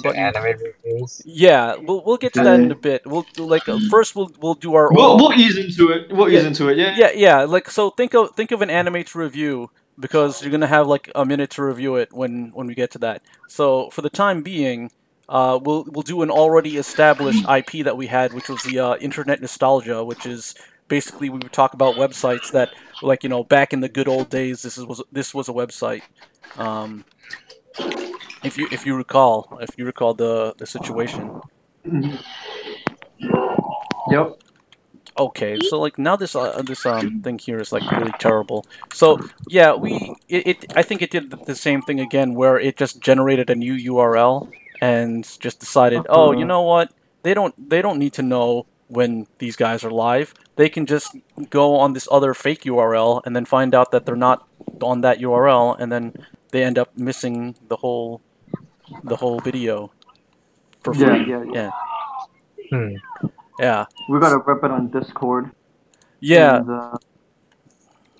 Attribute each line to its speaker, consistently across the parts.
Speaker 1: subscription
Speaker 2: to
Speaker 1: button.
Speaker 2: anime reviews.
Speaker 1: Yeah, we'll get to that in a bit. We'll first we'll do our
Speaker 3: We'll ease into it. We'll ease into it. Yeah.
Speaker 1: yeah. Like, so think of an anime to review, because you're gonna have like a minute to review it when we get to that. So for the time being, we'll do an already established IP that we had, which was the internet nostalgia, which is basically we would talk about websites that, like, back in the good old days, this was a website. If you recall the situation.
Speaker 3: Yep.
Speaker 1: Okay, so like now this thing here is like really terrible. So yeah, I think it did the same thing again, where it just generated a new URL and just decided, oh, you know what? They don't need to know when these guys are live. They can just go on this other fake URL and then find out that they're not on that URL, and then they end up missing the whole video for free. Yeah. Yeah.
Speaker 3: We gotta rep it on Discord.
Speaker 1: Yeah.
Speaker 3: And,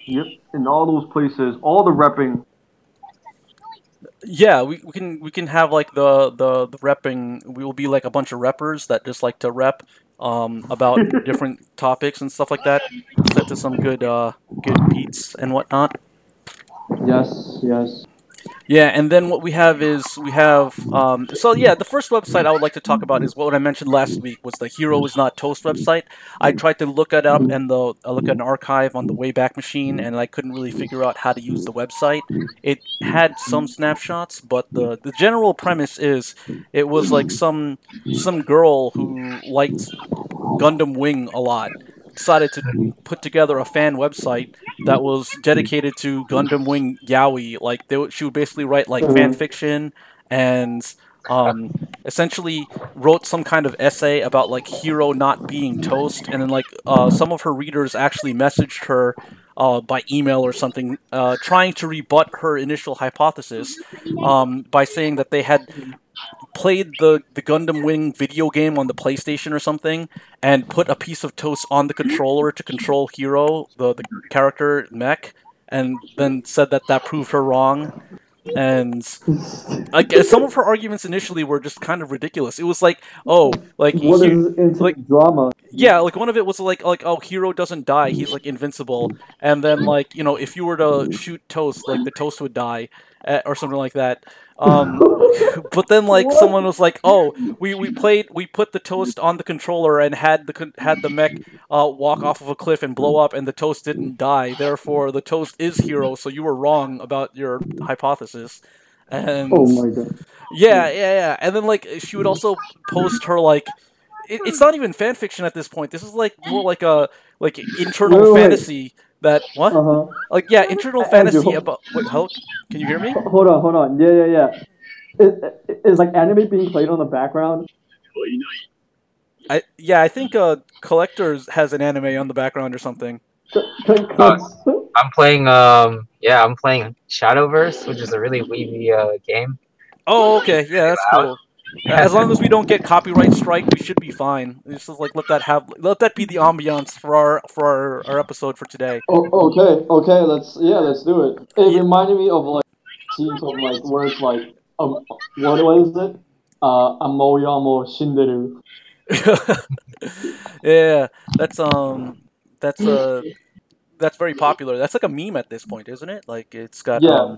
Speaker 3: yep. In all those places, all the repping.
Speaker 1: Yeah, we can have like the repping. We will be like a bunch of reppers that just like to rep about different topics and stuff like that. Set to some good beats and whatnot.
Speaker 3: Yes.
Speaker 1: Yeah, and then what we have is so yeah, the first website I would like to talk about is what I mentioned last week, was the Hero Is Not Toast website. I tried to look it up and look at an archive on the Wayback Machine, and I couldn't really figure out how to use the website. It had some snapshots, but the general premise is it was like some girl who liked Gundam Wing a lot decided to put together a fan website that was dedicated to Gundam Wing Yaoi. Like, she would basically write like fan fiction and essentially wrote some kind of essay about like Hero not being toast, and then like some of her readers actually messaged her by email or something, trying to rebut her initial hypothesis by saying that they had played the Gundam Wing video game on the PlayStation or something, and put a piece of toast on the controller to control Hero, the character mech, and then said that proved her wrong. And I guess some of her arguments initially were just kind of ridiculous. It was like, oh, like
Speaker 3: What is like drama?
Speaker 1: Yeah, like one of it was like oh, Hero doesn't die, he's like invincible, and then like if you were to shoot Toast, like the Toast would die, or something like that. But then like someone was like, oh, we put the Toast on the controller and had the mech walk off of a cliff and blow up, and the Toast didn't die. Therefore, the Toast is Hero. So you were wrong about your hypothesis. And
Speaker 3: oh my god.
Speaker 1: Yeah. And then like she would also post her like. It's not even fan fiction at this point. This is like more like a internal fantasy that what? Like yeah, internal fantasy about. Wait, hello? Can you hear me?
Speaker 3: Hold on. Yeah. Is like anime being played on the background?
Speaker 1: I think Collectors has an anime on the background or something.
Speaker 2: I'm playing Shadowverse, which is a really weeby game.
Speaker 1: Oh, okay. Yeah, that's cool. As long as we don't get copyright strike, we should be fine. Just like let that be the ambiance for our episode for today.
Speaker 3: Oh, okay. Let's do it. It reminded me of like scenes of like words like what is it? Amoyamo Shinderu.
Speaker 1: Yeah, that's very popular. That's like a meme at this point, isn't it? Like it's got
Speaker 3: yeah.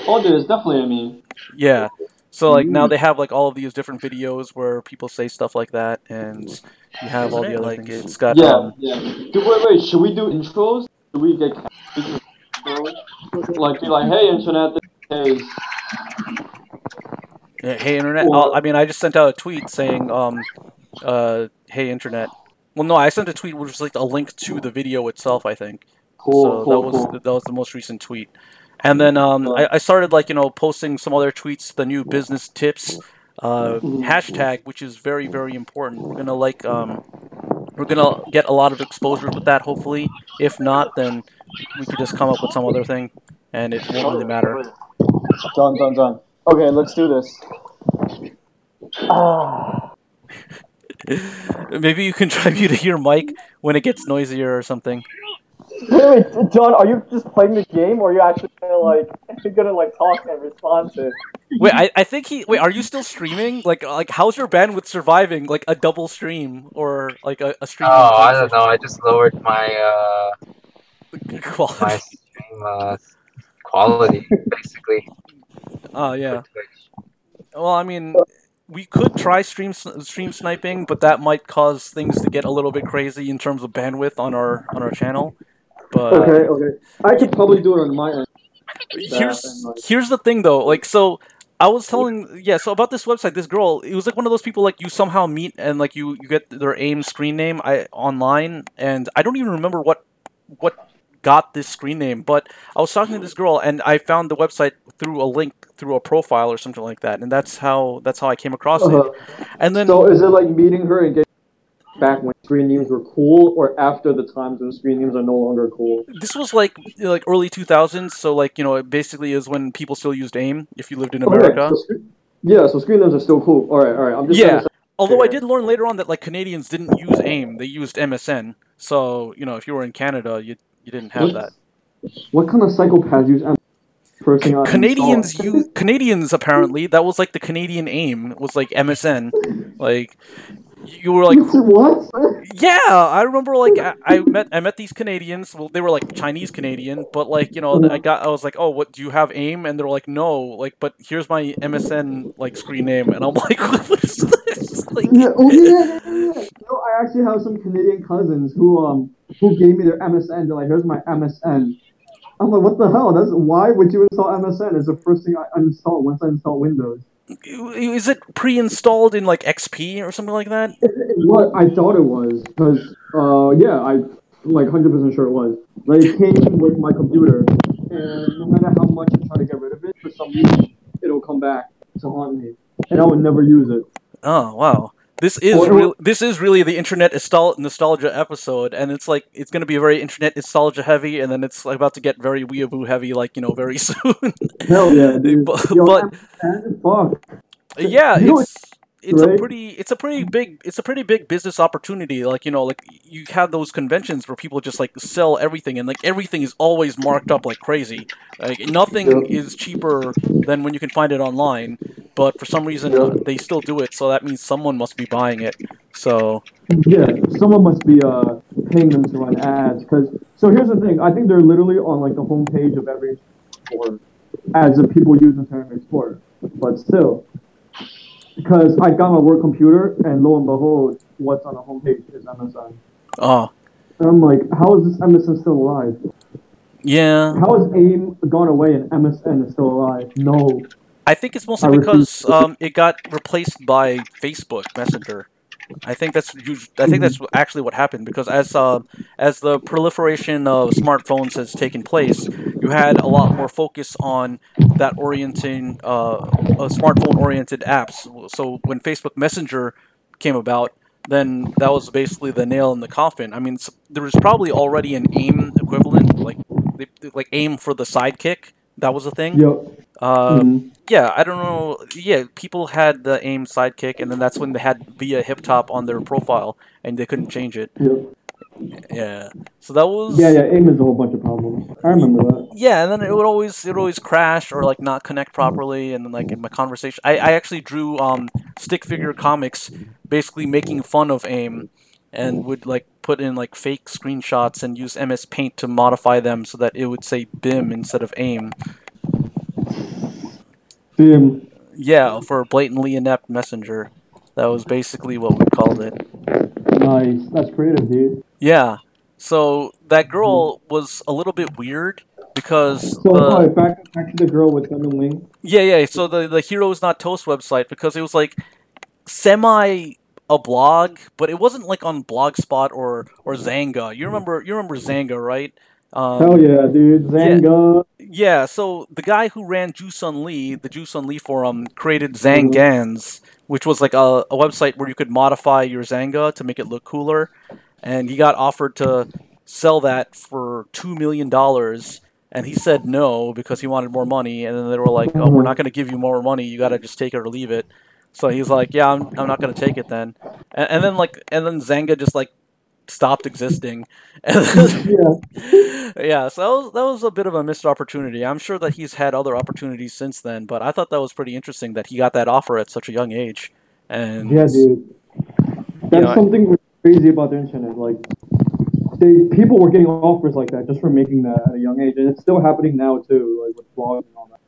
Speaker 3: Oh, there's definitely a meme.
Speaker 1: Yeah. So like now they have like all of these different videos where people say stuff like that, and you have all the other things. It's got
Speaker 3: yeah. Wait. Should we do intros? Should we get like be like, hey internet, this is...
Speaker 1: Yeah, hey internet. I mean, I just sent out a tweet saying hey internet. Well, no, I sent a tweet which was like a link to the video itself, I think. Cool. That was the most recent tweet. And then I started like posting some other tweets to the new business tips hashtag, which is very, very important. We're gonna get a lot of exposure with that, hopefully. If not, then we could just come up with some other thing, and it won't really matter.
Speaker 3: Done. Okay, let's do this.
Speaker 1: Maybe you can try mute your mic when it gets noisier or something.
Speaker 3: Wait, John, are you just playing the game, or are you actually gonna talk and respond to it?
Speaker 1: Wait, I think he. Wait, are you still streaming? Like, how's your bandwidth surviving? Like a double stream or like a stream on
Speaker 2: Oh, I
Speaker 1: Twitch or
Speaker 2: don't know. I
Speaker 1: something?
Speaker 2: just lowered my
Speaker 1: Quality.
Speaker 2: stream quality basically
Speaker 1: Oh
Speaker 2: for
Speaker 1: yeah.
Speaker 2: Twitch.
Speaker 1: Well, I mean, we could try stream sniping, but that might cause things to get a little bit crazy in terms of bandwidth on our channel. But
Speaker 3: Okay. I
Speaker 1: y-
Speaker 3: could probably do it on my end. That and like,
Speaker 1: here's the thing though. Like, so I was telling, yeah, so about this website, this girl, it was like one of those people like you somehow meet and like you get their AIM screen name online, and I don't even remember what got this screen name, but I was talking to this girl and I found the website through a link through a profile or something like that, and that's how I came across it.
Speaker 3: uh,
Speaker 1: And then
Speaker 3: so is it like meeting her and getting back when screen names were cool, or after the times when screen names are no longer cool?
Speaker 1: this was like early 2000s, so like it basically is when people still used AIM if you lived in
Speaker 3: Okay,
Speaker 1: America.
Speaker 3: yeah, so screen names are still cool. All right. I'm just trying
Speaker 1: Yeah.
Speaker 3: to
Speaker 1: Although I
Speaker 3: say.
Speaker 1: did learn later on that like Canadians didn't use AIM, they used MSN. So, if you were in Canada, you didn't have that.
Speaker 3: What kind of psychopaths use first thing I install?
Speaker 1: Canadians apparently that was like the Canadian AIM was like MSN. Like you were like
Speaker 3: What?
Speaker 1: yeah, I remember like I met these Canadians. Well, they were like Chinese Canadian, but like I was like, oh, what do you have AIM? And they're like, no, like, but here's my MSN like screen name, and I'm like, what is this? Like,
Speaker 3: Yeah, oh yeah. I actually have some Canadian cousins who gave me their MSN. They're like, here's my MSN. I'm like, what the hell? That's why would you install MSN? It's the first thing I uninstall once I install Windows.
Speaker 1: is it pre-installed in like XP or something like that?
Speaker 3: What I thought it was, because yeah, I like 100% sure it was. Like it came with my computer, and no matter how much I try to get rid of it, for some reason it'll come back to haunt me, and I would never use it.
Speaker 1: Oh wow. This is really the internet nostalgia episode, and it's like it's gonna be very internet nostalgia heavy, and then it's like about to get very weeaboo heavy, like very soon.
Speaker 3: Hell yeah, dude.
Speaker 1: But
Speaker 3: Fuck.
Speaker 1: yeah,
Speaker 3: You know, right?
Speaker 1: it's a pretty big business opportunity. Like like you have those conventions where people just like sell everything, and like everything is always marked up like crazy. Like nothing
Speaker 3: Yeah.
Speaker 1: is cheaper than when you can find it online. But for some reason
Speaker 3: Yeah.
Speaker 1: they still do it, so that means someone must be buying it. So
Speaker 3: Yeah, someone must be paying them to run ads. Cause so here's the thing. I think they're literally on like the homepage of every Explorer, ads that people use in Internet Explorer. But still, because I got my work computer, and lo and behold, what's on the homepage is MSN.
Speaker 1: oh
Speaker 3: And I'm like, how is this MSN still alive?
Speaker 1: yeah.
Speaker 3: How has AIM gone away and MSN is still alive? No,
Speaker 1: I think it's mostly
Speaker 3: I refuse.
Speaker 1: because it got replaced by Facebook Messenger. I think that's actually what happened because as the proliferation of smartphones has taken place, you had a lot more focus on that orienting smartphone oriented apps. So when Facebook Messenger came about, then that was basically the nail in the coffin. I mean, there was probably already an AIM equivalent, like AIM for the Sidekick. That was a thing.
Speaker 3: Yep.
Speaker 1: Uh,
Speaker 3: Mhm.
Speaker 1: yeah, I don't know. Yeah, people had the AIM sidekick, and then that's when they had Via Hip Top on their profile, and they couldn't change it.
Speaker 3: Yep.
Speaker 1: Yeah, so that
Speaker 3: Yeah,
Speaker 1: was
Speaker 3: yeah. AIM is a whole bunch of problems. I remember that.
Speaker 1: yeah, and then it would always crash or like not connect properly, and then like in my conversation, I actually drew stick figure comics, basically making fun of AIM, and would like put in like fake screenshots and use MS Paint to modify them so that it would say BIM instead of AIM.
Speaker 3: AIM.
Speaker 1: Yeah, for blatantly inept messenger. That was basically what we called it.
Speaker 3: Nice. That's creative, dude.
Speaker 1: Yeah. So that girl was a little bit weird because
Speaker 3: So, alright, back to the girl with them and wing.
Speaker 1: yeah. So the Hero is Not Toast website, because it was like semi a blog, but it wasn't like on Blogspot or Zanga. You remember Zanga, right?
Speaker 3: Hell yeah, dude.
Speaker 1: Yeah.
Speaker 3: Zanga.
Speaker 1: Yeah, so the guy who ran Jusun Lee, the Jusun Lee forum, created
Speaker 3: Mhm.
Speaker 1: Zangans, which was like a website where you could modify your Zanga to make it look cooler. And he got offered to sell that for $2 million, and he said no because he wanted more money. And then they were like, "Oh, we're not going to give you more money. You got to just take it or leave it." So he's like, "Yeah, I'm not going to take it then." And then Zanga just like stopped existing. And yeah, so that was a bit of a missed opportunity. I'm sure that he's had other opportunities since then, but I thought that was pretty interesting that he got that offer at such a young age. And
Speaker 3: Yeah, dude.
Speaker 1: you
Speaker 3: That's
Speaker 1: know,
Speaker 3: something crazy about the internet. Like, people were getting offers like that just for making that at a young age, and it's still happening now too, like with blogs and all that.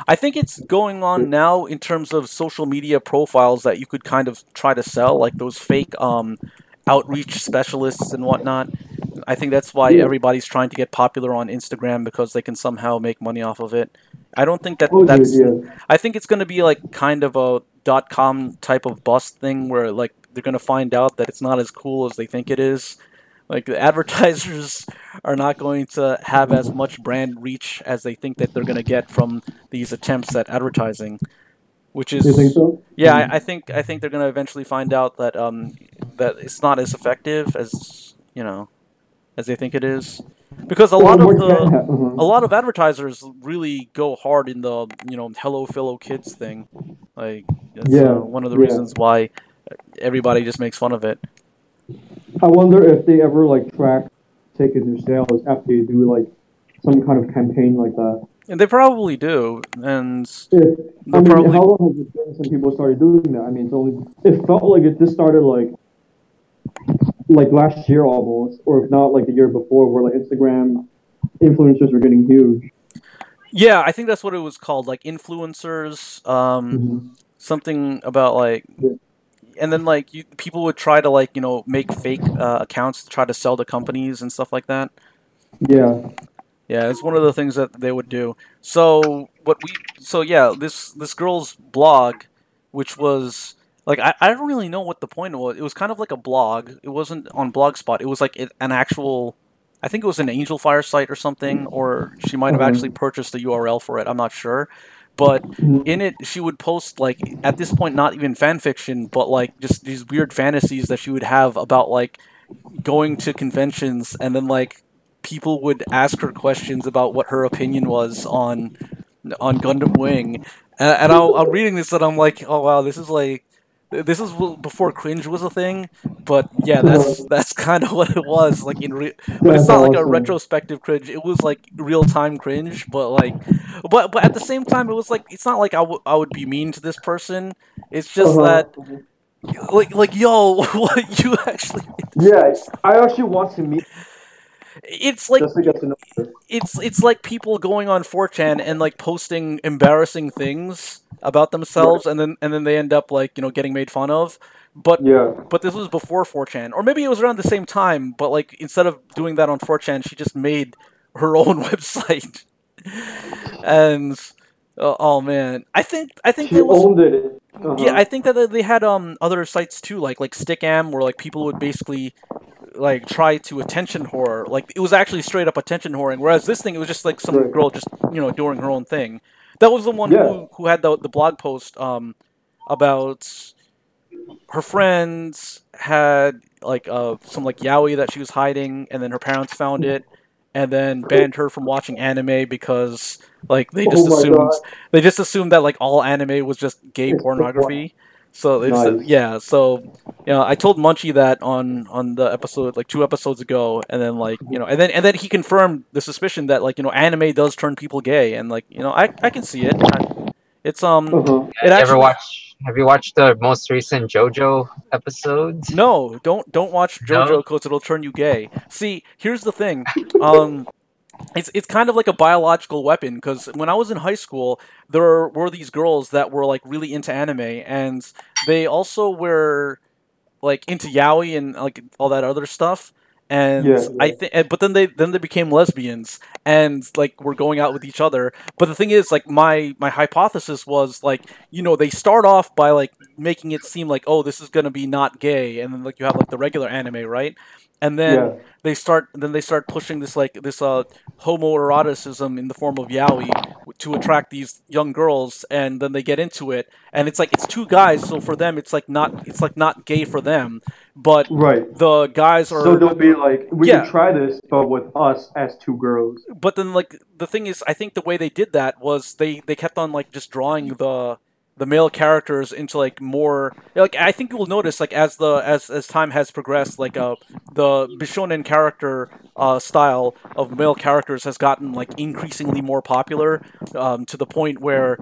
Speaker 1: I think it's going on now in terms of social media profiles that you could kind of try to sell, like those fake outreach specialists and whatnot. I think that's why
Speaker 3: Yeah.
Speaker 1: everybody's trying to get popular on Instagram because they can somehow make money off of it. I don't think that
Speaker 3: Oh, dude,
Speaker 1: that's.
Speaker 3: yeah.
Speaker 1: I think it's going to be like kind of a .com type of bust thing where like they're going to find out that it's not as cool as they think it is. Like the advertisers are not going to have as much brand reach as they think that they're going to get from these attempts at advertising, which
Speaker 3: You think
Speaker 1: is
Speaker 3: so?
Speaker 1: yeah, I think they're going to eventually find out that that it's not as effective as as they think it is, because
Speaker 3: Or what can
Speaker 1: a lot of advertisers really go hard in the hello fellow kids thing. Like that's
Speaker 3: Yeah,
Speaker 1: one of the
Speaker 3: yeah.
Speaker 1: reasons why everybody just makes fun of it.
Speaker 3: I wonder if they ever like track tickets or sales after you do like some kind of campaign like that.
Speaker 1: And they probably do, and
Speaker 3: If I
Speaker 1: they're
Speaker 3: mean,
Speaker 1: probably
Speaker 3: how long has it been since people started doing that? I mean, it's only it felt like it just started like last year almost, or if not like the year before, where like Instagram influencers were getting huge.
Speaker 1: yeah, I think that's what it was called, like influencers,
Speaker 3: Hmm.
Speaker 1: something about like,
Speaker 3: Yeah.
Speaker 1: and then like people would try to like make fake accounts to try to sell to companies and stuff like that.
Speaker 3: Yeah.
Speaker 1: Yeah, it's one of the things that they would do. So yeah, this girl's blog, which was like I don't really know what the point was. It was kind of like a blog. It wasn't on Blogspot. It was like an actual. I think it was an Angel Fire site or something, or she might have actually
Speaker 3: Uh-huh.
Speaker 1: purchased the URL for it. I'm not sure, but in
Speaker 3: Mhm.
Speaker 1: it she would post like at this point not even fan fiction, but like just these weird fantasies that she would have about like going to conventions, and then like people would ask her questions about what her opinion was on Gundam Wing, and I'm reading this and I'm like, oh wow, this is before cringe was a thing, but yeah, that's kind of what it was like but it's
Speaker 3: That's
Speaker 1: not like a
Speaker 3: awesome.
Speaker 1: retrospective cringe. It was like real time cringe, but like, but at the same time, it was like it's not like I would be mean to this person. It's just that
Speaker 3: Uh-huh.
Speaker 1: like yo, what you actually made this
Speaker 3: Yeah,
Speaker 1: website.
Speaker 3: I actually want to meet
Speaker 1: It's like
Speaker 3: just to get to know her.
Speaker 1: it's like people going on 4chan and like posting embarrassing things about themselves,
Speaker 3: Right.
Speaker 1: and then they end up like getting made fun of. But
Speaker 3: Yeah.
Speaker 1: but this was before 4chan, or maybe it was around the same time. But like instead of doing that on 4chan, she just made her own website. And oh man, I think
Speaker 3: She
Speaker 1: there was
Speaker 3: owned it.
Speaker 1: yeah, I
Speaker 3: Uh-huh.
Speaker 1: think that they had other sites too, like Stickam, where like people would basically like try to attention whore. Like it was actually straight up attention whoring. Whereas this thing, it was just like some
Speaker 3: Right.
Speaker 1: girl just doing her own thing. That was the one
Speaker 3: Yeah.
Speaker 1: who had the blog post about her friends had like some like yaoi that she was hiding, and then her parents found it, and then banned her from watching anime because like
Speaker 3: Oh my God.
Speaker 1: they just assumed that like all anime was just gay
Speaker 3: It's the one.
Speaker 1: pornography. So they just
Speaker 3: Nice.
Speaker 1: yeah. So I told Munchie that on the episode like 2 episodes ago, and then like and then he confirmed the suspicion that like anime does turn people gay, and like I can see it. It's
Speaker 3: Uh-huh.
Speaker 1: it
Speaker 2: You ever
Speaker 1: actually
Speaker 2: watch? Have you watched the most recent JoJo episodes?
Speaker 1: no, don't watch
Speaker 2: No.
Speaker 1: JoJo because it'll turn you gay. See, here's the thing. Um, it's kind of like a biological weapon because when I was in high school, there were these girls that were like really into anime, and they also were like into yaoi and like all that other stuff. And
Speaker 3: Yeah.
Speaker 1: I
Speaker 3: Yeah.
Speaker 1: think, but then they became lesbians and like were going out with each other. But the thing is, like my hypothesis was like they start off by like making it seem like, oh, this is gonna be not gay, and then like you have like the regular anime, right? And then
Speaker 3: Yeah.
Speaker 1: they start pushing this like this homoeroticism in the form of yaoi to attract these young girls, and then they get into it, and it's like it's two guys, so for them it's like not gay for them, but
Speaker 3: Right.
Speaker 1: the guys
Speaker 3: So
Speaker 1: are
Speaker 3: they'll be like, we could
Speaker 1: yeah.
Speaker 3: try this, but with us as two girls.
Speaker 1: But then like the thing is, I think the way they did that was they kept on like just drawing the male characters into like more like I think you will notice like as time has progressed like the Bishonen character style of male characters has gotten like increasingly more popular to the point where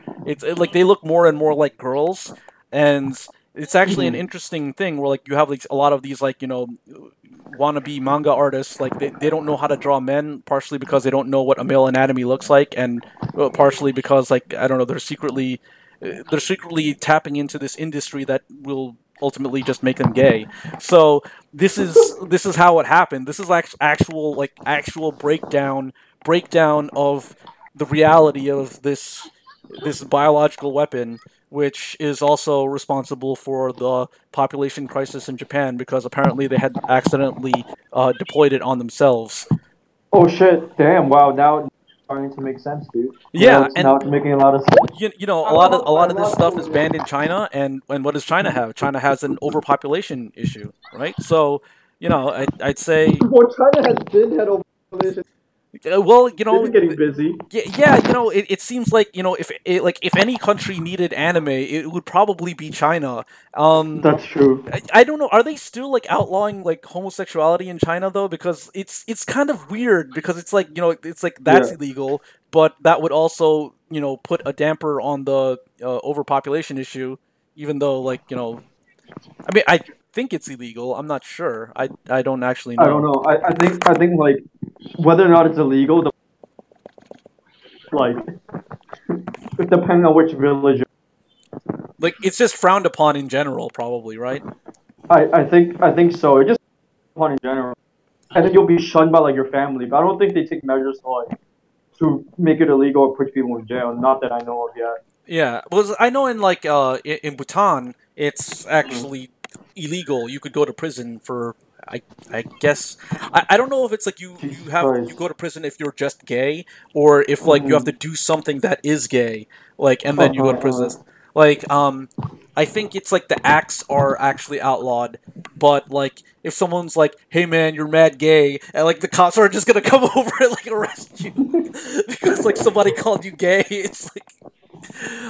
Speaker 1: like they look more and more like girls, and it's actually an interesting thing where like you have like a lot of these like wannabe manga artists like they don't know how to draw men, partially because they don't know what a male anatomy looks like, and partially because like I don't know, they're secretly tapping into this industry that will ultimately just make them gay. So this is how it happened. This is actual breakdown of the reality of this biological weapon, which is also responsible for the population crisis in Japan because apparently they had accidentally deployed it on themselves.
Speaker 3: Oh shit! Damn! Wow! Now it's starting to make sense, dude.
Speaker 1: Yeah,
Speaker 3: Now it's making a lot of sense.
Speaker 1: a lot of this stuff is banned in China, and what does China have? China has an overpopulation issue, right? So, I'd say,
Speaker 3: Well, China has been had overpopulation.
Speaker 1: well,
Speaker 3: They've been getting busy.
Speaker 1: yeah, it seems like if any country needed anime, it would probably be China.
Speaker 3: That's true.
Speaker 1: I don't know. Are they still like outlawing like homosexuality in China though? Because it's kind of weird because it's like it's like that's
Speaker 3: Yeah.
Speaker 1: illegal, but that would also put a damper on the overpopulation issue. Even though I mean I think it's illegal. I'm not sure. I don't actually
Speaker 3: I don't
Speaker 1: know.
Speaker 3: know. I think like whether or not it's illegal, like depending on which village.
Speaker 1: Like it's just frowned upon in general, probably, right?
Speaker 3: I think so. It just upon in general, and then you'll be shunned by like your family. But I don't think they take measures to make it illegal or put people in jail. Not that I know of yet.
Speaker 1: Yeah, well, I know in like in Bhutan, it's
Speaker 3: Mm.
Speaker 1: actually illegal. You could go to prison for I guess I don't know if it's like
Speaker 3: Jesus
Speaker 1: you
Speaker 3: Christ.
Speaker 1: go to prison if you're just gay or if like you have to
Speaker 3: Mm-hmm.
Speaker 1: do something that is gay, like and then you go to prison. Like I think it's like the acts are actually outlawed, but like if someone's like, "Hey man, you're mad gay," and like the cops are just gonna come over and like arrest you because like somebody called you gay, it's like.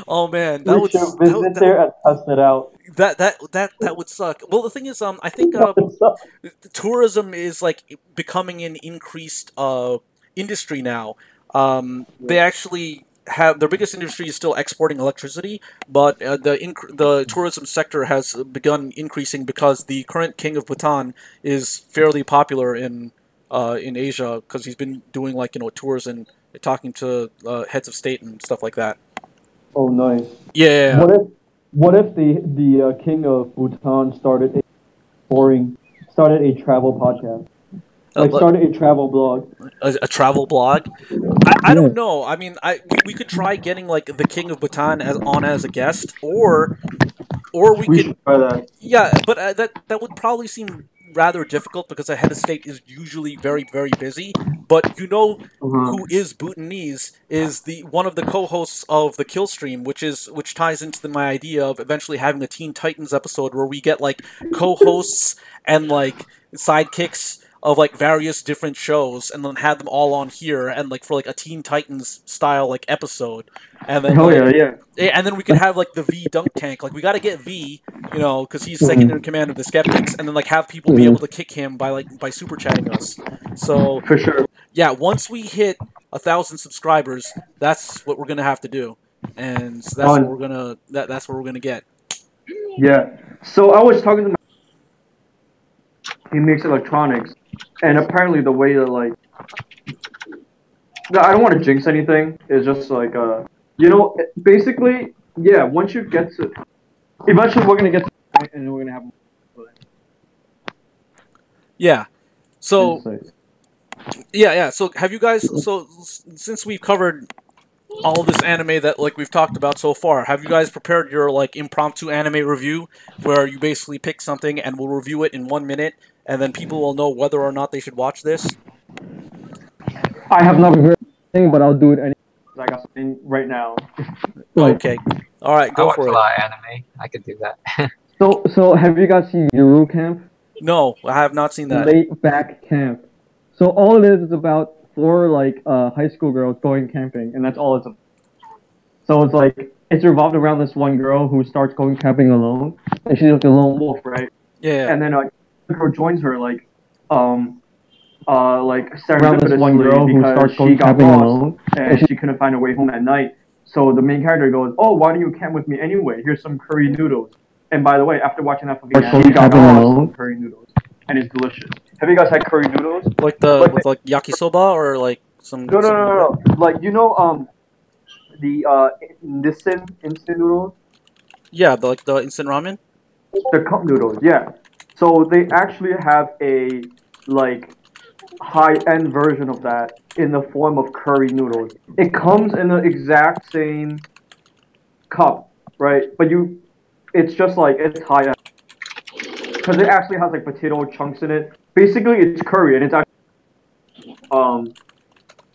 Speaker 1: Oh man,
Speaker 3: You should visit there and test it out.
Speaker 1: that would suck. Well, the thing is, I think tourism is like becoming an increased industry now. They actually have their biggest industry is still exporting electricity, but the tourism sector has begun increasing because the current king of Bhutan is fairly popular in Asia because he's been doing like tours and talking to heads of state and stuff like that.
Speaker 3: Oh, nice.
Speaker 1: Yeah.
Speaker 3: What if the king of Bhutan started a travel podcast, like
Speaker 1: Uh,
Speaker 3: started a travel blog?
Speaker 1: a travel blog. I
Speaker 3: Yeah.
Speaker 1: don't know. I mean, we could try getting like the king of Bhutan as a guest, or we
Speaker 3: We
Speaker 1: could
Speaker 3: should try that.
Speaker 1: yeah, but that would probably seem rather difficult because a head of state is usually very very busy. But who
Speaker 3: Uh-huh.
Speaker 1: is Bhutanese is the one of the co-hosts of the Kill Stream, which ties into my idea of eventually having a Teen Titans episode where we get like co-hosts and like sidekicks of like various different shows and then have them all on here and like for like a Teen Titans style like episode and then
Speaker 3: Hell yeah,
Speaker 1: like
Speaker 3: yeah.
Speaker 1: and then we could have like the V dunk tank. Like we got to get V, because he's second in
Speaker 3: Mhm.
Speaker 1: command of the Skeptics, and then like have people be able to kick him by super chatting us. So
Speaker 3: For sure.
Speaker 1: yeah, once we hit 1,000 subscribers, that's what we're gonna have to do, and that's what
Speaker 3: On
Speaker 1: we're gonna that's what we're gonna get.
Speaker 3: Yeah. So I was talking to my he makes electronics, and apparently the way that like no, I don't want to jinx anything. It's just like basically yeah. Once you get to eventually we're gonna get to the point and then we're gonna have
Speaker 1: Yeah. So
Speaker 3: insights.
Speaker 1: yeah. So have you guys? So since we've covered all of this anime that like we've talked about so far, have you guys prepared your like impromptu anime review where you basically pick something and we'll review it in 1 minute, and then people will know whether or not they should watch this?
Speaker 3: I have not prepared anything, but I'll do it anyway. I got something right now.
Speaker 1: Okay. All right,
Speaker 2: I
Speaker 1: go
Speaker 2: watch
Speaker 1: for
Speaker 2: a
Speaker 1: it.
Speaker 2: lot of anime. I could do that.
Speaker 3: So have you guys seen Yuru Camp?
Speaker 1: No, I have not seen that.
Speaker 3: Late back camp. So all it is about four like high school girls going camping, and that's all it's about. So it's like it's revolved around this one girl who starts going camping alone, and she's like a lone wolf, right?
Speaker 1: Yeah.
Speaker 3: And then a girl joins her like around this one girl who starts going camping alone, and she couldn't find her way home at night. So the main character goes, "Oh, why don't you camp with me anyway? Here's some curry noodles." And by the way, after watching that movie, she got lost curry noodles, and it's delicious. Have you guys had curry noodles?
Speaker 1: Like with like yakisoba or like some?
Speaker 3: No. Like the Nissin instant noodles.
Speaker 1: Yeah, the instant ramen.
Speaker 3: The cup noodles, yeah. So they actually have a like high-end version of that in the form of curry noodles. It comes in the exact same cup, right? But it's just like it's high-end because it actually has like potato chunks in it. Basically, it's curry and it's actually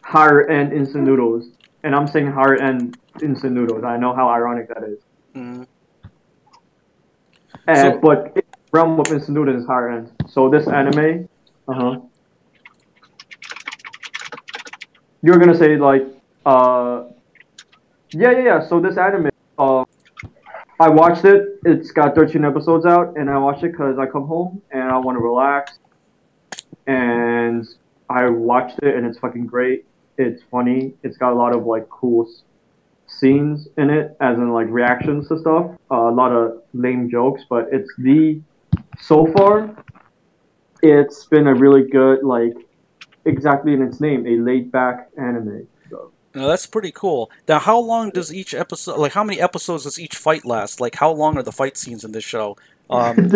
Speaker 3: higher-end instant noodles. And I'm saying higher-end instant noodles. I know how ironic that is.
Speaker 1: Mm-hmm.
Speaker 3: But the realm of instant noodles is higher end. So this anime, you're gonna say like, yeah. So this anime, I watched it. It's got 13 episodes out, and I watched it because I come home and I want to relax. And I watched it, and it's fucking great. It's funny. It's got a lot of like cool scenes in it, as in like reactions to stuff. A lot of lame jokes, but so far, it's been a really good like exactly in its name, a laid back anime. So.
Speaker 1: Now that's pretty cool. Now, how long does each episode? Like, how many episodes does each fight last? Like, how long are the fight scenes in this show? One of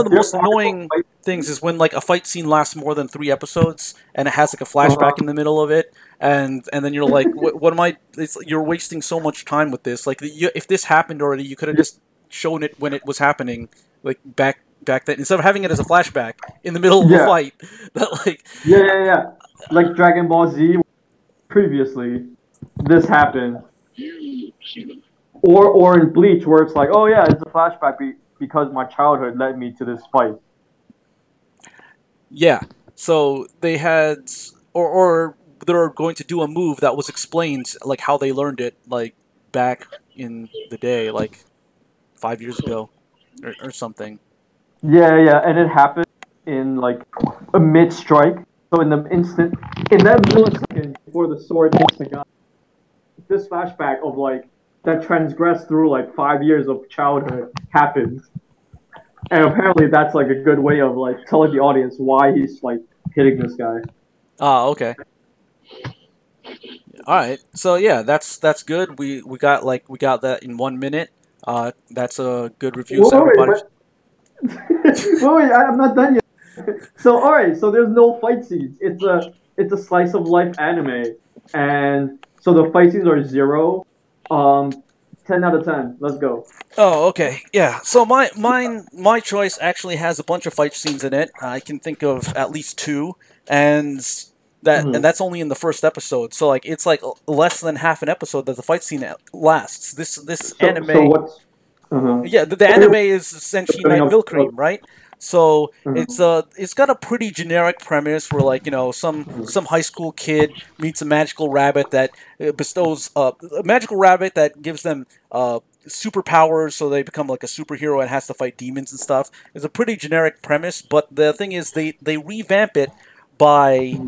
Speaker 1: the most annoying things is when like a fight scene lasts more than 3 episodes and it has like a flashback in the middle of it, and then you're like, what am I? You're wasting so much time with this. Like, if this happened already, you could have just shown it when it was happening, like back then, instead of having it as a flashback in the middle of a fight. That like
Speaker 3: like Dragon Ball Z. Previously, this happened. Or in Bleach, where it's like, oh yeah, it's a flashback because my childhood led me to this fight.
Speaker 1: Yeah, so they had, or they're going to do a move that was explained, like how they learned it, like back in the day, like 5 years ago, or something.
Speaker 3: Yeah, and it happened in like a mid strike. So in that millisecond before the sword hits the guy, this flashback of like that transgressed through like 5 years of childhood happens, and apparently that's like a good way of like telling the audience why he's like hitting this guy.
Speaker 1: Ah, okay. All right, so yeah, that's good. We got that in 1 minute. That's a good review. So everybody.
Speaker 3: Wait, I'm not done yet. So alright, so there's no fight scenes. It's a slice of life anime, and so the fight scenes are 0. 10 out of 10. Let's go.
Speaker 1: Oh, okay, yeah. So my choice actually has a bunch of fight scenes in it. I can think of at least 2, and that's only in the first episode. So like it's like less than half an episode that the fight scene lasts. This anime.
Speaker 3: So what's?
Speaker 1: Yeah, the anime is Senshi Night Milk Cream, right? So it's got a pretty generic premise where like some high school kid meets a magical rabbit that bestows a magical rabbit that gives them superpowers, so they become like a superhero and has to fight demons and stuff. It's a pretty generic premise, but the thing is they revamp it by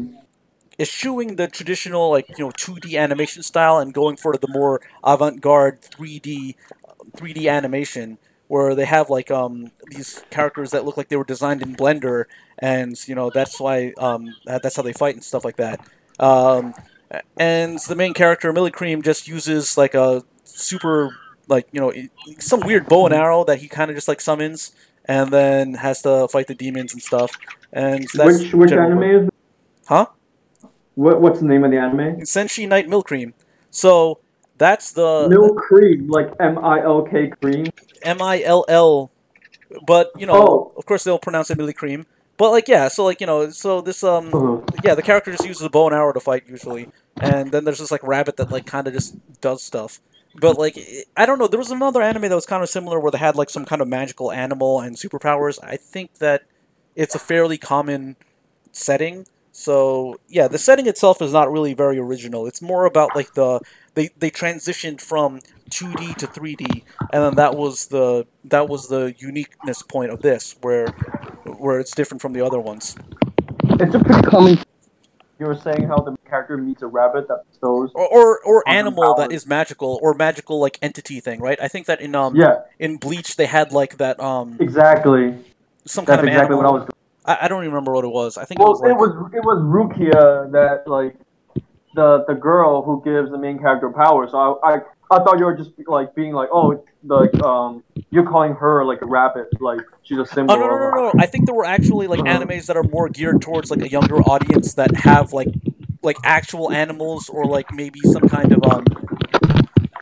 Speaker 1: eschewing the traditional 2D animation style and going for the more avant-garde 3D animation, where they have like these characters that look like they were designed in Blender, and that's why that's how they fight and stuff like that. And the main character, Millie Cream, just uses like a super some weird bow and arrow that he kind of just like summons, and then has to fight the demons and stuff. And that's
Speaker 3: which anime is it?
Speaker 1: Huh?
Speaker 3: What's the name of the anime?
Speaker 1: Senshi Night Milk Cream. So that's the
Speaker 3: Milk Cream, like MILK cream.
Speaker 1: MILL, but of course they'll pronounce it Millie Cream. But like so this the character just uses a bow and arrow to fight usually, and then there's this like rabbit that like kind of just does stuff. But like I don't know, there was another anime that was kind of similar where they had like some kind of magical animal and superpowers. I think that it's a fairly common setting. So yeah, the setting itself is not really very original. It's more about like the they transitioned from 2D to 3D, and then that was the uniqueness point of this, where it's different from the other ones.
Speaker 3: It's a pretty common. You were saying how the character meets a rabbit that bestows
Speaker 1: Or animal that
Speaker 3: powers.
Speaker 1: is magical, or magical like entity thing, right? I think that
Speaker 3: Yeah,
Speaker 1: in Bleach they had like that
Speaker 3: exactly.
Speaker 1: some kind
Speaker 3: That's
Speaker 1: of
Speaker 3: exactly what I
Speaker 1: animal.
Speaker 3: was.
Speaker 1: I don't even remember what it was. I think it
Speaker 3: Well,
Speaker 1: was like
Speaker 3: it was Rukia that like the girl who gives the main character power. So I thought you were just like being like, oh, like you're calling her like a rabbit, like she's a
Speaker 1: oh
Speaker 3: symbol
Speaker 1: no no no
Speaker 3: of.
Speaker 1: no. I think there were actually like
Speaker 3: Uh-huh.
Speaker 1: animes that are more geared towards like a younger audience that have like actual animals, or like maybe some kind of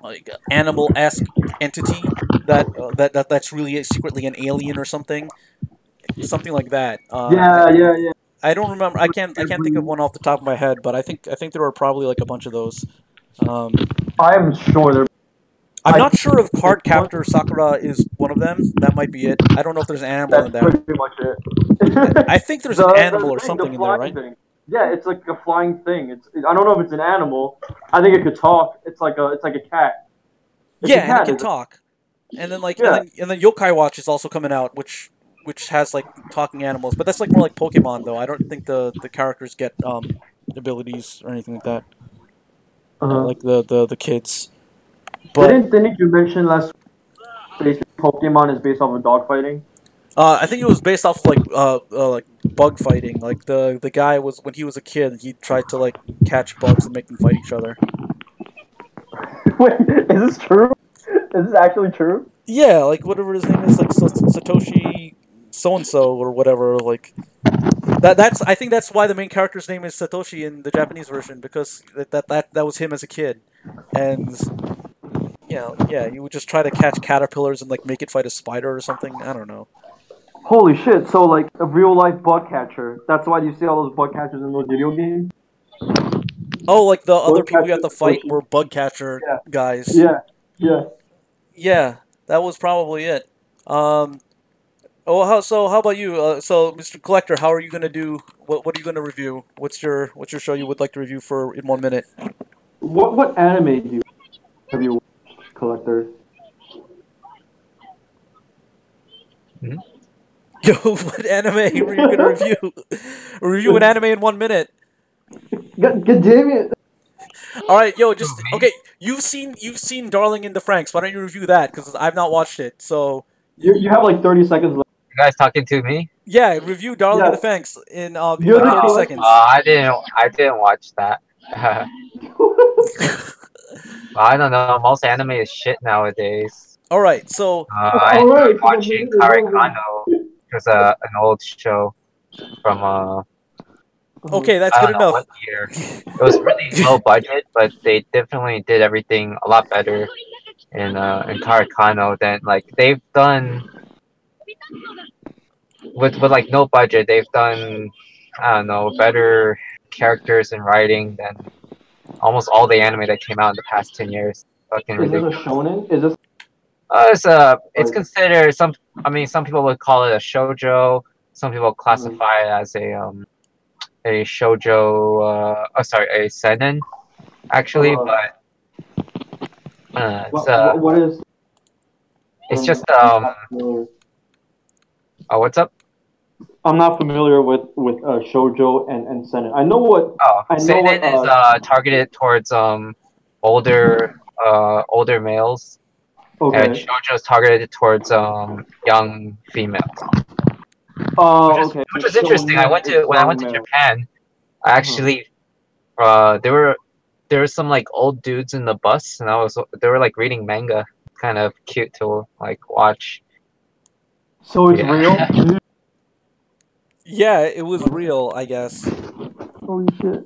Speaker 1: like animal-esque entity that's really secretly an alien or something like that.
Speaker 3: Yeah, yeah, yeah.
Speaker 1: I don't remember. I can't think of one off the top of my head, but I think there are probably like a bunch of those.
Speaker 3: I'm sure there.
Speaker 1: I'm
Speaker 3: I
Speaker 1: not sure if
Speaker 3: think
Speaker 1: Cardcaptor Sakura is one of them. That might be it. I don't know if there's an animal
Speaker 3: that's
Speaker 1: in there.
Speaker 3: pretty much it.
Speaker 1: I think there's an animal or
Speaker 3: The
Speaker 1: something in there,
Speaker 3: flying
Speaker 1: right?
Speaker 3: thing. Yeah, it's like a flying thing. I don't know if it's an animal. I think it could talk. It's like a cat. It's a
Speaker 1: Yeah, and it
Speaker 3: cat,
Speaker 1: can
Speaker 3: is it?
Speaker 1: talk. And then
Speaker 3: Yeah.
Speaker 1: Yokai Watch is also coming out, which has like talking animals, but that's like more like Pokemon though. I don't think the characters get abilities or anything like that.
Speaker 3: Uh-huh.
Speaker 1: Like the kids. But
Speaker 3: Didn't you mention last week Pokemon is based off of dogfighting?
Speaker 1: I think it was based off like bug fighting. Like the guy was, when he was a kid, he tried to like catch bugs and make them fight each other.
Speaker 3: Wait, is this true? Is this actually true?
Speaker 1: Yeah, like whatever his name is, like Satoshi so and so or whatever. Like that's I think that's why the main character's name is Satoshi in the Japanese version, because that was him as a kid, and yeah, you would just try to catch caterpillars and like make it fight a spider or something. I don't know.
Speaker 3: Holy shit! So like a real life bug catcher. That's why you see all those bug catchers in those video games.
Speaker 1: Oh, like the other
Speaker 3: Bug
Speaker 1: people you
Speaker 3: catcher
Speaker 1: have to fight
Speaker 3: Satoshi.
Speaker 1: were bug catcher
Speaker 3: Yeah,
Speaker 1: guys.
Speaker 3: yeah, yeah.
Speaker 1: Yeah, that was probably it. How about you? So Mr. Collector, how are you gonna do? What are you gonna review? What's your show you would like to review for in 1 minute?
Speaker 3: What anime do you have you watched, Collector?
Speaker 2: Hmm?
Speaker 1: Yo, what anime were you gonna review? Review an anime in 1 minute.
Speaker 3: God damn it!
Speaker 1: All right, yo, just
Speaker 2: Who, me?
Speaker 1: okay. You've seen Darling in the Franxx. Why don't you review that? Because I've not watched it. So
Speaker 3: You have like 30 seconds left.
Speaker 2: You guys talking to me?
Speaker 1: yeah, review Darling in the
Speaker 3: Yeah,
Speaker 1: Franxx in
Speaker 3: you're
Speaker 1: like
Speaker 3: the
Speaker 1: 30
Speaker 3: collector.
Speaker 1: seconds.
Speaker 2: I didn't watch that. I don't know. Most anime is shit nowadays.
Speaker 1: All right, so
Speaker 2: I
Speaker 3: All right,
Speaker 2: enjoyed
Speaker 3: so
Speaker 2: watching
Speaker 3: then
Speaker 2: Karekano, which was an old show from
Speaker 1: okay, that's
Speaker 2: I
Speaker 1: good
Speaker 2: don't know
Speaker 1: enough.
Speaker 2: what year. It was really low budget, but they definitely did everything a lot better in Karekano than like they've done with like no budget. They've done, I don't know, better characters and writing than almost all the anime that came out in the past 10 years. Fucking
Speaker 3: Is this a
Speaker 2: ridiculous.
Speaker 3: shonen? Is this
Speaker 2: It's
Speaker 3: like
Speaker 2: considered some. I mean, some people would call it a shoujo. Some people classify it as a shoujo. Sorry, a seinen actually. But
Speaker 3: what is?
Speaker 2: it's just
Speaker 3: I'm not familiar.
Speaker 2: what's up?
Speaker 3: I'm not familiar with shoujo and seinen. I know what
Speaker 2: Oh,
Speaker 3: I know
Speaker 2: seinen
Speaker 3: what
Speaker 2: is targeted towards older older males, and
Speaker 3: okay.
Speaker 2: shoujo is targeted towards young females.
Speaker 3: Okay.
Speaker 2: Which was
Speaker 3: So
Speaker 2: interesting. I
Speaker 3: men
Speaker 2: went
Speaker 3: is
Speaker 2: to when I
Speaker 3: young
Speaker 2: went to
Speaker 3: male.
Speaker 2: Japan. I actually there were some like old dudes in the bus, and they were like reading manga. Kind of cute to like watch.
Speaker 3: So it's
Speaker 2: Yeah.
Speaker 3: real.
Speaker 1: Yeah, it was real, I guess.
Speaker 3: Holy shit.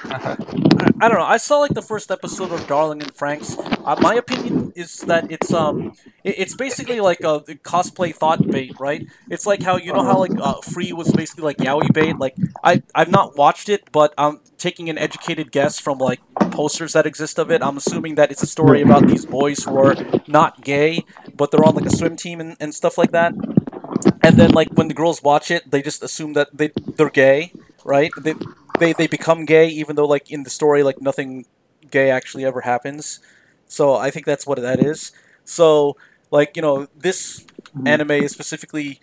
Speaker 1: I don't know. I saw like the first episode of Darling in Franxx. My opinion is that it's basically like a cosplay thought bait, right? It's like how you know how like Free was basically like yaoi bait. Like I've not watched it, but I'm taking an educated guess from like posters that exist of it. I'm assuming that it's a story about these boys who are not gay, but they're on like a swim team and stuff like that. And then like when the girls watch it, they just assume that they're gay, right? They become gay even though like in the story like nothing gay actually ever happens. So I think that's what that is. So like this
Speaker 3: Mhm.
Speaker 1: anime is specifically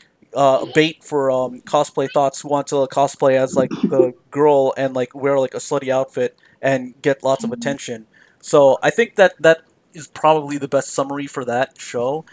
Speaker 1: bait for cosplay thoughts who want to cosplay as like the girl and like wear like a slutty outfit and get lots of attention. So I think that is probably the best summary for that show.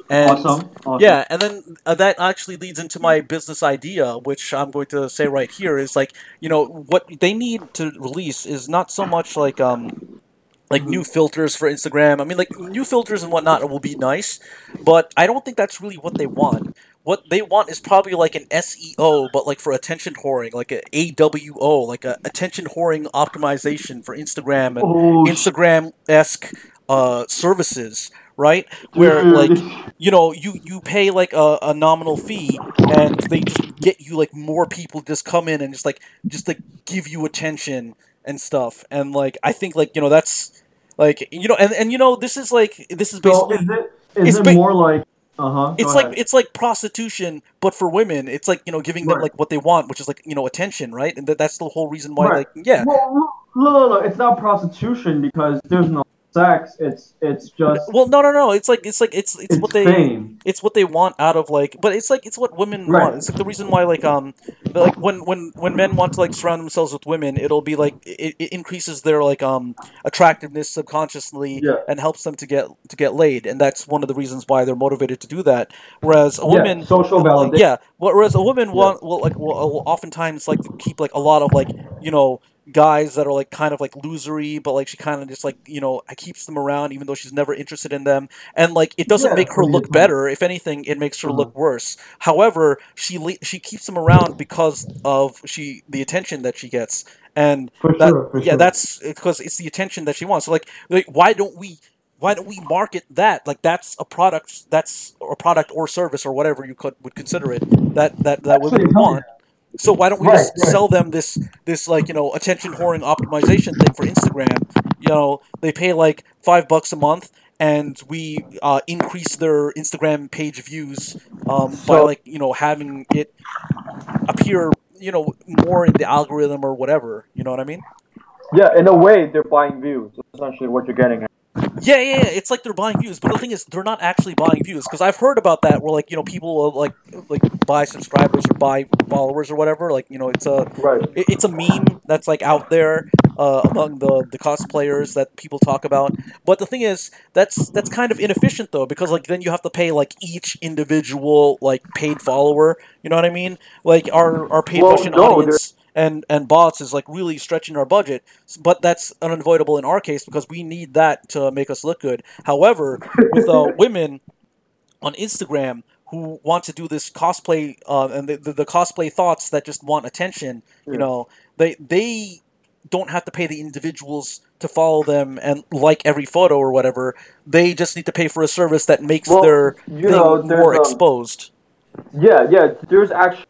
Speaker 1: And
Speaker 3: Awesome. Awesome.
Speaker 1: yeah, and then that actually leads into my business idea, which I'm going to say right here is like, what they need to release is not so much like new
Speaker 3: Mhm.
Speaker 1: filters for Instagram. I mean, like new filters and whatnot will be nice, but I don't think that's really what they want. What they want is probably like an SEO, but like for attention whoring, like a AWO, like a attention whoring optimization for Instagram and
Speaker 3: Oh,
Speaker 1: Instagram esque services, right? Where like
Speaker 3: dude.
Speaker 1: you pay like a nominal fee and they just get you like more people just come in and just like give you attention and stuff. And like I think like that's like and this is
Speaker 3: So
Speaker 1: basically
Speaker 3: is
Speaker 1: it's
Speaker 3: it
Speaker 1: ba-
Speaker 3: more like go
Speaker 1: it's like
Speaker 3: ahead.
Speaker 1: it's like prostitution but for women. It's like giving them
Speaker 3: Right.
Speaker 1: like what they want, which is like attention, right? And that's the whole reason why
Speaker 3: Right.
Speaker 1: like yeah.
Speaker 3: Well, no. It's not prostitution because there's no sex. It's just
Speaker 1: Well, no. It's
Speaker 3: it's
Speaker 1: what they
Speaker 3: fame.
Speaker 1: want out of like, but it's what women want.
Speaker 3: Right.
Speaker 1: It's like the reason why like when men want to like surround themselves with women, it'll be like it increases their like attractiveness subconsciously
Speaker 3: Yeah.
Speaker 1: and helps them to get laid, and that's one of the reasons why they're motivated to do that. Whereas a
Speaker 3: Yeah.
Speaker 1: woman,
Speaker 3: Social validation.
Speaker 1: yeah, whereas a woman
Speaker 3: Yeah.
Speaker 1: will oftentimes like to keep like a lot of like guys that are like kind of like losery, but like she kind of just like keeps them around even though she's never interested in them, and like it doesn't
Speaker 3: Yeah.
Speaker 1: make her look better. If anything, it makes her
Speaker 3: Uh-huh.
Speaker 1: look worse. However, she keeps them around because of the attention that she gets, and
Speaker 3: For
Speaker 1: that
Speaker 3: sure. For
Speaker 1: yeah,
Speaker 3: sure.
Speaker 1: that's because it's the attention that she wants. So like why don't we market that? Like that's a product or service or whatever you would consider it that women
Speaker 3: Actually,
Speaker 1: would
Speaker 3: hell yeah.
Speaker 1: want. So why don't we
Speaker 3: Right.
Speaker 1: just
Speaker 3: Right.
Speaker 1: sell them this like attention whoring optimization thing for Instagram? They pay like $5 a month, and we increase their Instagram page views by
Speaker 3: So
Speaker 1: like having it appear more in the algorithm or whatever. You know what I mean?
Speaker 3: yeah, in a way, they're buying views. That's essentially what you're getting at.
Speaker 1: Yeah. It's like they're buying views, but the thing is, they're not actually buying views because I've heard about that where like people will like buy subscribers or buy followers or whatever. Like
Speaker 3: Right.
Speaker 1: it's a meme that's like out there among the cosplayers that people talk about. But the thing is, that's kind of inefficient though because like then you have to pay like each individual like paid follower. You know what I mean? Like our paid
Speaker 3: Well,
Speaker 1: Russian
Speaker 3: no, they're
Speaker 1: audience and bots is like really stretching our budget, but that's unavoidable in our case because we need that to make us look good. However, with women on Instagram who want to do this cosplay and the cosplay thoughts that just want attention,
Speaker 3: yeah.
Speaker 1: they don't have to pay the individuals to follow them and like every photo or whatever. They just need to pay for a service that makes
Speaker 3: Well,
Speaker 1: their thing
Speaker 3: there's
Speaker 1: more exposed.
Speaker 3: yeah, there's actually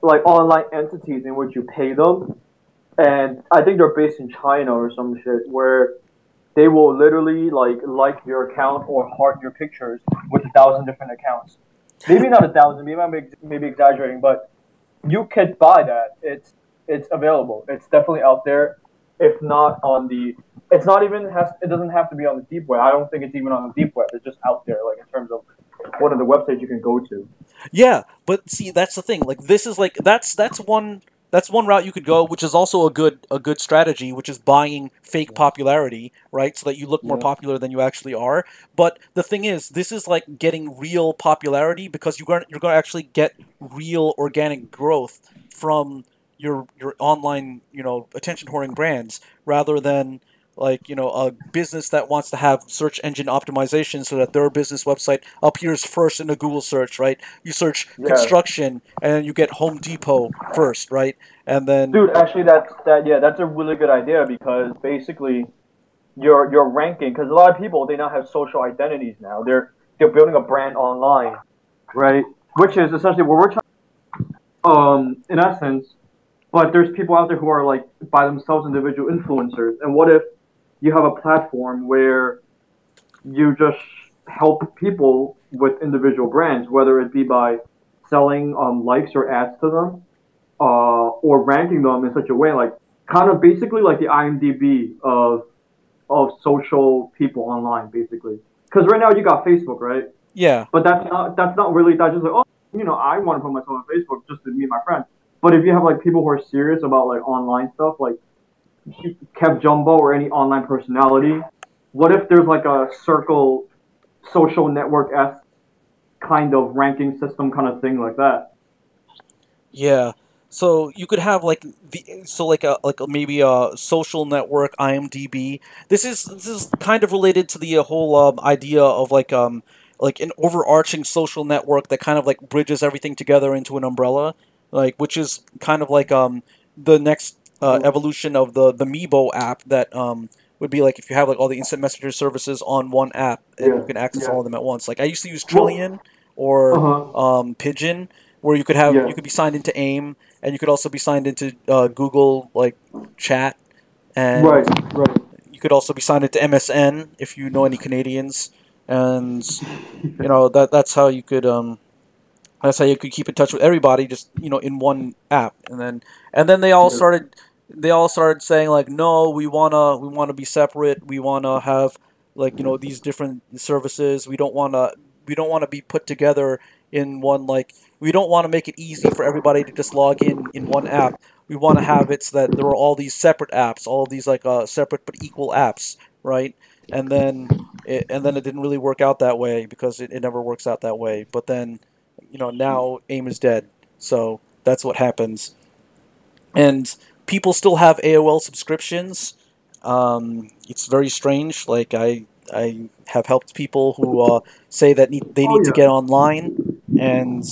Speaker 3: like online entities in which you pay them, and I think they're based in China or some shit where they will literally like your account or heart your pictures with 1,000 different accounts. Maybe not 1,000. Maybe I'm maybe exaggerating, but you could buy that. It's available. It's definitely out there. If not on the, it's not even has. It doesn't have to be on the deep web. I don't think it's even on the deep web. It's just out there, like in terms of one of the websites you can go to.
Speaker 1: Yeah, but see, that's the thing. Like this is like that's one route you could go, which is also a good strategy, which is buying fake popularity, right? So that you look more
Speaker 3: Yeah.
Speaker 1: popular than you actually are. But the thing is, this is like getting real popularity because you're going to actually get real organic growth from your online, attention whoring brands rather than like a business that wants to have search engine optimization so that their business website appears first in a Google search, right? You search
Speaker 3: Yeah.
Speaker 1: construction and you get Home Depot first, right? And then
Speaker 3: Dude, actually, that's a really good idea because basically you're ranking because a lot of people they now have social identities now. They're building a brand online, right? Which is essentially what we're trying. In essence, but there's people out there who are like by themselves individual influencers. And what if you have a platform where you just help people with individual brands, whether it be by selling likes or ads to them, or ranking them in such a way like kind of basically like the IMDb of social people online, basically. Because right now you got Facebook, right?
Speaker 1: Yeah.
Speaker 3: But that's not really that just like, oh, I want to put myself on Facebook just to meet my friends. But if you have like people who are serious about like online stuff, like Kev Jumbo or any online personality, what if there's like a circle social network s kind of ranking system kind of thing like that?
Speaker 1: Yeah. So you could have like maybe a social network IMDb. This is kind of related to the whole idea of like an overarching social network that kind of like bridges everything together into an umbrella, like which is kind of like the next evolution of the Meebo app that would be like if you have like all the instant messenger services on one app and you
Speaker 3: Yeah,
Speaker 1: can access
Speaker 3: yeah.
Speaker 1: all of them at once. Like I used to use
Speaker 3: Well,
Speaker 1: Trillion or
Speaker 3: uh-huh.
Speaker 1: Pigeon where you
Speaker 3: Yeah.
Speaker 1: could be signed into AIM and you could also be signed into Google like chat and
Speaker 3: Right, right.
Speaker 1: you could also be signed into MSN if you know any Canadians and that's how you could keep in touch with everybody just in one app and then
Speaker 3: Yeah.
Speaker 1: they all started saying like no we want to be separate we want to have like these different services we don't want to be put together in one like we don't want to make it easy for everybody to just log in one app we want to have it so that there are all these separate apps all of these like separate but equal apps right and then it didn't really work out that way because it never works out that way but then now AIM is dead. So that's what happens. And people still have AOL subscriptions. It's very strange. Like I have helped people who say that they
Speaker 3: Oh
Speaker 1: need to
Speaker 3: yeah.
Speaker 1: get online, and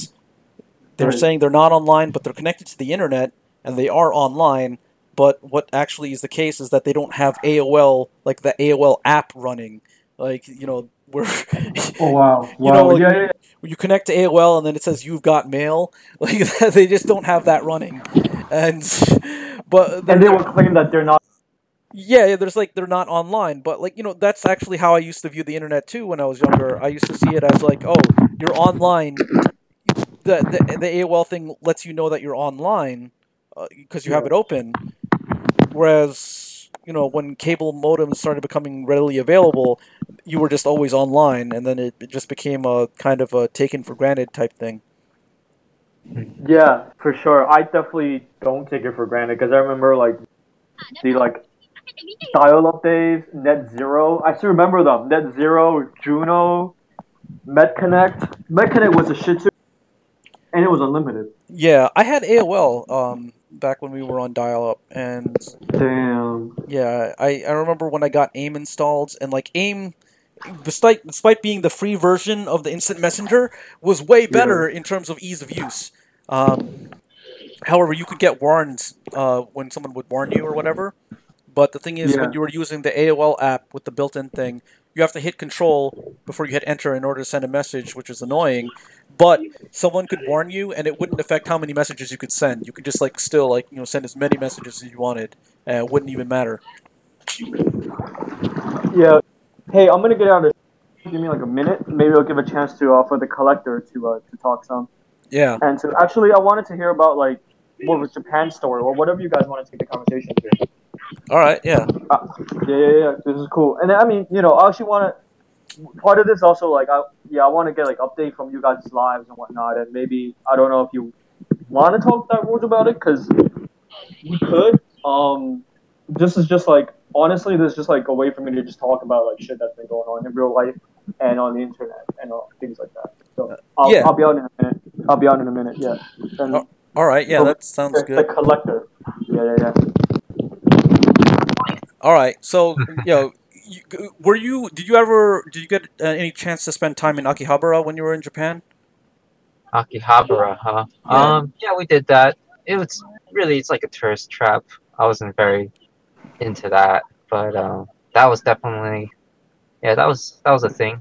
Speaker 1: they're
Speaker 3: Right.
Speaker 1: saying they're not online, but they're connected to the internet, and they are online. But what actually is the case is that they don't have AOL, like the AOL app running. Like, where,
Speaker 3: Oh wow. Wow.
Speaker 1: like
Speaker 3: Yeah, yeah,
Speaker 1: when you connect to AOL and then it says you've got mail, like they just don't have that running. And, but
Speaker 3: and they will claim that they're not.
Speaker 1: yeah, there's like they're not online, but like that's actually how I used to view the internet too when I was younger. I used to see it as like, oh, you're online the AOL thing lets you know that you're online because you have
Speaker 3: Yeah.
Speaker 1: it open. Whereas when cable modems started becoming readily available, you were just always online, and then it just became a kind of a taken for granted type thing.
Speaker 3: Yeah, for sure. I definitely don't take it for granted because I remember like the like dial-up days, Net Zero. I still remember them. Net Zero, Juno, MetConnect. MetConnect was a shit too, and it was unlimited.
Speaker 1: Yeah, I had AOL back when we were on dial-up, and
Speaker 3: Damn.
Speaker 1: yeah, I remember when I got AIM installed, and like AIM, despite being the free version of the instant messenger, was way
Speaker 3: Yeah.
Speaker 1: better in terms of ease of use. Um, However, you could get warned when someone would warn you or whatever. But the thing is, when
Speaker 3: Yeah.
Speaker 1: you were using the AOL app with the built-in thing, you have to hit Control before you hit Enter in order to send a message, which is annoying. But someone could warn you, and it wouldn't affect how many messages you could send. You could just like still like send as many messages as you wanted, and it wouldn't even matter.
Speaker 3: Yeah. Hey, I'm gonna get out of this. Give me like a minute. Maybe I'll give a chance to for the collector to talk some.
Speaker 1: Yeah.
Speaker 3: And to actually, I wanted to hear about like what was Japan's story or whatever you guys want to take the conversation to.
Speaker 1: All right. Yeah.
Speaker 3: Yeah, yeah, yeah. This is cool. And I mean, I actually want to part of this also like I want to get like update from you guys' lives and whatnot, and maybe I don't know if you want to talk that words about it because we could. This is just like honestly, this is just like a way for me to just talk about like shit that's been going on in real life and on the internet and things like that. So
Speaker 1: Yeah.
Speaker 3: I'll be out in a minute. I'll be out in a minute. Yeah. And
Speaker 1: All right. Yeah.
Speaker 3: so
Speaker 1: That sounds
Speaker 3: the
Speaker 1: good.
Speaker 3: collector. Yeah, yeah, yeah.
Speaker 1: All right. So, did you get any chance to spend time in Akihabara when you were in Japan?
Speaker 2: Akihabara, huh?
Speaker 1: Yeah.
Speaker 2: Yeah, we did that. It's like a tourist trap. I wasn't very into that, but that was definitely, yeah, that was a thing.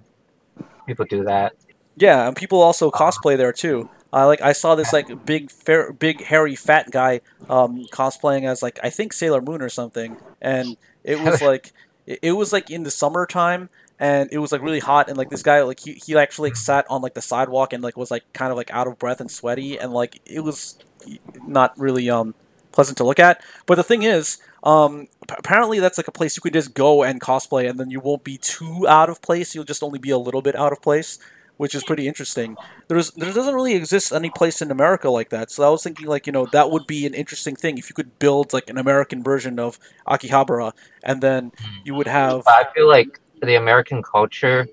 Speaker 2: People do that.
Speaker 1: Yeah, and people also
Speaker 2: Uh,
Speaker 1: cosplay there too. I saw this like big hairy fat guy cosplaying as like I think Sailor Moon or something, and it was like it was like in the summertime, and it was like really hot, and like this guy like he actually like, sat on like the sidewalk and like was like kind of like out of breath and sweaty, and like it was not really pleasant to look at. But the thing is, apparently that's like a place you could just go and cosplay, and then you won't be too out of place. You'll just only be a little bit out of place, which is pretty interesting. There doesn't really exist any place in America like that. So I was thinking like that would be an interesting thing if you could build like an American version of Akihabara, and then you would have.
Speaker 2: But I feel like the American culture,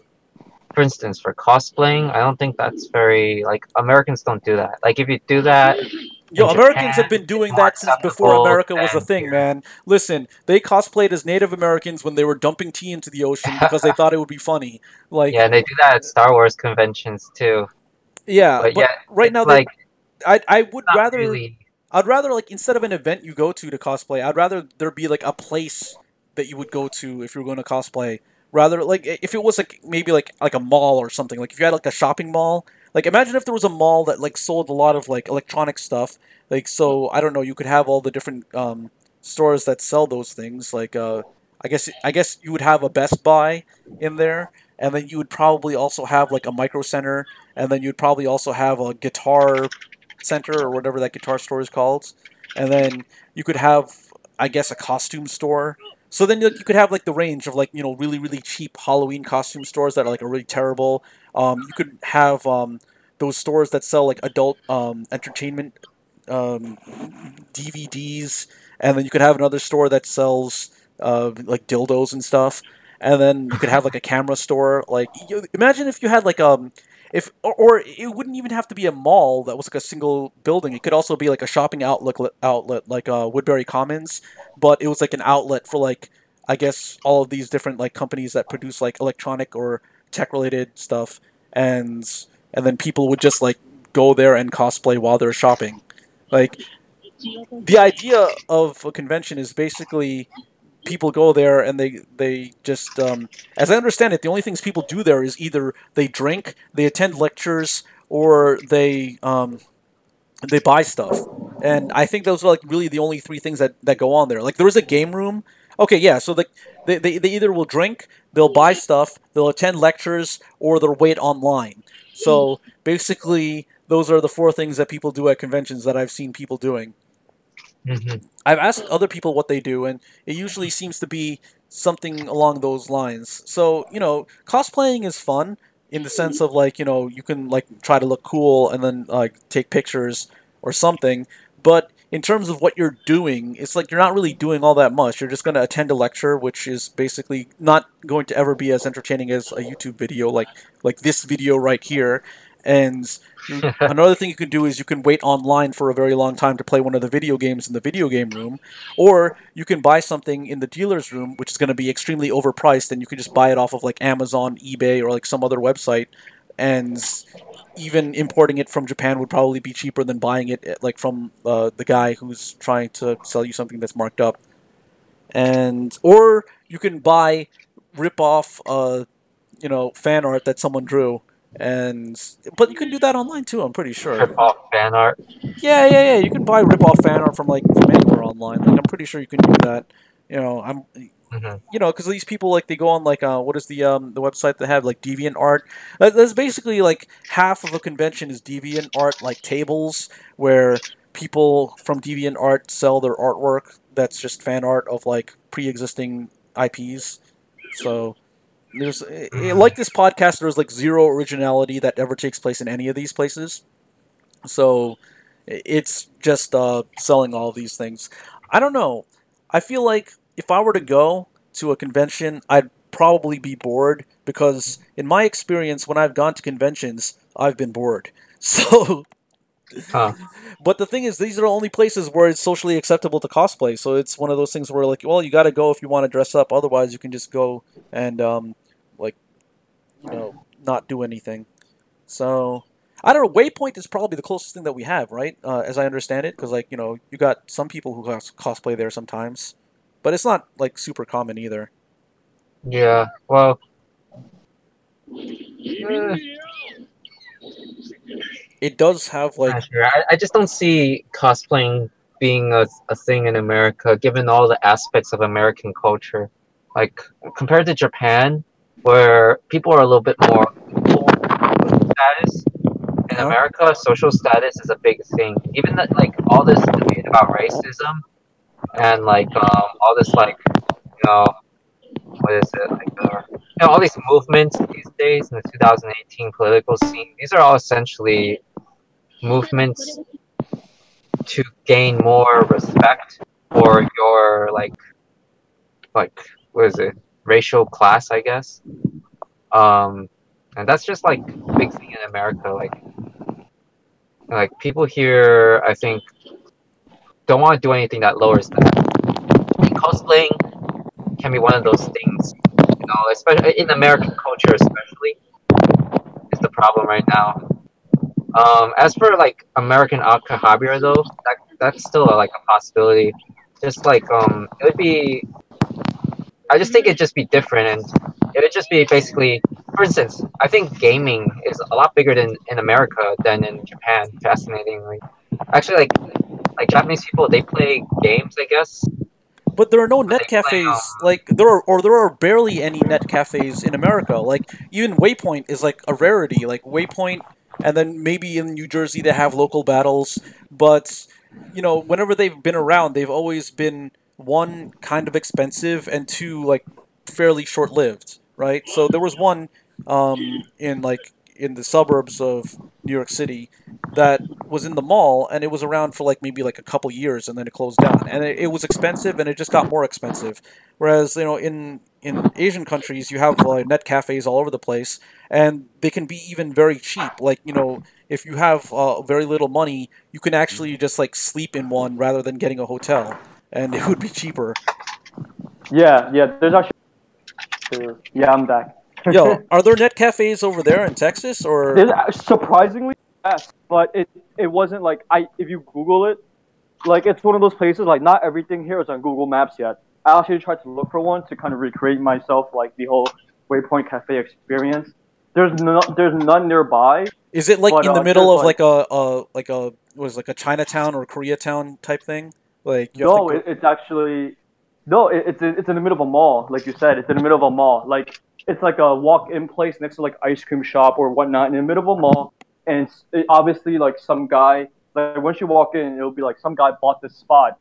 Speaker 2: for instance, for cosplaying, I don't think that's very like Americans don't do that. Like if you do that
Speaker 1: Yo,
Speaker 2: in
Speaker 1: Americans
Speaker 2: Japan,
Speaker 1: have been
Speaker 2: it's
Speaker 1: doing
Speaker 2: more
Speaker 1: that since before
Speaker 2: acceptable
Speaker 1: America was a
Speaker 2: than
Speaker 1: thing,
Speaker 2: here.
Speaker 1: man. Listen, they cosplayed as Native Americans when they were dumping tea into the ocean because they thought it would be funny.
Speaker 2: Yeah,
Speaker 1: Like,
Speaker 2: and they do that at Star Wars conventions too.
Speaker 1: yeah,
Speaker 2: But
Speaker 1: but
Speaker 2: yeah,
Speaker 1: right now
Speaker 2: it's like
Speaker 1: I would
Speaker 2: not
Speaker 1: rather
Speaker 2: really.
Speaker 1: I'd rather like instead of an event you go to cosplay, I'd rather there be like a place that you would go to if you were going to cosplay. Rather like if it was like maybe like a mall or something. Like if you had like a shopping mall. Like imagine if there was a mall that like sold a lot of like electronic stuff. Like so I don't know, you could have all the different stores that sell those things. Like I guess you would have a Best Buy in there, and then you would probably also have like a Micro Center, and then you'd probably also have a guitar center or whatever that guitar store is called, and then you could have, I guess, a costume store. So then like, you could have like the range of like really really cheap Halloween costume stores that are really terrible. You could have those stores that sell like adult entertainment um, DVDs, and then you could have another store that sells like dildos and stuff, and then you could have like a camera store. Like imagine if you had like if or it wouldn't even have to be a mall that was like a single building. It could also be like a shopping outlet like Woodbury Commons, but it was like an outlet for like I guess all of these different like companies that produce like electronic or tech related stuff, and and then people would just like go there and cosplay while they're shopping. Like the idea of a convention is basically people go there and they just as I understand it, the only things people do there is either they drink, they attend lectures, or they buy stuff. And I think those are like really the only three things that go on there. Like there is a game room. Okay, yeah, so they either will drink, they'll buy stuff, they'll attend lectures, or they'll wait online. So basically those are the four things that people do at conventions that I've seen people doing.
Speaker 2: Mhm.
Speaker 1: I've asked other people what they do, and it usually seems to be something along those lines. So, cosplaying is fun in the sense of like, you can like try to look cool and then like take pictures or something. But in terms of what you're doing, it's like you're not really doing all that much. You're just going to attend a lecture, which is basically not going to ever be as entertaining as a YouTube video, like this video right here. And another thing you can do is you can wait online for a very long time to play one of the video games in the video game room, or you can buy something in the dealer's room, which is going to be extremely overpriced, and you can just buy it off of like Amazon, eBay, or like some other website, and even importing it from Japan would probably be cheaper than buying it like from the guy who's trying to sell you something that's marked up. And or you can buy rip off fan art that someone drew, and but you can do that online too, I'm pretty sure.
Speaker 2: Trip off fan art.
Speaker 1: Yeah, you can buy rip off fan art from like from anywhere online. Like I'm pretty sure you can do that. I'm
Speaker 2: Hmm.
Speaker 1: because these people like they go on like what is the website that have like deviant art. That's basically like half of a convention is deviant art, like tables where people from deviant art sell their artwork that's just fan art of like pre-existing IPs. So there's like this podcast, there's like zero originality that ever takes place in any of these places. So it's just selling all of these things. I don't know. I feel like if I were to go to a convention, I'd probably be bored because, in my experience, when I've gone to conventions, I've been bored. So,
Speaker 2: Huh.
Speaker 1: but the thing is, these are the only places where it's socially acceptable to cosplay. So it's one of those things where, like, well, you got to go if you want to dress up. Otherwise, you can just go and, like, not do anything. So I don't know. Waypoint is probably the closest thing that we have, right? As I understand it, because like you got some people who cosplay there sometimes, but it's not like super common either.
Speaker 2: Yeah. Well.
Speaker 1: It does have like
Speaker 2: Not sure. I just don't see cosplaying being a thing in America, given all the aspects of American culture. Like, compared to Japan, where people are a little bit more cool with status, in America, social status is a big thing. Even that, like all this debate about racism and like all this like what is it like all these movements these days in the 2018 political scene. These are all essentially movements to gain more respect for your like what is it, racial class, I guess. Um, and that's just like a big thing in America. Like people here, I think, don't want to do anything that lowers them. I mean, cosplaying can be one of those things, especially in American culture, especially is the problem right now. As for like American Alcahabira though, that's still like a possibility. Just like it would be. I just think it'd just be different, and it would just be basically. For instance, I think gaming is a lot bigger in America than in Japan. Fascinatingly, actually, like Japanese people, they play games, I guess.
Speaker 1: But there are no
Speaker 2: But
Speaker 1: net
Speaker 2: they play
Speaker 1: cafes. Like there are barely any net cafes in America. Like even Waypoint is like a rarity. Like Waypoint, and then maybe in New Jersey they have local battles. But whenever they've been around, they've always been one kind of expensive and two like fairly short lived. Right. So there was one in the suburbs of New York City that was in the mall and it was around for like maybe like a couple years and then it closed down and it was expensive and it just got more expensive, whereas in Asian countries you have net cafes all over the place and they can be even very cheap, like if you have very little money you can actually just like sleep in one rather than getting a hotel and it would be cheaper.
Speaker 3: Yeah, yeah. There's actually. Yeah, I'm back.
Speaker 1: Yo, are there net cafes over there in Texas or?
Speaker 3: There's surprisingly yes, but it wasn't like if you Google it, like it's one of those places like not everything here is on Google Maps yet. I actually tried to look for one to kind of recreate myself like the whole Waypoint Cafe experience. There's none nearby.
Speaker 1: Is it like
Speaker 3: But,
Speaker 1: in the middle
Speaker 3: there's,
Speaker 1: of like a Chinatown or Koreatown type thing? Like you have to
Speaker 3: no,
Speaker 1: go.
Speaker 3: it's actually no, it's in the middle of a mall, like you said. It's in the middle of a mall. Like it's like a walk-in place next to like ice cream shop or whatnot in the middle of a mall, and obviously like some guy like once you walk in, it'll be like some guy bought this spot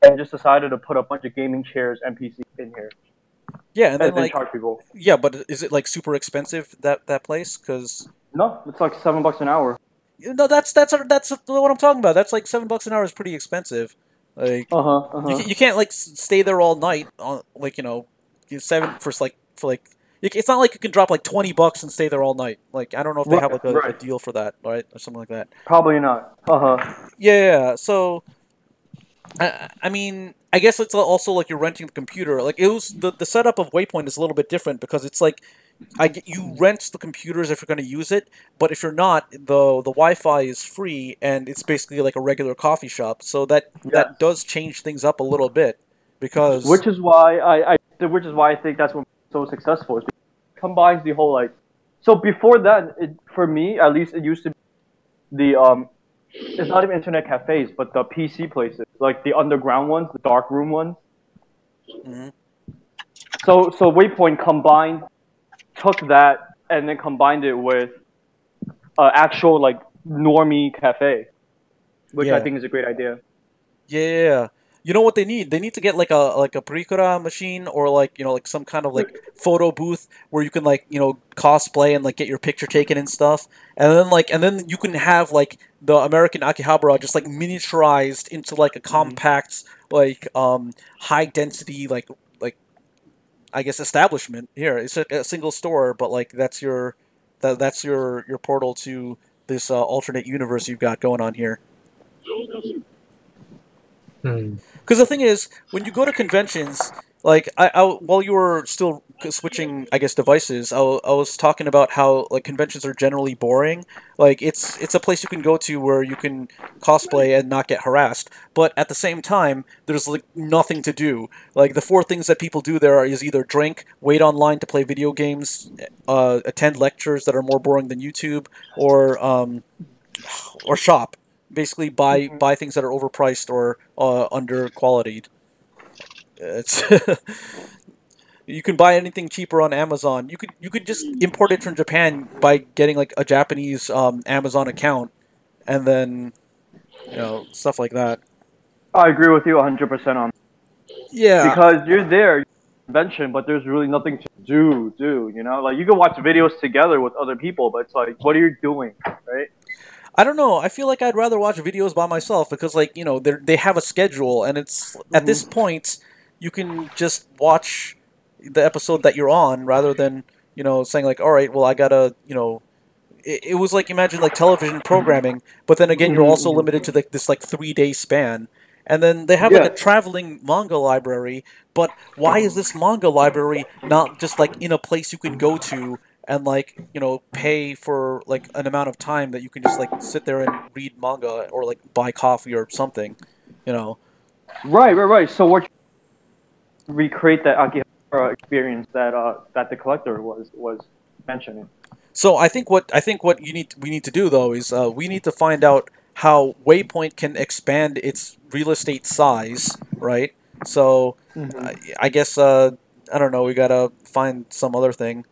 Speaker 3: and just decided to put a bunch of gaming chairs and PCs in here
Speaker 1: Yeah, and then
Speaker 3: and then
Speaker 1: like
Speaker 3: charge people.
Speaker 1: yeah, but is it like super expensive that place? Because
Speaker 3: No, it's like $7 an hour.
Speaker 1: no, that's what I'm talking about. That's like $7 an hour is pretty expensive. Like
Speaker 3: Uh huh. Uh
Speaker 1: you
Speaker 3: huh.
Speaker 1: you can't like stay there all night on like seven for like it's not like you can drop like $20 and stay there all night. Like I don't know if they have
Speaker 3: Right.
Speaker 1: like a
Speaker 3: Right.
Speaker 1: deal for that, right, or something like that.
Speaker 3: Probably not. Uh huh.
Speaker 1: Yeah, yeah, yeah. So I mean, I guess it's also like you're renting the computer. Like it was the setup of Waypoint is a little bit different because it's like you rent the computers if you're going to use it, but if you're not, the Wi-Fi is free and it's basically like a regular coffee shop. So that
Speaker 3: Yes.
Speaker 1: does change things up a little bit because
Speaker 3: Which is why which is why I think that's what so successful is because it combines the whole like so before that for me at least it used to be the it's not even internet cafes but the PC places like the underground ones, the dark room ones.
Speaker 1: mhm.
Speaker 3: So Waypoint combined took that and then combined it with actual like normie cafe, which I
Speaker 1: Yeah.
Speaker 3: think is a great idea.
Speaker 1: Yeah. You know what they need? They need to get like a Precora machine or like like some kind of like photo booth where you can like cosplay and like get your picture taken and stuff, and then you can have like the American Akihabara just like miniaturized into like a
Speaker 3: Hmm.
Speaker 1: compact like high density like I guess establishment. Here it's a single store, but like that's your portal to this alternate universe you've got going on here.
Speaker 2: Hmm.
Speaker 1: Because the thing is, when you go to conventions, like while you were still switching, I guess, devices, I was talking about how like conventions are generally boring. Like it's a place you can go to where you can cosplay and not get harassed, but at the same time, there's like nothing to do. Like the four things that people do there is either drink, wait online to play video games, attend lectures that are more boring than YouTube, or shop. Basically, buy things that are overpriced or under qualityed. It's You can buy anything cheaper on Amazon. You could just import it from Japan by getting like a Japanese Amazon account, and then stuff like that.
Speaker 4: I agree with you 100% on
Speaker 1: Yeah,
Speaker 4: because you're there, convention, but there's really nothing to do. Like you can watch videos together with other people, but it's like, what are you doing, right?
Speaker 1: I don't know. I feel like I'd rather watch videos by myself because, like, they have a schedule, and it's at this
Speaker 4: Mm-hmm.
Speaker 1: point you can just watch the episode that you're on rather than saying like, all right, well, I gotta it was like imagine like television programming, but then again you're also
Speaker 4: Mm-hmm.
Speaker 1: limited to like this like 3 day span. And then they have like a
Speaker 4: Yeah.
Speaker 1: traveling manga library, but why is this manga library not just like in a place you can go to and like pay for like an amount of time that you can just like sit there and read manga or like buy coffee or something, you know?
Speaker 4: Right. So what recreate that Akihabara experience that the collector was mentioning.
Speaker 1: So I think what we need to do though is we need to find out how Waypoint can expand its real estate size, right? So
Speaker 4: Mm-hmm.
Speaker 1: I guess I don't know. We gotta find some other thing,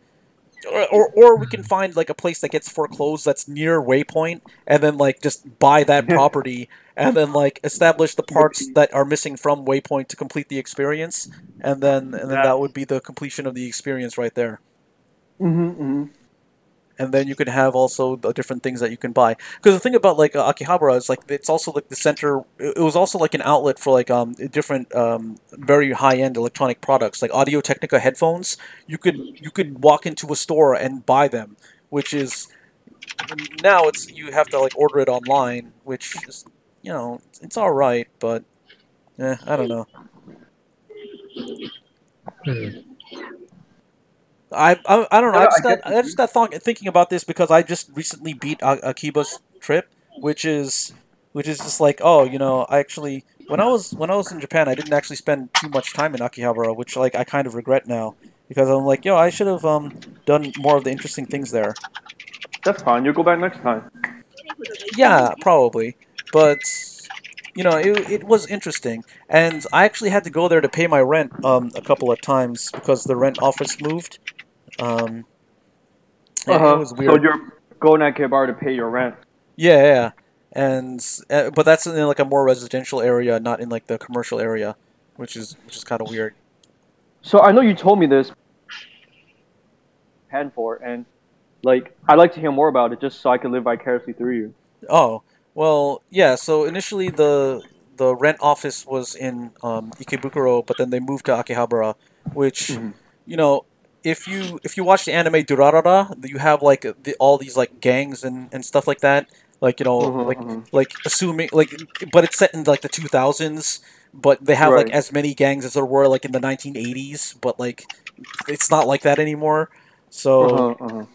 Speaker 1: or we can find like a place that gets foreclosed that's near Waypoint, and then like just buy that property, and then like establish the parts that are missing from Waypoint to complete the experience, and then
Speaker 4: Yeah.
Speaker 1: that would be the completion of the experience right there.
Speaker 4: Mm-hmm.
Speaker 1: And then you can have also the different things that you can buy. Because the thing about like Akihabara is like it's also like the center. It was also like an outlet for like different very high end electronic products like Audio Technica headphones. You could walk into a store and buy them, which is now it's you have to like order it online, which is it's all right, but I don't know.
Speaker 2: Hmm.
Speaker 1: I don't know.
Speaker 4: Yeah, I get
Speaker 1: I just got thinking about this because I just recently beat Akiba's trip, which is just like I actually when I was in Japan I didn't actually spend too much time in Akihabara, which like I kind of regret now because I'm like I should have done more of the interesting things there.
Speaker 4: that's fine. You'll go back next time.
Speaker 1: Yeah, probably, but it was interesting, and I actually had to go there to pay my rent a couple of times because the rent office moved. Um, it was
Speaker 4: So
Speaker 1: weird.
Speaker 4: you're going at Kibar to pay your rent.
Speaker 1: Yeah, yeah, and but that's in like a more residential area, not in like the commercial area, which is kind of weird.
Speaker 4: So I know you told me this hand for, and like I'd like to hear more about it just so I can live vicariously through you.
Speaker 1: Oh, well, yeah. So initially the rent office was in Ikebukuro, but then they moved to Akihabara, which
Speaker 4: Mm-hmm.
Speaker 1: you know if you watch the anime Durarara, you have like all these like gangs and stuff like that. Like
Speaker 4: Mm-hmm.
Speaker 1: like assuming like, but it's set in like the 2000s. But they have like
Speaker 4: Right.
Speaker 1: as many gangs as there were like in the 1980s. But like it's not like that anymore. So
Speaker 4: Uh-huh. Uh-huh.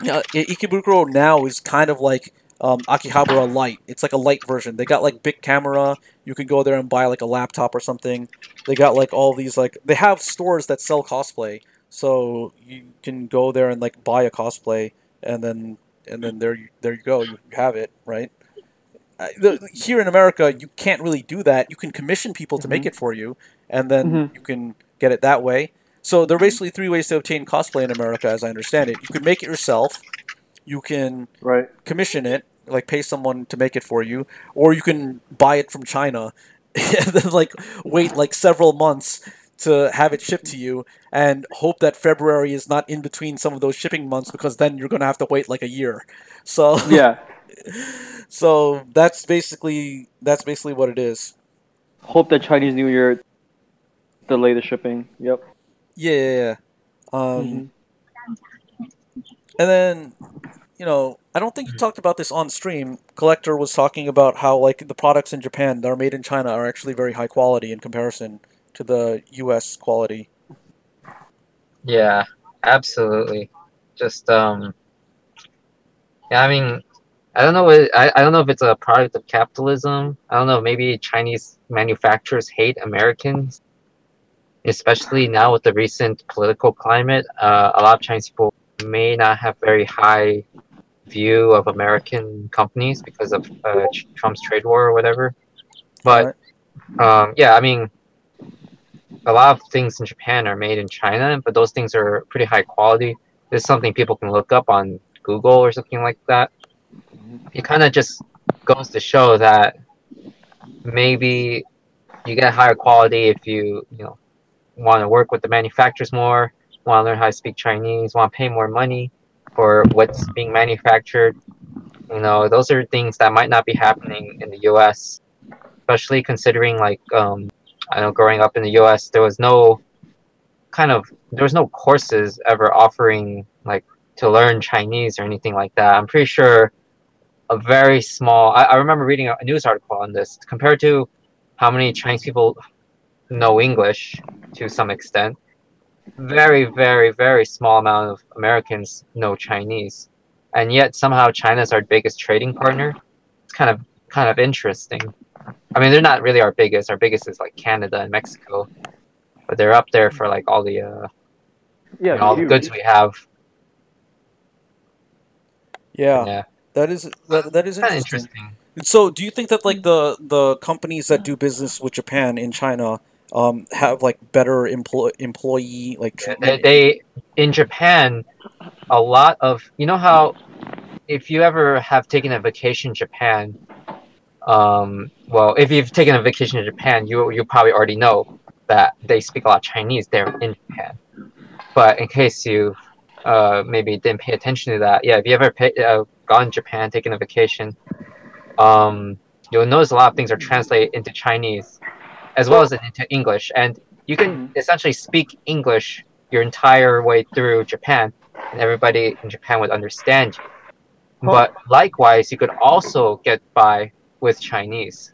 Speaker 1: Ikebukuro now is kind of like Akihabara Light. It's like a light version. They got like big camera. You can go there and buy like a laptop or something. They got like all these like they have stores that sell cosplay, so you can go there and like buy a cosplay, and then there you go. You have it right. Here in America, you can't really do that. You can commission people to make
Speaker 4: Mm-hmm.
Speaker 1: it for you, and then
Speaker 4: Mm-hmm.
Speaker 1: you can get it that way. So there are basically three ways to obtain cosplay in America, as I understand it. You can make it yourself, you can
Speaker 4: Right.
Speaker 1: commission it, like pay someone to make it for you, or you can buy it from China and then like wait like several months to have it shipped to you and hope that February is not in between some of those shipping months because then you're going to have to wait like a year. So
Speaker 4: Yeah.
Speaker 1: so that's basically what it is.
Speaker 4: Hope that Chinese New Year delay the shipping. Yep.
Speaker 1: Yeah, yeah, yeah.
Speaker 4: Mm-hmm.
Speaker 1: And then I don't think you talked about this on stream. Collector was talking about how like the products in Japan that are made in China are actually very high quality in comparison to the U.S. quality.
Speaker 2: Yeah, absolutely. Just yeah, I mean, I don't know. I don't know if it's a product of capitalism. I don't know. Maybe Chinese manufacturers hate Americans, especially now with the recent political climate. A lot of Chinese people may not have very high view of American companies because of Trump's trade war or whatever.
Speaker 1: All
Speaker 2: But
Speaker 1: right.
Speaker 2: yeah, I mean, a lot of things in Japan are made in China, but those things are pretty high quality. This is something people can look up on Google or something like that. It kind of just goes to show that maybe you get higher quality if you know want to work with the manufacturers more, want to learn how to speak Chinese, want to pay more money for what's being manufactured. You know, those are things that might not be happening in the U.S., especially considering like I know growing up in the U.S. there was no courses ever offering like to learn Chinese or anything like that. I'm pretty sure a very small. I remember reading a news article on this compared to how many Chinese people know English to some extent. Very, very, very small amount of Americans know Chinese, and yet somehow China's our biggest trading partner. It's kind of interesting. I mean, they're not really our biggest. Our biggest is like Canada and Mexico, but they're up there for like all the
Speaker 4: Yeah,
Speaker 2: all the goods we have.
Speaker 1: Yeah,
Speaker 2: Yeah,
Speaker 1: that is that is
Speaker 2: kind of
Speaker 1: interesting.
Speaker 2: interesting.
Speaker 1: So, do you think that like the companies that do business with Japan in China have like better employee like treatment?
Speaker 2: They in Japan, a lot of you know how if you ever have taken a vacation in Japan, well, if you've taken a vacation in Japan, you probably already know that they speak a lot of Chinese there in Japan. But in case you maybe didn't pay attention to that, yeah, if you ever gone to Japan, taken a vacation, you'll notice a lot of things are translated into Chinese as well as into English, and you can essentially speak English your entire way through Japan, and everybody in Japan would understand you. But likewise, you could also get by with Chinese,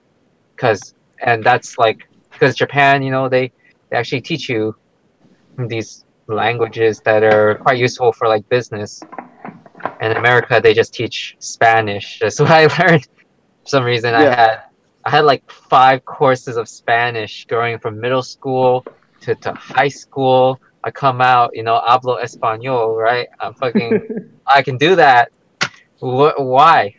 Speaker 2: and that's like because Japan, you know, they actually teach you these languages that are quite useful for like business. And in America, they just teach Spanish. That's what I learned. For some reason, I had like 5 courses of Spanish going from middle school to high school. I come out, you know, hablo español, right? I can do that. Why?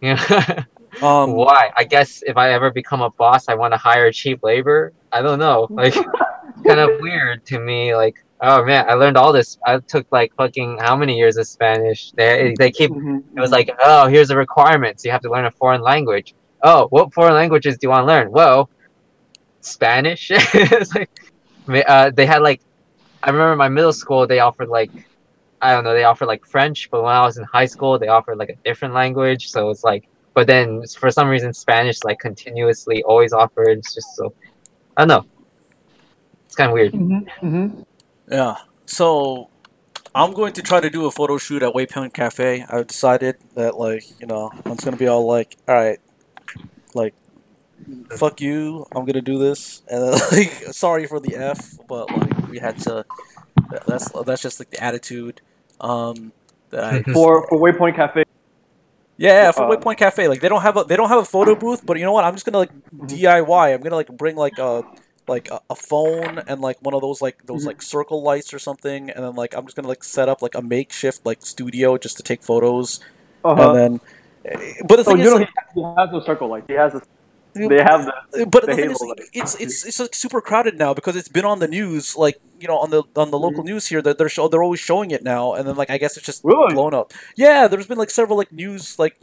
Speaker 2: You know,
Speaker 1: Um,
Speaker 2: why? I guess if I ever become a boss, I want to hire cheap labor. I don't know. Like, it's kind of weird to me. Like, oh man, I learned all this. I took like fucking how many years of Spanish? They keep. It was like, oh, here's the requirements. You have to learn a foreign language. Oh, what foreign languages do you want to learn? Well, Spanish. It's like, they had like. I remember my middle school. They offered like I don't know, they offered like French, but when I was in high school, they offered like a different language. So it's like, but then for some reason, Spanish like continuously always offered. It's just so, I don't know. It's kind of weird.
Speaker 1: yeah. So I'm going to try to do a photo shoot at Waypoint Cafe. I've decided that like I'm just gonna be all like, all right, like fuck you, I'm gonna do this, and then, like sorry for the f, but like we had to. That's just like the attitude. That I
Speaker 4: for Waypoint Cafe.
Speaker 1: yeah, for Waypoint Cafe, like they don't have a photo booth, but you know what? I'm just gonna like DIY. I'm gonna like bring like a phone and like one of those like like circle lights or something, and then like I'm just gonna like set up like a makeshift like studio just to take photos, and then. But the thing is, like,
Speaker 4: he has no circle lights. He has. They have
Speaker 1: but
Speaker 4: the
Speaker 1: the thing is,
Speaker 4: halo
Speaker 1: it's like super crowded now because it's been on the news, like on the local news here that they're always showing it now, and then like I guess it's just
Speaker 4: Really?
Speaker 1: blown up. Yeah, there's been like several like news like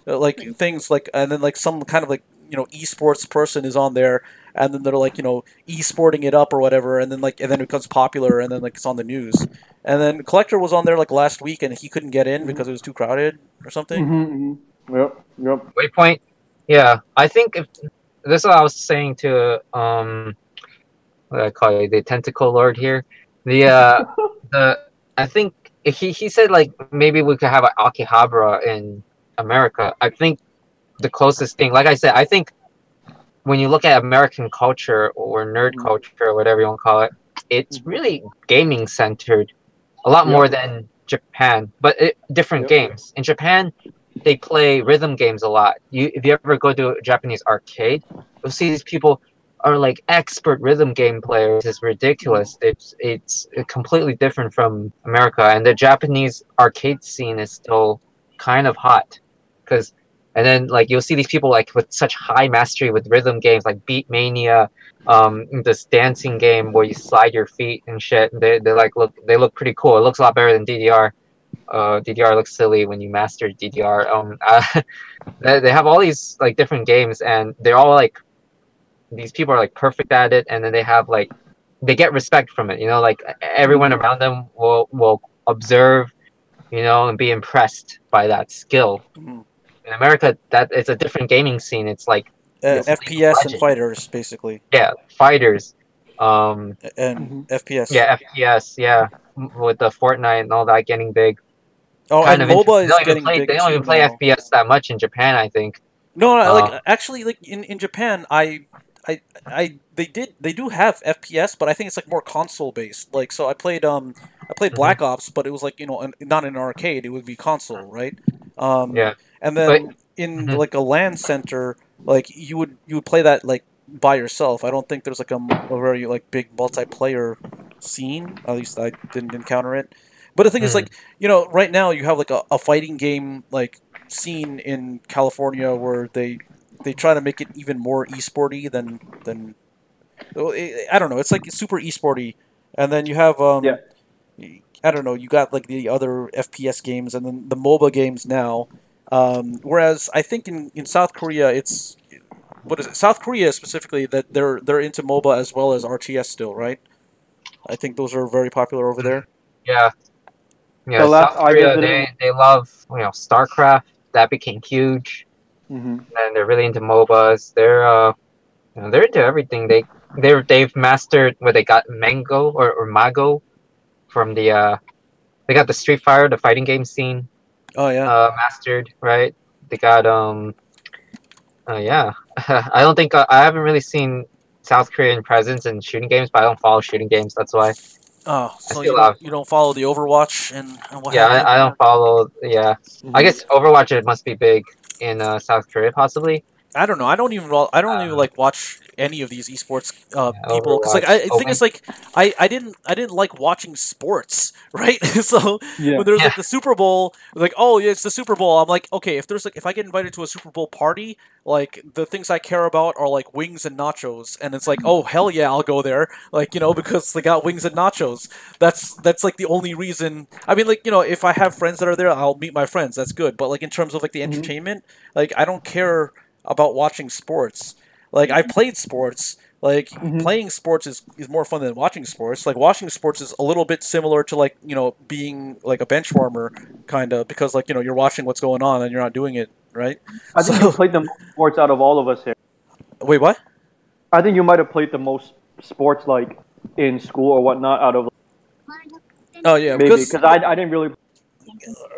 Speaker 1: like things like, and then like some kind of like esports person is on there, and then they're like esporting it up or whatever, and then it becomes popular, and then like it's on the news, and then Collector was on there like last week, and he couldn't get in because it was too crowded or something.
Speaker 4: Yep.
Speaker 2: Waypoint, yeah. I think if this is what I was saying to what do I call it, the tentacle lord here. The I think he said like maybe we could have an Akihabara in America. I think the closest thing, like I said, I think when you look at American culture or nerd culture or whatever you want to call it, it's really gaming centered, a lot more than Japan, but different games. In Japan, they play rhythm games a lot. If you ever go to a Japanese arcade, you'll see these people are like expert rhythm game players. It's ridiculous. It's completely different from America, and the Japanese arcade scene is still kind of hot because And then like you'll see these people like with such high mastery with rhythm games like Beat Mania, this dancing game where you slide your feet and shit. They like they look pretty cool. It looks a lot better than DDR. DDR looks silly when you master DDR. They have all these like different games, and they're all like these people are like perfect at it, and then they have like they get respect from it. You know, like everyone around them will observe, you know, and be impressed by that skill.
Speaker 1: Mhm.
Speaker 2: In America, that it's a different gaming scene. It's like it's League of
Speaker 1: FPS and
Speaker 2: Legends.
Speaker 1: fighters, basically,
Speaker 2: Yeah, fighters. Um,
Speaker 1: and FPS.
Speaker 2: yeah, FPS. Yeah, with the Fortnite and all that getting big.
Speaker 1: Oh,
Speaker 2: Kind
Speaker 1: and
Speaker 2: of interesting.
Speaker 1: MOBA is getting
Speaker 2: They
Speaker 1: big
Speaker 2: don't
Speaker 1: too
Speaker 2: even play
Speaker 1: now.
Speaker 2: FPS that much in Japan. I think.
Speaker 1: No, no, like
Speaker 2: Um,
Speaker 1: actually, like in Japan, they do have FPS, but I think it's like more console based. Like, so I played
Speaker 2: mhm,
Speaker 1: Black Ops, but it was like, you know, not in an arcade. It would be console, right? Um,
Speaker 2: yeah,
Speaker 1: and
Speaker 2: but
Speaker 1: then in
Speaker 2: mhm,
Speaker 1: like a LAN center, like you would play that like by yourself. I don't think there's like a very like big multiplayer scene. At least I didn't encounter it. But the thing is,
Speaker 2: mhm,
Speaker 1: like, you know, right now you have like a fighting game like scene in California where they try to make it even more esporty than well, I don't know. It's like super esporty, and then you have
Speaker 4: Yeah.
Speaker 1: I don't know. You got like the other FPS games, and then the MOBA games now. Whereas I think in South Korea, it's what is it? South Korea specifically that they're into MOBA as well as RTS still, right? I think those are very popular over there.
Speaker 2: yeah,
Speaker 4: The
Speaker 2: yeah.
Speaker 4: last
Speaker 2: South
Speaker 4: I
Speaker 2: Korea,
Speaker 4: visited.
Speaker 2: they love StarCraft. That became huge,
Speaker 4: Hmm.
Speaker 2: and they're really into MOBAs. They're into everything. They've mastered what they got Mango or Mago from they got the Street Fighter, the fighting game scene,
Speaker 1: Oh yeah.
Speaker 2: mastered, right? They got yeah. I don't think I haven't really seen South Korean presence in shooting games, but I don't follow shooting games. That's why
Speaker 1: Oh,
Speaker 2: I
Speaker 1: so
Speaker 2: see a lot.
Speaker 1: you don't follow the Overwatch and what
Speaker 2: Yeah,
Speaker 1: have you?
Speaker 2: I don't follow. Yeah, I
Speaker 4: Hmm.
Speaker 2: guess Overwatch it must be big in South Korea, possibly.
Speaker 1: I don't know. I don't even like watch any of these esports
Speaker 2: Yeah,
Speaker 1: people because like
Speaker 2: Overwatch.
Speaker 1: I think
Speaker 2: Omen.
Speaker 1: it's like I didn't like watching sports, right? So
Speaker 4: Yeah.
Speaker 1: when there's
Speaker 2: Yeah.
Speaker 1: like the Super Bowl, like oh yeah, it's the Super Bowl. I'm like okay, if there's like if I get invited to a Super Bowl party, like the things I care about are like wings and nachos, and it's like oh hell yeah, I'll go there, like you know because they got wings and nachos. That's like the only reason. I mean like you know if I have friends that are there, I'll meet my friends. That's good, but like in terms of like the
Speaker 4: Hmm.
Speaker 1: entertainment, like I don't care about watching sports. Like I've played sports. Like
Speaker 4: Hmm.
Speaker 1: playing sports is more fun than watching sports. Like watching sports is a little bit similar to like you know being like a bench warmer kind of because like you know you're watching what's going on and you're not doing it right.
Speaker 4: I think you
Speaker 1: So
Speaker 4: played the most sports out of all of us here.
Speaker 1: wait what?
Speaker 4: I think you might have played the most sports like in school or whatnot out of
Speaker 1: Oh yeah,
Speaker 4: maybe
Speaker 1: because
Speaker 4: because I didn't really.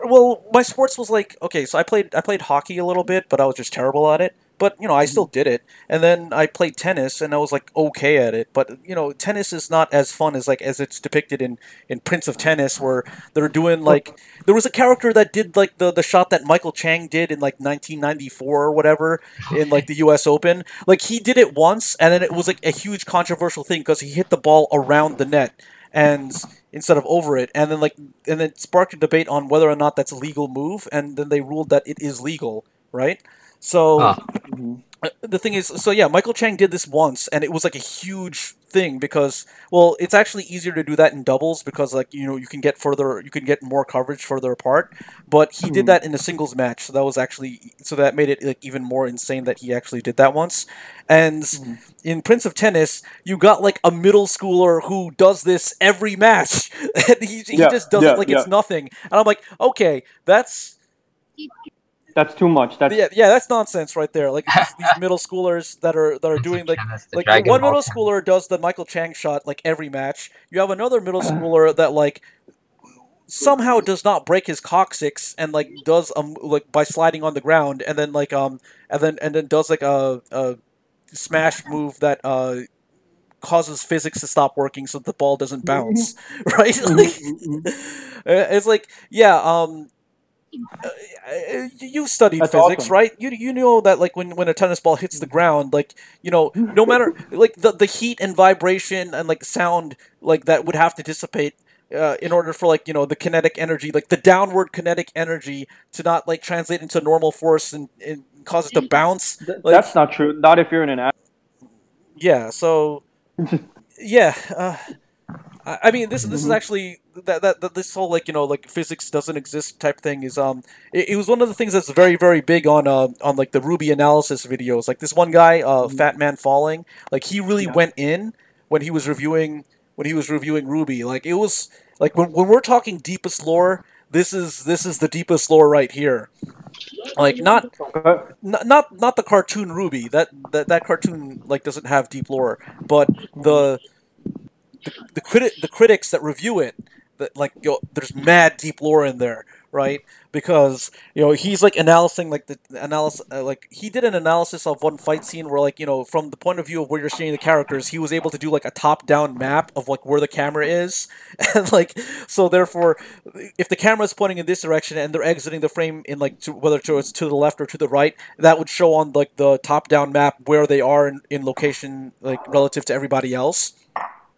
Speaker 1: well, my sports was like okay, so I played hockey a little bit, but I was just terrible at it. But you know, I still
Speaker 4: Mhm.
Speaker 1: did it, and then I played tennis, and I was like okay at it. But you know, tennis is not as fun as like as it's depicted in Prince of Tennis, where they're doing like there was a character that did like the shot that Michael Chang did in like 1994 or whatever in like the U.S. Open. Like he did it once, and then it was like a huge controversial thing because he hit the ball around the net and instead of over it, and then like and then it sparked a debate on whether or not that's a legal move, and then they ruled that it is legal, right? So
Speaker 2: Huh.
Speaker 4: Mhm.
Speaker 1: the thing is, so yeah, Michael Chang did this once, and it was like a huge thing because, well, it's actually easier to do that in doubles because, like, you know, you can get more coverage further apart. But he did
Speaker 4: Mhm.
Speaker 1: that in a singles match, so that was actually, so that made it like even more insane that he actually did that once. And
Speaker 4: Mhm.
Speaker 1: in Prince of Tennis, you got like a middle schooler who does this every match, and he
Speaker 4: Yeah,
Speaker 1: just does it
Speaker 4: yeah,
Speaker 1: like
Speaker 4: yeah.
Speaker 1: it's nothing. And I'm like, okay, that's
Speaker 4: That's too much. That's
Speaker 1: yeah, that's nonsense right there. Like these middle schoolers that are doing
Speaker 2: Tennis, the
Speaker 1: like
Speaker 2: Dragon
Speaker 1: one
Speaker 2: Ball
Speaker 1: middle
Speaker 2: tennis.
Speaker 1: schooler does the Michael Chang shot like every match. You have another middle schooler that like somehow does not break his coccyx and like does like by sliding on the ground and then like and then does like a smash move that causes physics to stop working so the ball doesn't bounce, right?
Speaker 4: Mhm,
Speaker 1: Like
Speaker 4: mhm.
Speaker 1: it's like yeah, you've studied
Speaker 4: That's
Speaker 1: physics,
Speaker 4: awesome.
Speaker 1: right? You know that like when a tennis ball hits the ground, like you know, no matter like the heat and vibration and like sound like that would have to dissipate in order for like the kinetic energy, like the downward kinetic energy, to not like translate into normal force and cause it to bounce. Like
Speaker 4: That's not true. Not if you're in an.
Speaker 1: yeah, so yeah. I mean, this is actually that this whole like like physics doesn't exist type thing is it was one of the things that's very very big on like the Ruby analysis videos. Like this one guy, Fat Man Falling, like he really went in when he was reviewing Ruby. Like it was like when we're talking deepest lore, this is the deepest lore right here. Like not the cartoon Ruby. That cartoon like doesn't have deep lore, but the critics that review it, that like there's mad deep lore in there, right? Because he's like analyzing like the analysis, like he did an analysis of one fight scene where like from the point of view of where you're seeing the characters, he was able to do like a top down map of like where the camera is, and like so therefore, if the camera is pointing in this direction and they're exiting the frame in like whether it's to the left or to the right, that would show on like the top down map where they are in location like relative to everybody else.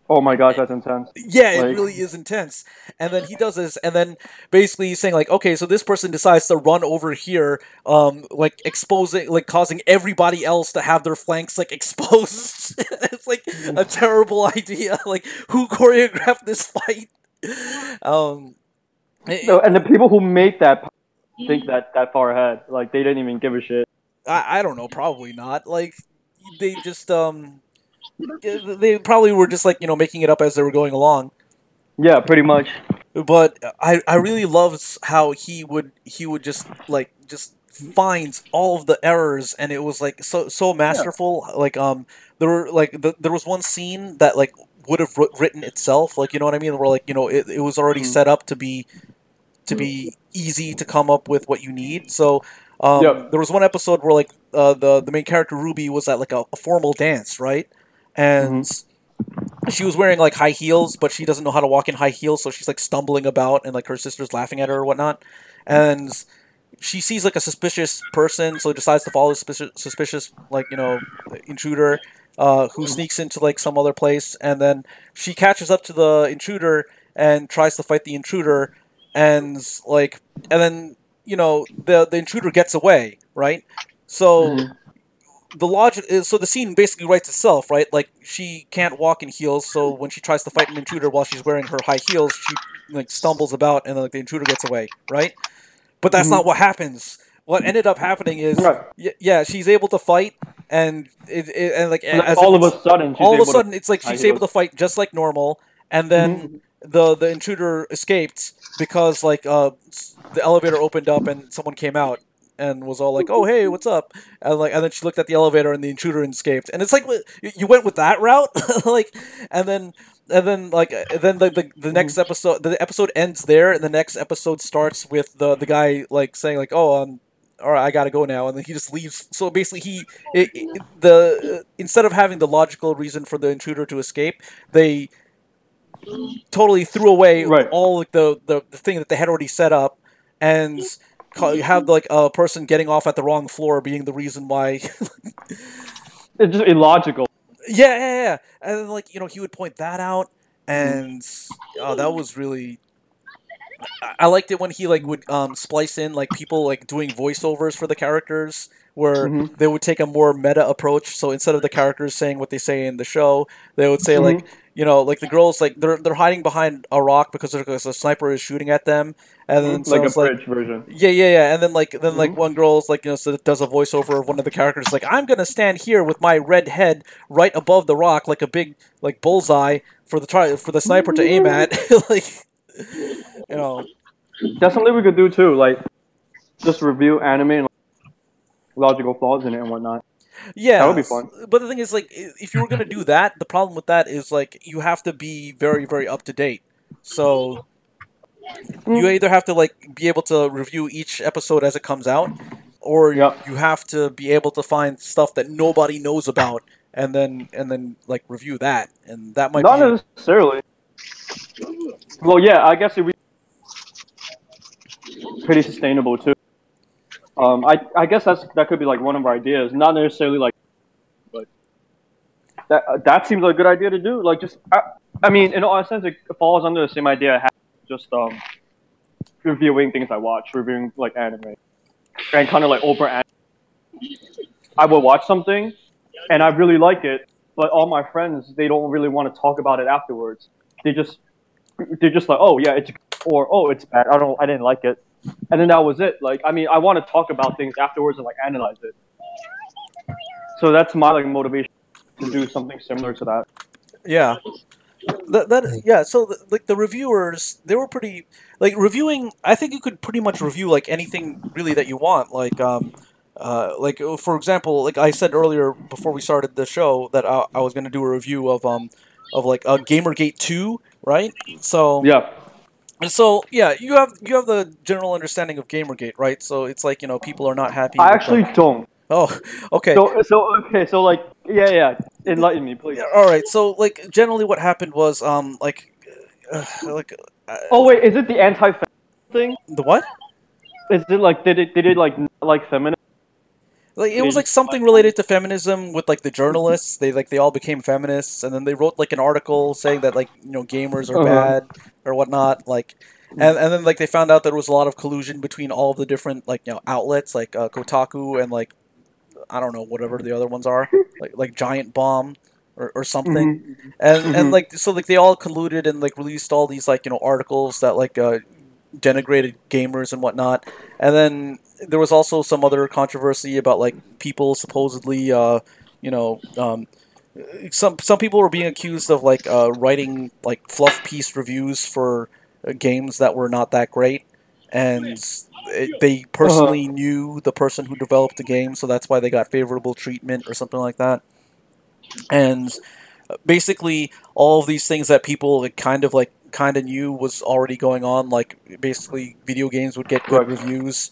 Speaker 4: Oh my gosh, that's intense.
Speaker 1: Yeah, it really is intense. And then he does this, and then basically he's saying like, okay, so this person decides to run over here, like exposing, like causing everybody else to have their flanks like exposed. It's like a terrible idea. Like, who choreographed this fight?
Speaker 4: No, and the people who make that think that far ahead. Like they didn't even give a shit.
Speaker 1: I don't know, probably not. Like they just they probably were just like making it up as they were going along.
Speaker 4: Yeah, pretty much.
Speaker 1: But I really loved how he would just finds all of the errors, and it was like so masterful. Yeah. Like there were like there was one scene that like would have written itself, like what I mean, where like it was already set up to be easy to come up with what you need. So there was one episode where like the main character Ruby was at like a formal dance, right? And she was wearing like high heels, but she doesn't know how to walk in high heels, so she's like stumbling about, and like her sister's laughing at her or whatnot. And she sees like a suspicious person, so decides to follow the suspicious like intruder, who sneaks into like some other place, and then she catches up to the intruder and tries to fight the intruder, and then the intruder gets away, right? So. The logic is, so the scene basically writes itself, right? Like she can't walk in heels, so when she tries to fight an intruder while she's wearing her high heels, she like stumbles about, and like the intruder gets away, right? But that's not what happens. What ended up happening is, yeah, she's able to fight, and and like as
Speaker 4: all of a sudden,
Speaker 1: it's like she's able to fight just like normal, and then the intruder escaped because like the elevator opened up and someone came out. And was all like, "Oh, hey, what's up?" And then she looked at the elevator, and the intruder escaped. And it's like, you went with that route, like, and then the next episode, the episode ends there, and the next episode starts with the guy like saying like, "Oh, all right, I gotta go now," and then he just leaves. So basically, instead of having the logical reason for the intruder to escape, they totally threw away all like the thing that they had already set up, and have like a person getting off at the wrong floor being the reason why.
Speaker 4: It's just illogical.
Speaker 1: Yeah. And then, like he would point that out, and that was really. I liked it when he like would splice in like people like doing voiceovers for the characters, where they would take a more meta approach. So instead of the characters saying what they say in the show, they would say like like the girls like they're hiding behind a rock because a sniper is shooting at them, and then so
Speaker 4: like
Speaker 1: it's
Speaker 4: a bridge version.
Speaker 1: Yeah, and then like one girl's like so does a voiceover of one of the characters like, "I'm gonna stand here with my red head right above the rock like a big like bullseye for the sniper to aim at," like
Speaker 4: That's something we could do too, like just review anime and logical flaws in it and whatnot.
Speaker 1: Yeah,
Speaker 4: that would be fun.
Speaker 1: But the thing is, like, if you were gonna do that, the problem with that is like you have to be very, very up to date. So you either have to like be able to review each episode as it comes out, or you have to be able to find stuff that nobody knows about, and then like review that, and that might
Speaker 4: not necessarily. Well, yeah, I guess it'd be pretty sustainable too. I guess that could be like one of our ideas, not necessarily like, but that seems like a good idea to do. Like just I mean, in all sense, it falls under the same idea I have, just reviewing things I watch, reviewing like anime, and kind of like over. I will watch something, and I really like it, but all my friends they don't really want to talk about it afterwards. They just they're just like, oh yeah, it's good, or oh it's bad. I didn't like it, and then that was it. Like I mean, I want to talk about things afterwards and like analyze it. So that's my like motivation to do something similar to that.
Speaker 1: Yeah. Yeah, so like the reviewers, they were pretty like reviewing. I think you could pretty much review like anything really that you want. Like for example, like I said earlier before we started the show that I was going to do a review of like Gamergate 2, right?
Speaker 4: Yeah.
Speaker 1: So yeah, you have the general understanding of Gamergate, right? So it's like people are not happy
Speaker 4: I
Speaker 1: with
Speaker 4: actually don't.
Speaker 1: Oh, okay.
Speaker 4: So like yeah, enlighten me, please.
Speaker 1: Yeah, all right. So like generally what happened was like
Speaker 4: Oh wait, is it the anti-feminist thing?
Speaker 1: the what?
Speaker 4: Is it like did it like not like feminist?
Speaker 1: Like it
Speaker 4: They
Speaker 1: was like
Speaker 4: just
Speaker 1: something related to feminism with like the journalists. They all became feminists, and then they wrote like an article saying that like gamers are
Speaker 4: Uh-huh.
Speaker 1: bad or whatnot. Like, and then like they found out there was a lot of collusion between all of the different like outlets like Kotaku and like I don't know whatever the other ones are like Giant Bomb or something.
Speaker 4: Mhm.
Speaker 1: And
Speaker 4: Mhm.
Speaker 1: like so like they all colluded and like released all these like articles that like denigrated gamers and whatnot. And then there was also some other controversy about like people supposedly, you know, some people were being accused of like writing like fluff piece reviews for games that were not that great, and they
Speaker 4: Uh-huh.
Speaker 1: personally knew the person who developed the game, so that's why they got favorable treatment or something like that. And basically all of these things that people like kind of knew was already going on, like basically video games would get good
Speaker 4: Right.
Speaker 1: reviews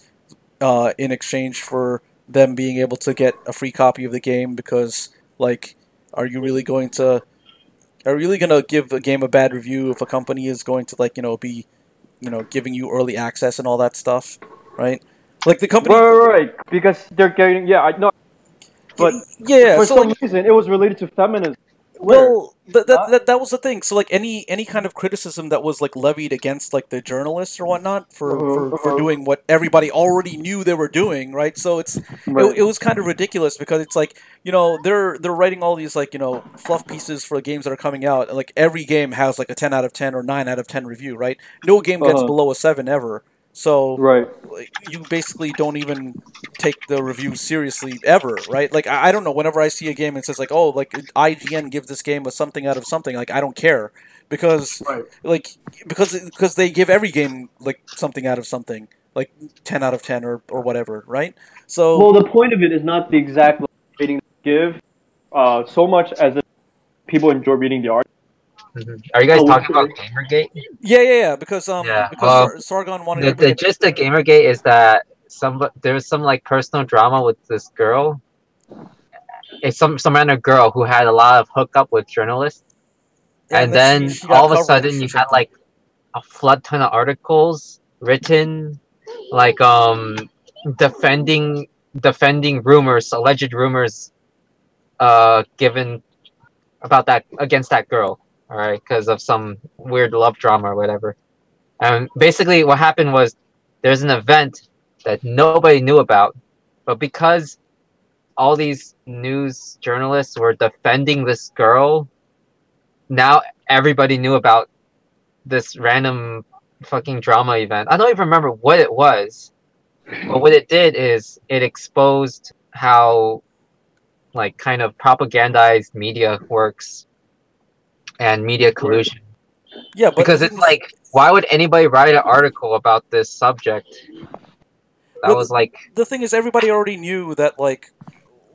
Speaker 1: in exchange for them being able to get a free copy of the game, because like are you really going to are you really going to give a game a bad review if a company is going to like be giving you early access and all that stuff, right? Like the company.
Speaker 4: Right. Because they're getting yeah, I know, but
Speaker 1: Yeah,
Speaker 4: for
Speaker 1: so like
Speaker 4: some reason it was related to feminism. Twitter.
Speaker 1: well, that, that
Speaker 4: Not?
Speaker 1: that that was the thing. So like any kind of criticism that was like levied against like the journalists or whatnot for
Speaker 4: Uh-huh.
Speaker 1: for for
Speaker 4: Uh-huh.
Speaker 1: doing what everybody already knew they were doing, right? So
Speaker 4: Right.
Speaker 1: it was kind of ridiculous, because it's like they're writing all these like fluff pieces for games that are coming out, and like every game has like a 10 out of 10 or 9 out of 10 review, right? No game gets
Speaker 4: Uh-huh.
Speaker 1: below a 7 ever. So
Speaker 4: Right.
Speaker 1: like you basically don't even take the reviews seriously ever, right? Like I don't know. Whenever I see a game and says like, oh, like IGN gives this game a something out of something, like I don't care, because
Speaker 4: Right.
Speaker 1: like because they give every game like something out of something, like 10 out of 10 or whatever, right? So
Speaker 4: Well, the point of it is not the exact rating they give, so much as if people enjoy reading the art.
Speaker 2: Are you guys
Speaker 4: So
Speaker 2: talking
Speaker 4: which
Speaker 2: about
Speaker 4: way?
Speaker 2: Gamergate?
Speaker 1: yeah,
Speaker 2: Yeah.
Speaker 1: because Sargon wanted
Speaker 2: The,
Speaker 1: to bring
Speaker 2: the
Speaker 1: it.
Speaker 2: gist of Gamergate is that there was some like personal drama with this girl. It's some random girl who had a lot of hookup with journalists,
Speaker 1: Yeah,
Speaker 2: and
Speaker 1: and that
Speaker 2: then
Speaker 1: she got
Speaker 2: all of a sudden
Speaker 1: coverage or
Speaker 2: you had
Speaker 1: something.
Speaker 2: like a flood ton of articles written, like defending rumors, alleged rumors, given about that against that girl. All right, because of some weird love drama or whatever. And basically, what happened was there's an event that nobody knew about, but because all these news journalists were defending this girl, now everybody knew about this random fucking drama event. I don't even remember what it was, but what it did is it exposed how like kind of propagandized media works and media
Speaker 4: Right.
Speaker 2: collusion.
Speaker 1: Yeah, but the
Speaker 2: Because
Speaker 1: thing
Speaker 2: it's
Speaker 1: is,
Speaker 2: like, why would anybody write an article about this subject? That
Speaker 1: well,
Speaker 2: was like,
Speaker 1: the thing is, everybody already knew that like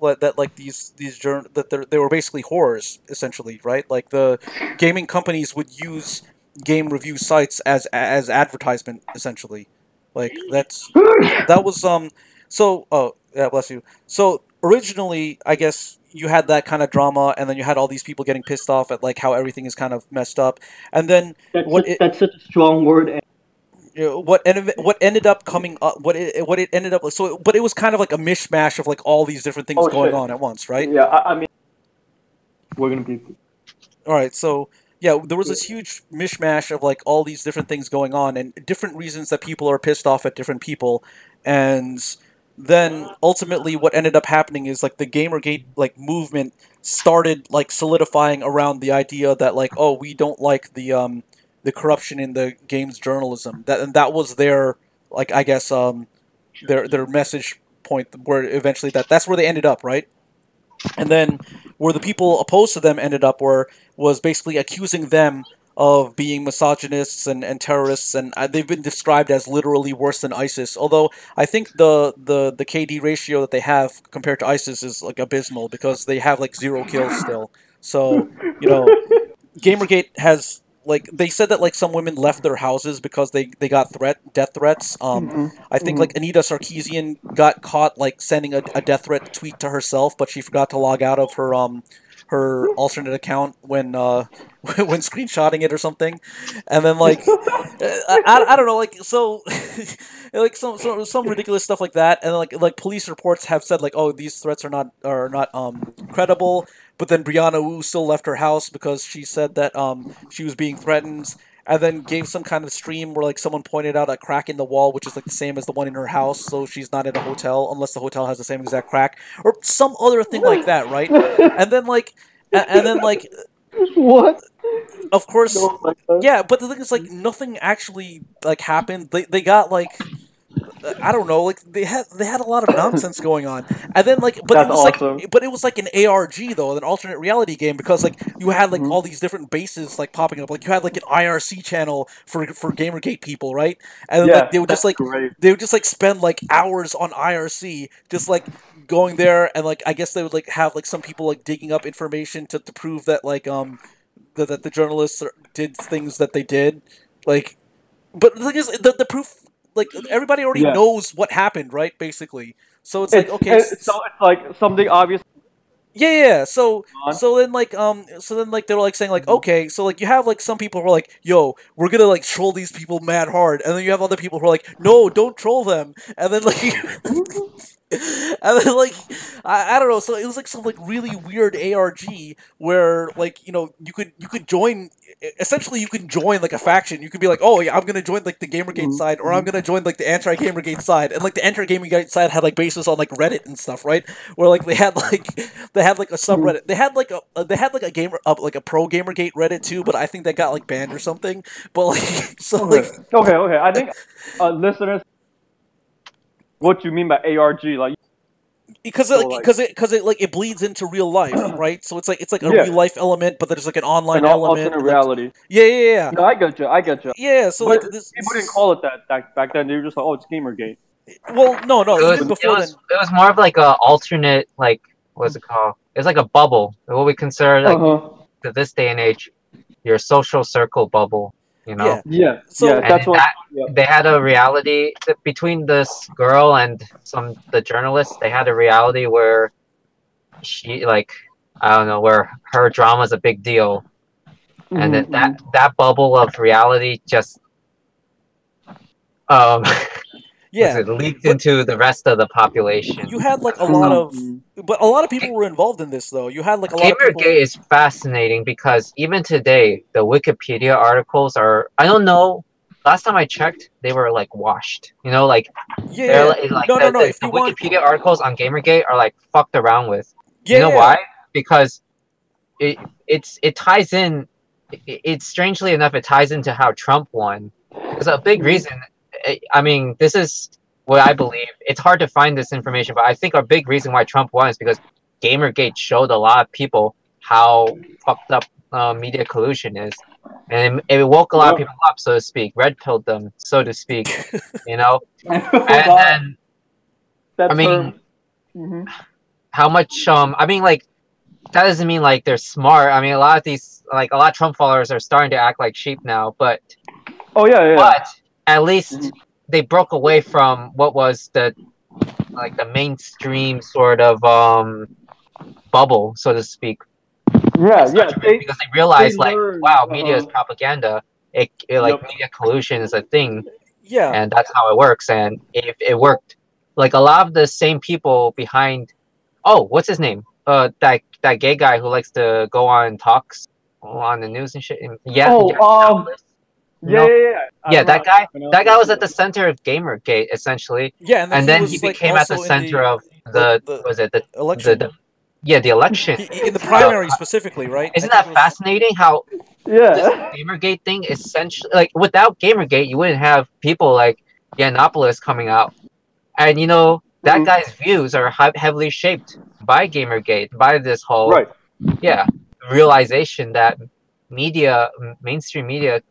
Speaker 1: that they were basically whores essentially, right? Like the gaming companies would use game review sites as advertisement essentially. Like that was so oh yeah, bless you. So originally, I guess you had that kind of drama, and then you had all these people getting pissed off at like how everything is kind of messed up, and then
Speaker 4: That's such a strong word. And
Speaker 1: what ended up coming up, what it ended up so, but it was kind of like a mishmash of like all these different things
Speaker 4: oh
Speaker 1: going
Speaker 4: shit.
Speaker 1: on at once, right?
Speaker 4: Yeah, I mean, we're gonna be.
Speaker 1: All right, so yeah, there was this huge mishmash of like all these different things going on and different reasons that people are pissed off at different people, and then ultimately what ended up happening is like the Gamergate like movement started like solidifying around the idea that like, oh, we don't like the corruption in the games journalism, that and that was their, like, I guess, their message point, where eventually that's where they ended up, right? And then where the people opposed to them ended up was basically accusing them of being misogynists and terrorists, and they've been described as literally worse than ISIS. Although I think the KD ratio that they have compared to ISIS is like abysmal, because they have like 0 kills still. So, you know, Gamergate has, like, they said that like some women left their houses because they got death threats. I think like Anita Sarkeesian got caught like sending a death threat tweet to herself, but she forgot to log out of her alternate account when when screenshotting it or something, and then like I don't know, like, so like some ridiculous stuff like that, and then, like police reports have said like, oh, these threats are not credible, but then Brianna Wu still left her house because she said that she was being threatened, and then gave some kind of stream where like someone pointed out a crack in the wall, which is like the same as the one in her house, so she's not at a hotel unless the hotel has the same exact crack or some other thing like that, right? And then like, and then like,
Speaker 4: What?
Speaker 1: of course,
Speaker 4: No, like that.
Speaker 1: yeah. But the thing is, like, nothing actually like happened. They got like, I don't know, like they had a lot of nonsense going on, and then like, but
Speaker 4: That's
Speaker 1: it was
Speaker 4: awesome.
Speaker 1: like an ARG though, an alternate reality game, because like you had like all these different bases like popping up, like you had like an IRC channel for Gamergate people, right? And then
Speaker 4: Yeah,
Speaker 1: like they would just
Speaker 4: that's
Speaker 1: like
Speaker 4: great.
Speaker 1: they would just like spend like hours on IRC, just like going there, and like I guess they would like have like some people like digging up information to prove that like that the journalists did things that they did, like, but the thing is, the proof, like, everybody already
Speaker 4: Yeah.
Speaker 1: knows what happened, right? Basically, so it's like, okay,
Speaker 4: So it's like something obvious.
Speaker 1: yeah, yeah, yeah. So
Speaker 4: On.
Speaker 1: so then like they're like saying like, okay, so like you have like some people who are like, yo, we're gonna like troll these people mad hard, and then you have other people who are like, no, don't troll them, and then like and then like I don't know, so it was like some like really weird ARG where like, you could join, essentially you can join like a faction. You could be like, oh yeah, I'm gonna join like the Gamergate side, or I'm gonna join like the anti-Gamergate side, and like the anti-Gamergate side had like bases on like Reddit and stuff, right? Where like they had like a subreddit, they had like a gamer like a pro Gamergate Reddit too, but I think that got like banned or something. But like, so like,
Speaker 4: Okay. I think listeners, what you mean by ARG? Like,
Speaker 1: because
Speaker 4: so,
Speaker 1: like
Speaker 4: like-
Speaker 1: because it like it bleeds into real life, right? So it's like a
Speaker 4: Yeah.
Speaker 1: real life element, but there's like an online
Speaker 4: an
Speaker 1: element.
Speaker 4: alternate
Speaker 1: and, like,
Speaker 4: reality.
Speaker 1: yeah.
Speaker 4: No, I get you.
Speaker 1: Yeah, so
Speaker 4: But
Speaker 1: like this.
Speaker 4: people didn't call it that back then. They were just like, oh, it's Gamergate.
Speaker 1: Well, no,
Speaker 2: It was,
Speaker 1: even
Speaker 2: it
Speaker 1: before
Speaker 2: was,
Speaker 1: then.
Speaker 2: it was more of like a alternate, like, what's it called? It's like a bubble. What we consider, like, to this day and age, your social circle bubble, you know?
Speaker 1: Yeah.
Speaker 4: Yeah.
Speaker 1: So-
Speaker 4: yeah, that's
Speaker 2: And
Speaker 4: what.
Speaker 2: that-
Speaker 4: Yeah.
Speaker 2: They had a reality between this girl and the journalists. They had a reality where she, like, I don't know, where her drama is a big deal, and then that bubble of reality just
Speaker 1: Yeah,
Speaker 2: leaked
Speaker 1: but
Speaker 2: into the rest of the population.
Speaker 1: you had like a lot of, but a lot of people were involved in this though. You had like a lot of people.
Speaker 2: Gamergate is fascinating because even today, the Wikipedia articles are, I don't know, last time I checked, they were like washed. You know, like,
Speaker 1: Yeah,
Speaker 2: they're
Speaker 1: yeah.
Speaker 2: like
Speaker 1: No.
Speaker 2: the
Speaker 1: If you want,
Speaker 2: Wikipedia articles on Gamergate are like fucked around with.
Speaker 1: yeah,
Speaker 2: You know
Speaker 1: yeah.
Speaker 2: why? Because it ties in. It's strangely enough, it ties into how Trump won. There's a big reason. I mean, this is what I believe. It's hard to find this information, but I think a big reason why Trump won is because Gamergate showed a lot of people how fucked up media collusion is, and it woke a lot of people up, so to speak. Red pilled them, so to speak. You know, and then
Speaker 4: That's
Speaker 2: I mean, how much? I mean, like, that doesn't mean like they're smart. I mean, a lot of Trump followers are starting to act like sheep now, but
Speaker 4: Oh yeah.
Speaker 2: but at least they broke away from what was the mainstream sort of bubble, so to speak.
Speaker 4: Yeah.
Speaker 2: Because they realized, like,
Speaker 4: learned,
Speaker 2: wow, media is propaganda. Media collusion is a thing,
Speaker 1: Yeah.
Speaker 2: and that's how it works. And if it worked, like, a lot of the same people behind, oh, what's his name? That gay guy who likes to go on talks. on the news and shit. Yeah,
Speaker 4: Oh,
Speaker 2: Novelist.
Speaker 4: yeah, yeah, yeah. I
Speaker 2: Yeah,
Speaker 4: don't know how
Speaker 2: that guy.
Speaker 4: to pronounce
Speaker 2: That guy
Speaker 4: it.
Speaker 2: was at the center of GamerGate essentially,
Speaker 1: Yeah, and then
Speaker 2: and
Speaker 1: he
Speaker 2: then he
Speaker 1: was like
Speaker 2: became at the
Speaker 1: also in
Speaker 2: center of
Speaker 1: like
Speaker 2: the
Speaker 1: the
Speaker 2: was it
Speaker 1: election.
Speaker 2: the election.
Speaker 1: In the
Speaker 2: So
Speaker 1: primary specifically, right? I
Speaker 2: isn't
Speaker 1: think
Speaker 2: that
Speaker 1: it was.
Speaker 2: fascinating? How this
Speaker 4: Yeah.
Speaker 2: GamerGate thing essentially, like, without GamerGate, you wouldn't have people like Yiannopoulos coming out, and that
Speaker 4: Mhm.
Speaker 2: guy's views are heavily shaped by GamerGate, by this whole
Speaker 4: Right.
Speaker 2: realization that mainstream media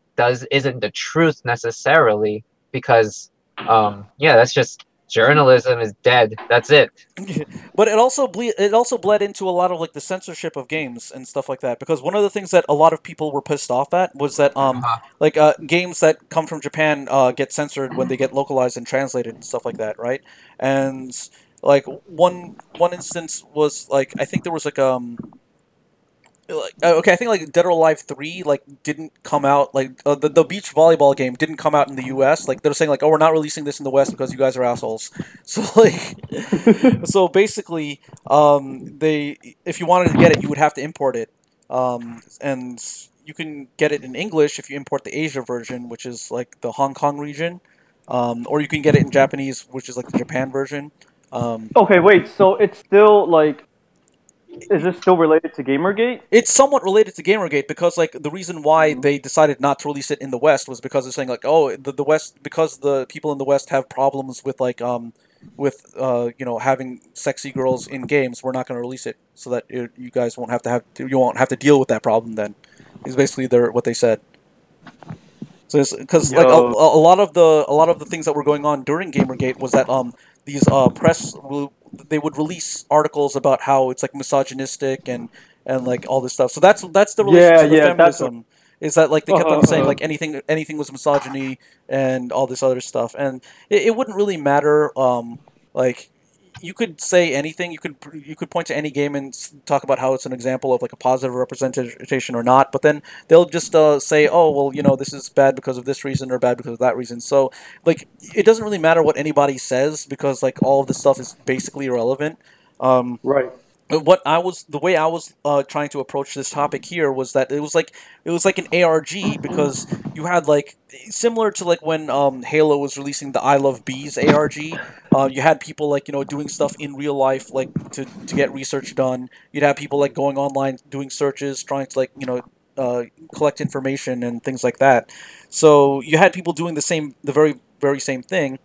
Speaker 2: isn't the truth necessarily, because that's just journalism is dead. That's it.
Speaker 1: But it also bled into a lot of like the censorship of games and stuff like that, because one of the things that a lot of people were pissed off at was that games that come from Japan get censored when they get localized and translated and stuff like that, right? And like one instance was like, I think there was okay, I think like Dead or Alive 3 like didn't come out, like the beach volleyball game didn't come out in the US. Like they're saying like, oh, we're not releasing this in the West because you guys are assholes. So like so basically, they if you wanted to get it, you would have to import it, and you can get it in English if you import the Asia version, which is like the Hong Kong region, or you can get it in Japanese, which is like the Japan version. Um,
Speaker 4: Okay, wait. So it's still like, is this still related to Gamergate?
Speaker 1: it's somewhat related to Gamergate, because like the reason why they decided not to release it in the West was because they're saying like, oh, the West, because the people in the West have problems with like having sexy girls in games, we're not going to release it so that you guys you won't have to deal with that problem. Then is basically what they said. So because like
Speaker 4: Yo.
Speaker 1: a lot of the things that were going on during Gamergate was that these they would release articles about how it's like misogynistic and like all this stuff. So that's the relation
Speaker 4: Yeah,
Speaker 1: to the
Speaker 4: yeah. That's what.
Speaker 1: feminism, is that like they kept on saying
Speaker 4: Uh,
Speaker 1: like anything was misogyny and all this other stuff, and it wouldn't really matter. Like you could say anything. You could point to any game and talk about how it's an example of like a positive representation or not. But then they'll just say, oh, well, this is bad because of this reason or bad because of that reason. So like it doesn't really matter what anybody says, because like all of this stuff is basically irrelevant. Um,
Speaker 4: right.
Speaker 1: the way I was trying to approach this topic here was that it was like an ARG, because you had like, similar to like when Halo was releasing the I Love Bees ARG. You had people like doing stuff in real life, like to get research done. You'd have people like going online doing searches, trying to like collect information and things like that. So you had people doing the very same thing,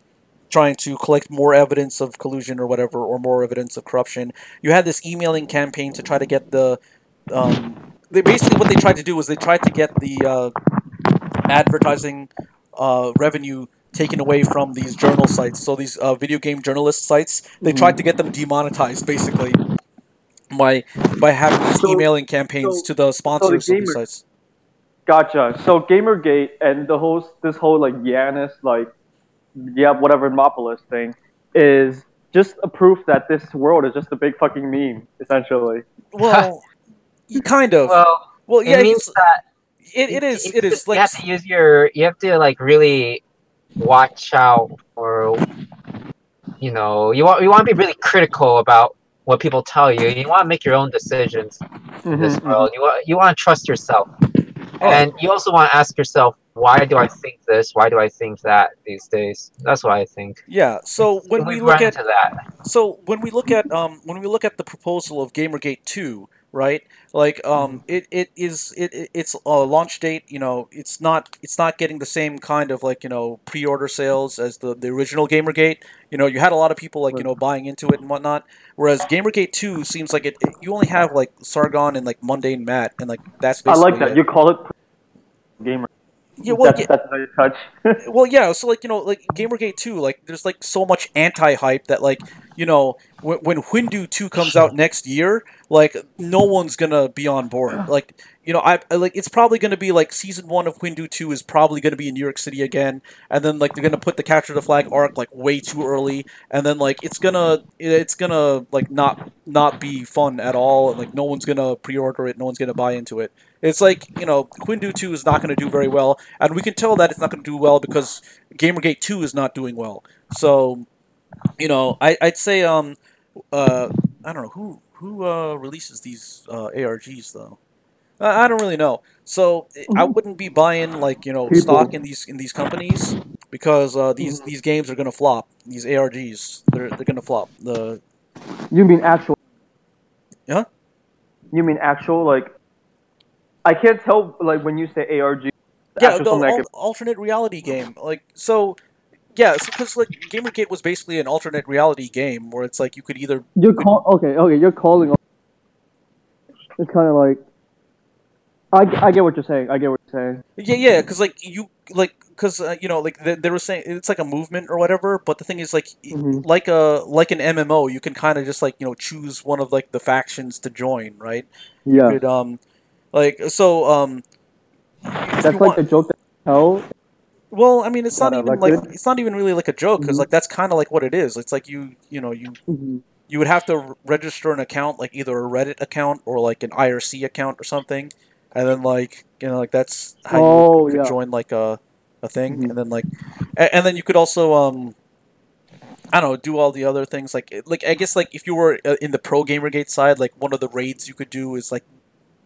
Speaker 1: trying to collect more evidence of collusion or whatever, or more evidence of corruption. You had this emailing campaign to try to get they basically, what they tried to do was they tried to get the advertising revenue taken away from these journal sites. So these video game journalist sites, they tried to get them demonetized basically by having these
Speaker 4: So,
Speaker 1: emailing campaigns
Speaker 4: so,
Speaker 1: to the
Speaker 4: so the
Speaker 1: sponsors of these
Speaker 4: gamer.
Speaker 1: sites.
Speaker 4: Gotcha. So Gamergate and this whole like Yanis, like, yeah, whatever Monopolis thing is just a proof that this world is just a big fucking meme, essentially.
Speaker 1: Well, kind of.
Speaker 2: Well,
Speaker 1: Well,
Speaker 2: it
Speaker 1: yeah,
Speaker 2: means that
Speaker 1: it is
Speaker 2: you
Speaker 1: like,
Speaker 2: have to you have to like really watch out for, you want to be really critical about what people tell you. You want to make your own decisions in this
Speaker 4: Mm-hmm.
Speaker 2: world. You want to trust yourself,
Speaker 1: oh,
Speaker 2: and you also want to ask yourself, why do I think this? Why do I think that these days? That's what I think.
Speaker 1: yeah. So when we
Speaker 2: We've
Speaker 1: look
Speaker 2: run
Speaker 1: at
Speaker 2: into that.
Speaker 1: when we look at the proposal of Gamergate 2, right? Like it's a launch date. It's not getting the same kind of like pre-order sales as the original Gamergate. You had a lot of people like buying into it and whatnot. Whereas Gamergate 2 seems like you only have like Sargon and like Mundane Matt, and like that's
Speaker 4: I like
Speaker 1: basically
Speaker 4: that.
Speaker 1: it.
Speaker 4: You call it gamer.
Speaker 1: Yeah, well, yeah,
Speaker 4: That's a nice touch.
Speaker 1: well, yeah. So like like Gamergate 2, like there's like so much anti-hype that like when Windu 2 comes out next year, like no one's gonna be on board. Like I like, it's probably gonna be like season 1 of Windu 2 is probably gonna be in New York City again, and then like they're gonna put the Capture the Flag arc like way too early, and then like it's gonna like not be fun at all, and like no one's gonna pre-order it, no one's gonna buy into it. It's like Windu 2 is not gonna do very well, and we can tell that it's not gonna do well because Gamergate 2 is not doing well. So I'd say I don't know who releases these ARGs though. I don't really know. So I wouldn't be buying like stock
Speaker 3: People.
Speaker 1: in these companies because these games are gonna flop. These ARGs, they're gonna flop.
Speaker 4: You mean actual?
Speaker 1: Yeah.
Speaker 4: You mean actual? Like I can't tell. Like when you say ARG,
Speaker 1: Yeah,
Speaker 4: actual
Speaker 1: the
Speaker 4: something I can.
Speaker 1: alternate reality game. Like so, yeah, because like GamerGate was basically an alternate reality game where it's like you could either
Speaker 5: Okay, you're calling. It's kind of like I get what you're saying. I get what you're saying.
Speaker 1: yeah, because like you like because like they were saying it's like a movement or whatever. But the thing is like
Speaker 5: Mhm.
Speaker 1: like an MMO, you can kind of just like choose one of like the factions to join, right? You
Speaker 5: Yeah,
Speaker 1: could like so if you
Speaker 5: that's like
Speaker 1: want.
Speaker 5: the joke that tell
Speaker 1: Well, I mean,
Speaker 5: got elected.
Speaker 1: it's not even really like a joke because
Speaker 5: Mhm.
Speaker 1: like that's kind of like what it is. It's like
Speaker 5: Mhm.
Speaker 1: you would have to register an account, like either a Reddit account or like an IRC account or something, and then like like that's how you
Speaker 5: Oh
Speaker 1: could
Speaker 5: yeah.
Speaker 1: join like a thing,
Speaker 5: Mhm.
Speaker 1: and then like and then you could also I don't know, do all the other things like I guess like if you were in the pro gamergate side, like one of the raids you could do is like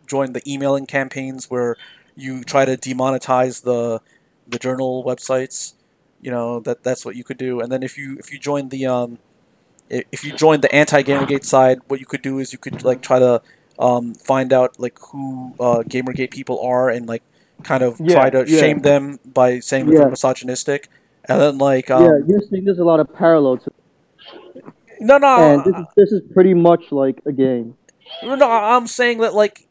Speaker 1: join the emailing campaigns where you try to demonetize the journal websites. That's what you could do, and then if you join the if you join the anti Gamergate side, what you could do is you could like try to find out like who Gamergate people are and like kind of try
Speaker 4: Yeah.
Speaker 1: to
Speaker 5: Yeah.
Speaker 1: shame them by saying that they're
Speaker 5: Yeah.
Speaker 1: misogynistic, and then like
Speaker 5: Yeah. You're saying there's a lot of parallel to,
Speaker 1: no no
Speaker 5: and this is pretty much like a game.
Speaker 1: no I'm saying that like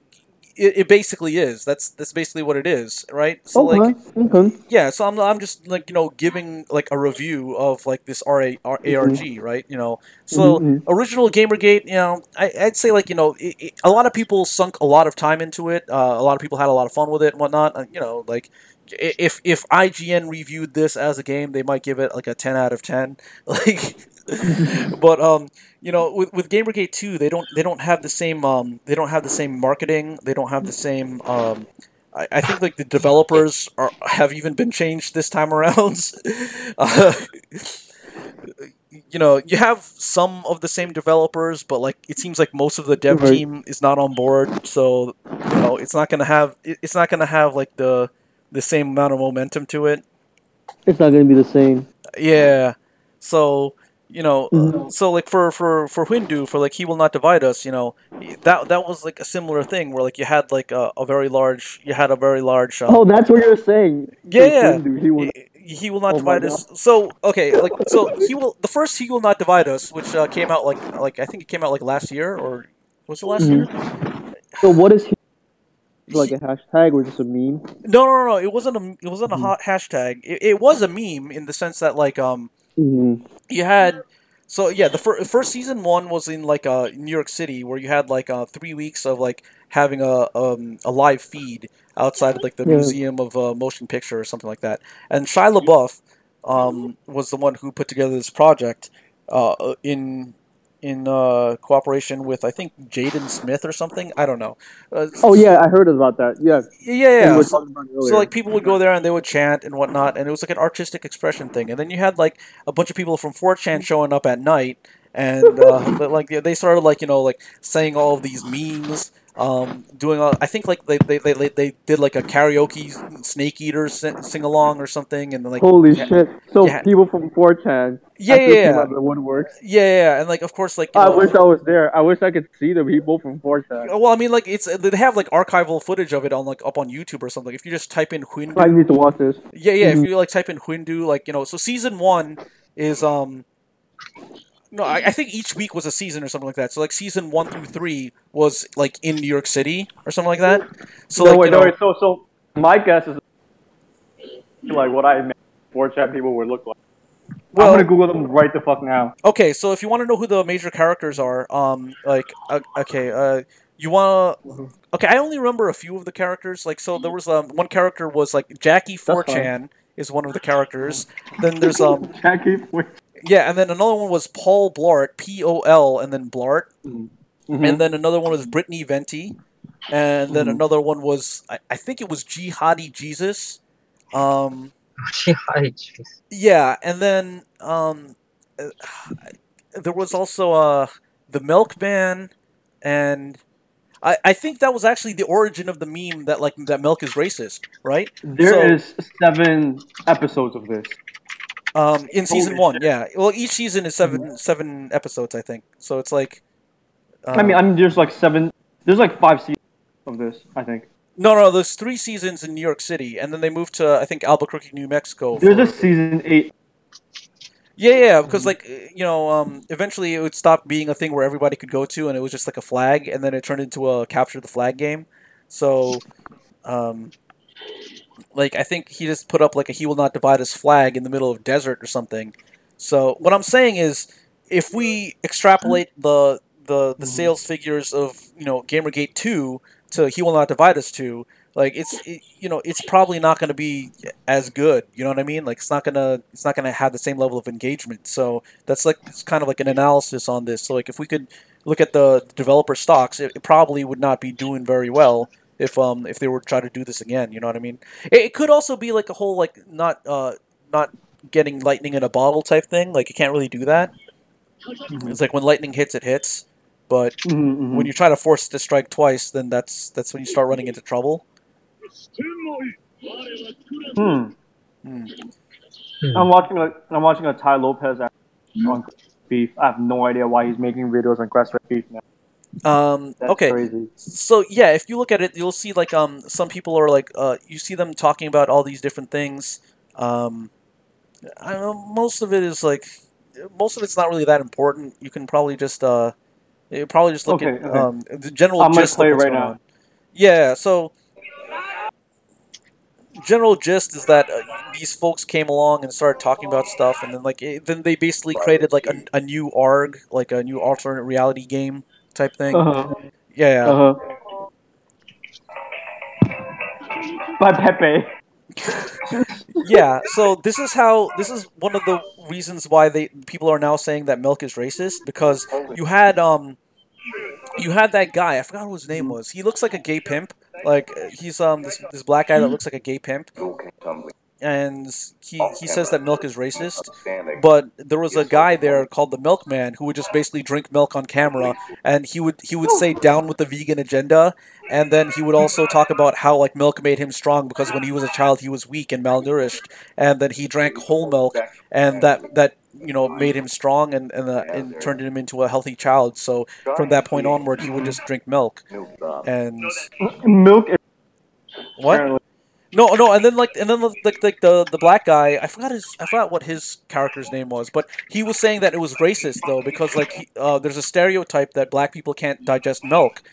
Speaker 1: it basically is. That's basically what it is, right? So like
Speaker 5: Okay. Okay.
Speaker 1: yeah, so I'm just like giving like a review of like this
Speaker 5: Mhm.
Speaker 1: ARG, right? So
Speaker 5: Mhm.
Speaker 1: original Gamergate, I'd say like a lot of people sunk a lot of time into it. A lot of people had a lot of fun with it and whatnot. Like if IGN reviewed this as a game, they might give it like a 10 out of 10. Like, but with Gamergate 2, they don't have the same they don't have the same marketing. They don't have the same I think like the developers have even been changed this time around. uh, you have some of the same developers, but like it seems like most of the dev
Speaker 5: Right.
Speaker 1: team is not on board. So it's not gonna have like the same amount of momentum to it.
Speaker 5: It's not gonna be the same.
Speaker 1: Yeah. So,
Speaker 5: Mhm.
Speaker 1: so like for Hindu, for like He Will Not Divide Us, that was like a similar thing where like you had like a very large you had a very large
Speaker 5: Oh, that's what you're saying.
Speaker 1: yeah,
Speaker 5: For
Speaker 1: yeah.
Speaker 5: Hindu, he will.
Speaker 1: He Will Not
Speaker 5: Oh my
Speaker 1: Divide
Speaker 5: god.
Speaker 1: Us. So, okay, like so the first He Will Not Divide Us, which came out like I think it came out like last year, or was it last year?
Speaker 5: Mhm. So what is he, like
Speaker 1: He,
Speaker 5: a hashtag or just a meme?
Speaker 1: no, it wasn't a
Speaker 5: Mhm.
Speaker 1: hot hashtag. It was a meme in the sense that like
Speaker 5: Mhm.
Speaker 1: you had so yeah the first season one was in like New York City where you had like 3 weeks of like having a live feed outside of like the
Speaker 5: Yeah.
Speaker 1: Museum of Motion Picture or something like that, and Shia LaBeouf was the one who put together this project in cooperation with I think Jaden Smith or something, I don't know.
Speaker 5: Oh yeah, I heard about that. Yeah,
Speaker 1: Yeah,
Speaker 5: we
Speaker 1: yeah.
Speaker 5: were
Speaker 1: So,
Speaker 5: talking about it
Speaker 1: so like
Speaker 5: earlier.
Speaker 1: people would go there and they would chant and whatnot, and it was like an artistic expression thing. And then you had like a bunch of people from 4chan showing up at night, and like they started like like saying all of these memes, doing all. I think like they did like a karaoke snake eater sing along or something, and then like
Speaker 5: Holy shit! So
Speaker 1: yeah,
Speaker 5: people from 4chan
Speaker 1: yeah,
Speaker 5: actually came
Speaker 1: yeah,
Speaker 5: out of the woodworks.
Speaker 1: yeah, and like of course like
Speaker 5: I wish I was there. I wish I could see the people from 4chan.
Speaker 1: well, I mean, like they have like archival footage of it on like up on YouTube or something. If you just type in
Speaker 5: I
Speaker 1: Hindu,
Speaker 5: need to watch this.
Speaker 1: yeah. If
Speaker 5: Mhm.
Speaker 1: you like type in Hindu, like so season one is no, I think each week was a season or something like that. So like season 1 through 3 was like in New York City or something like that. So
Speaker 4: No
Speaker 1: like
Speaker 4: wait, no wait. So my guess is like what I imagine 4chan people would look like. I'm gonna
Speaker 1: well,
Speaker 4: Google them right the fuck now.
Speaker 1: okay. So if you want to know who the major characters are, okay, you want to.
Speaker 5: Mhm.
Speaker 1: Okay, I only remember a few of the characters. Like, so there was one character was like Jackie
Speaker 5: That's fine.
Speaker 1: 4chan is one of the characters. Then there's
Speaker 4: Jackie. Wait.
Speaker 1: yeah, and then another one was Paul Blart, Pol, and then Blart, and then another one was Brittany Venti, and then
Speaker 5: Mhm.
Speaker 1: another one was I think it was Jihadi Jesus. Um,
Speaker 2: Hi, jeez.
Speaker 1: yeah, and then uh, there was also the Milkman, and I think that was actually the origin of the meme that that milk is racist, right?
Speaker 4: There is 7 episodes of this.
Speaker 1: In season
Speaker 4: Holy
Speaker 1: 1,
Speaker 4: shit.
Speaker 1: yeah. Well, each season is seven episodes, I think. So it's like.
Speaker 4: I mean, there's like 7. There's like 5 seasons of this, I think.
Speaker 1: No, there's 3 seasons in New York City, and then they moved to I think Albuquerque, New Mexico.
Speaker 4: There's a season 8.
Speaker 1: Yeah, because like eventually it would stop being a thing where everybody could go to, and it was just like a flag, and then it turned into a capture the flag game. So, like I think he just put up like a "He will not divide us" flag in the middle of desert or something. So what I'm saying is, if we extrapolate the sales figures of Gamergate 2 to "He will not divide us" 2, like it's probably not going to be as good. You know what I mean? Like it's not gonna have the same level of engagement. So that's like it's kind of like an analysis on this. So like if we could look at the developer stocks, it probably would not be doing very well if they were to try to do this again. You know what I mean? It could also be like a whole like not getting lightning in a bottle type thing. Like you can't really do that. It's like when lightning hits, it hits. But when you try to force it to strike twice, then that's when you start running into trouble.
Speaker 4: Hmm. I'm watching a Ty Lopez on beef. I have no idea why he's making videos on grass-fed beef now. That's
Speaker 1: okay.
Speaker 4: crazy.
Speaker 1: So yeah, if you look at it, you'll see like some people are like you see them talking about all these different things. I don't know, most of it's not really that important. You can probably just look at the general
Speaker 4: I'm gonna
Speaker 1: gist
Speaker 4: play
Speaker 1: of what's
Speaker 4: right
Speaker 1: going
Speaker 4: now.
Speaker 1: on. Yeah, so general gist is that these folks came along and started talking about stuff, and then then they basically created like a new ARG, like a new alternate reality game type thing. Yeah.
Speaker 4: By Pepe.
Speaker 1: Yeah, so this is one of the reasons why people are now saying that milk is racist, because you had that guy, I forgot what his name was. He looks like a gay pimp. Like he's this black guy that looks like a gay pimp. And he says that milk is racist, but there was a guy there called the Milkman who would just basically drink milk on camera, and he would say down with the vegan agenda, and then he would also talk about how like milk made him strong because when he was a child he was weak and malnourished, and then he drank whole milk, and that made him strong and turned him into a healthy child. So from that point onward he would just drink milk. And
Speaker 4: Milk is
Speaker 1: what?
Speaker 4: apparently.
Speaker 1: No, and then the black guy, I forgot what his character's name was, but he was saying that it was racist though because there's a stereotype that black people can't digest milk,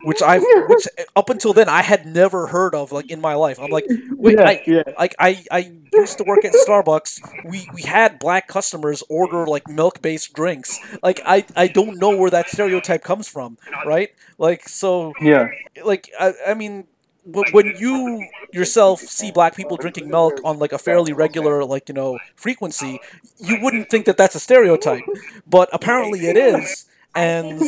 Speaker 1: which up until then I had never heard of like in my life. I'm like, wait, I used to work at Starbucks. We had black customers order like milk based drinks. Like I don't know where that stereotype comes from, right? Like so,
Speaker 4: Yeah.
Speaker 1: like I mean, when you yourself see black people drinking milk on like a fairly regular frequency, you wouldn't think that that's a stereotype, but apparently it is, and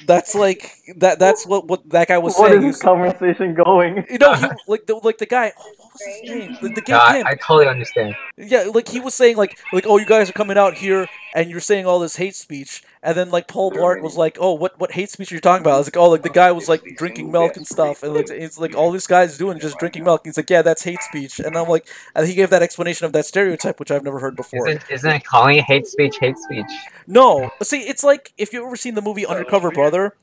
Speaker 1: that's like that's what that guy was
Speaker 4: What
Speaker 1: saying.
Speaker 4: is this conversation going?
Speaker 1: He like the guy. Oh, what was his name? The gay
Speaker 2: No,
Speaker 1: pimp.
Speaker 2: I totally understand.
Speaker 1: Yeah, like he was saying like oh, you guys are coming out here and you're saying all this hate speech, and then like Paul Blart was like, oh, what hate speech are you talking about? I was like, oh, like the guy was like drinking milk and stuff, and like it's like all this guy's doing is just drinking milk. He's like, yeah, that's hate speech, and I'm like, and he gave that explanation of that stereotype, which I've never heard before.
Speaker 2: Isn't it calling it hate speech? Hate speech.
Speaker 1: No, see, it's like if you've ever seen the movie Undercover Brother.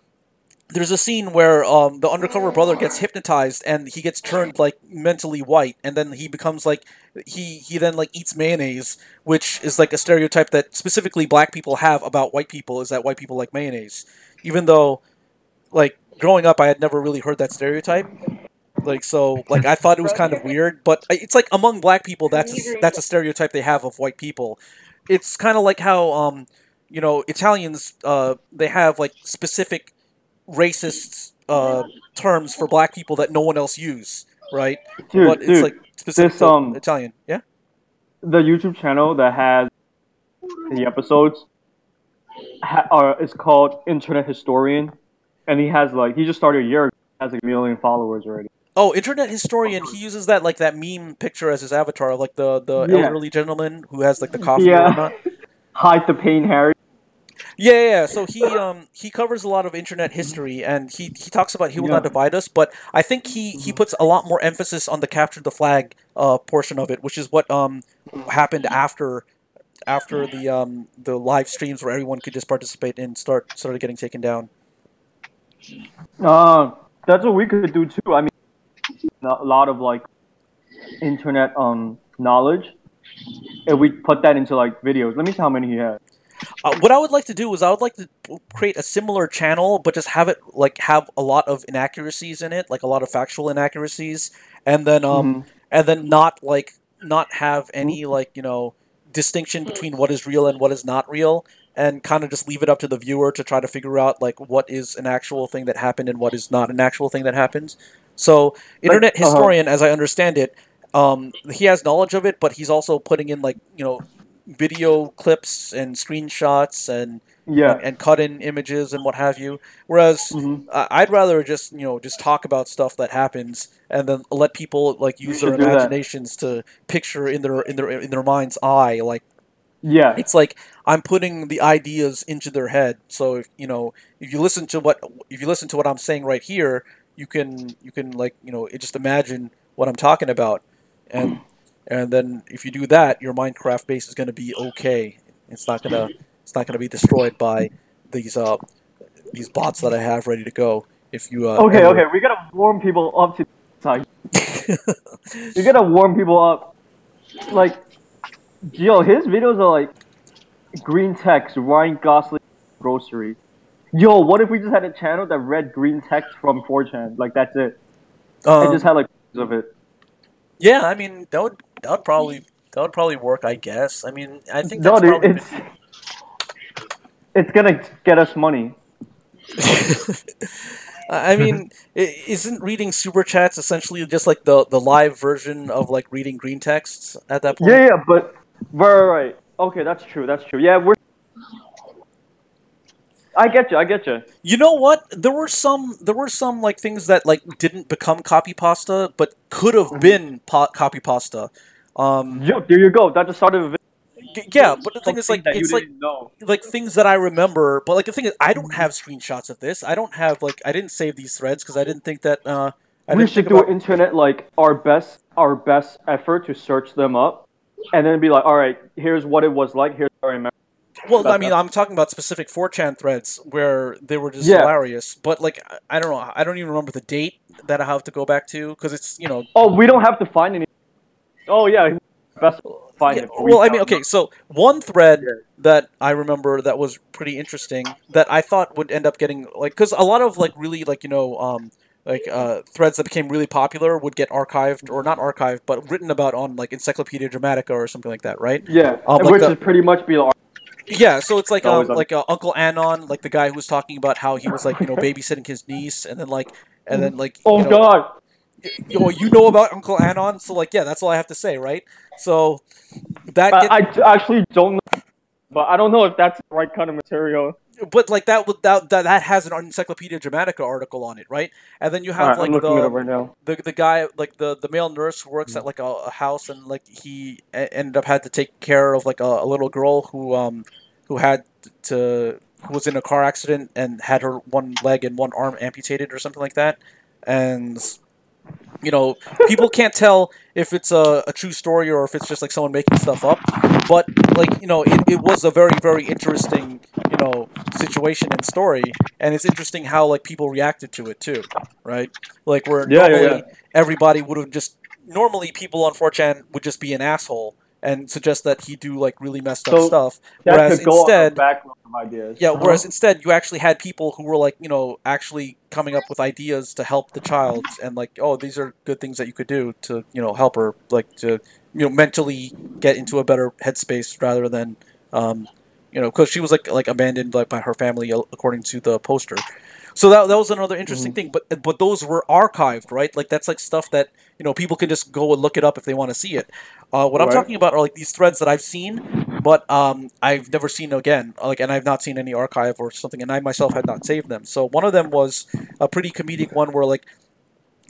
Speaker 1: There's a scene where the undercover brother gets hypnotized and he gets turned like mentally white, and then he becomes like he then like eats mayonnaise, which is like a stereotype that specifically black people have about white people, is that white people like mayonnaise. Even though like growing up I had never really heard that stereotype. Like so like I thought it was kind of weird, but it's like among black people that's a stereotype they have of white people. It's kind of like how Italians they have like specific racist terms for black people that no one else use, right? But it's like specific to Italian. Yeah.
Speaker 4: The YouTube channel that has the episodes is called Internet Historian, and he just started a year ago. Has like 1 million followers already.
Speaker 1: Oh, Internet Historian. He uses that like that meme picture as his avatar, like the elderly gentleman who has like the coffee or whatnot.
Speaker 4: Hide the pain, Harry.
Speaker 1: Yeah. So he covers a lot of internet history, and he talks about he will not
Speaker 3: Yeah.
Speaker 1: divide us, but I think he puts a lot more emphasis on the capture the flag portion of it, which is what happened after the live streams where everyone could just participate and started getting taken down.
Speaker 5: That's what we could do too. I mean, a lot of like internet knowledge, and we put that into like videos. Let me see how many he has.
Speaker 1: What I would like to do is I would like to create a similar channel, but just have it like have a lot of inaccuracies in it, like a lot of factual inaccuracies, and then not have any like distinction between what is real and what is not real, and kind of just leave it up to the viewer to try to figure out like what is an actual thing that happened and what is not an actual thing that happens. So, internet historian, as I understand it, he has knowledge of it, but he's also putting in like video clips and screenshots and
Speaker 5: Yeah.
Speaker 1: and cut in images and what have you. Whereas I'd rather just talk about stuff that happens and then let people like use their
Speaker 5: should do that.
Speaker 1: imaginations to picture in their mind's eye. Like
Speaker 5: Yeah.
Speaker 1: it's like I'm putting the ideas into their head. So if you listen to what I'm saying right here, you can like just imagine what I'm talking about, and then if you do that, your Minecraft base is going to be okay. It's not gonna be destroyed by these bots that I have ready to go. If you
Speaker 5: Okay, we gotta warm people up to side. You gotta warm people up. Like, yo, his videos are like green text, Ryan Gosling grocery. Yo, what if we just had a channel that read green text from 4chan? Like that's it. And just had like pictures of it.
Speaker 1: Yeah, I mean that would probably work. I guess. I mean, I think
Speaker 5: No,
Speaker 1: that's
Speaker 5: dude,
Speaker 1: probably
Speaker 5: it's gonna get us money.
Speaker 1: I mean, isn't reading super chats essentially just like the live version of like reading green texts at that point?
Speaker 5: Yeah, but right. Okay, that's true. Yeah, I get you.
Speaker 1: You know what? There were some like things that like didn't become copy pasta, but could have been copy pasta.
Speaker 5: Yo, there you go. That just started a video.
Speaker 1: Yeah, but the thing is, like,
Speaker 5: that you
Speaker 1: it's like
Speaker 5: didn't know.
Speaker 1: like things that I remember. But like the thing is, I don't have screenshots of this. I don't have like I didn't save these threads because I didn't think that
Speaker 5: We should do internet like our best effort to search them up, and then be like, all right, here's what it was like. Here's what I remember.
Speaker 1: Well, I mean, I'm talking about specific 4chan threads where they were just hilarious. But like, I don't know. I don't even remember the date that I have to go back to because it's
Speaker 5: Oh, we don't have to find any. Oh yeah, best find
Speaker 1: yeah,
Speaker 5: it.
Speaker 1: well, I mean, okay. So one thread that I remember that was pretty interesting that I thought would end up getting like because a lot of like really like threads that became really popular would get archived or not archived but written about on like Encyclopedia Dramatica or something like that, right?
Speaker 5: Yeah,
Speaker 1: like
Speaker 5: which is pretty much be.
Speaker 1: Yeah, so it's like Uncle Anon, like the guy who was talking about how he was like babysitting his niece, and then
Speaker 5: Oh God.
Speaker 1: You know about Uncle Anon, so like that's all I have to say, right? So that
Speaker 5: I actually don't know, but I don't know if that's the right kind of material.
Speaker 1: But like that has an Encyclopedia Dramatica article on it, right? And then you have
Speaker 5: I'm looking it up right now.
Speaker 1: the guy like the male nurse who works at like a house, and like he ended up had to take care of like a little girl who was in a car accident and had her one leg and one arm amputated or something like that, and people can't tell if it's a true story or if it's just like someone making stuff up. But like it was a very very interesting situation and story, and it's interesting how like people reacted to it too, right? Like where normally everybody would have just people on 4chan would just be an asshole and suggest that he do like really messed up stuff. Whereas instead,
Speaker 5: ideas.
Speaker 1: Yeah, whereas instead you actually had people who were like, actually coming up with ideas to help the child and like, oh, these are good things that you could do to, help her, like to, mentally get into a better headspace rather than, because she was like abandoned like by her family according to the poster. So that was another interesting thing, but those were archived, right? Like that's like stuff that people can just go and look it up if they want to see it. What I'm talking about are like these threads that I've seen, but I've never seen again. Like, and I've not seen any archive or something, and I myself had not saved them. So one of them was a pretty comedic one where like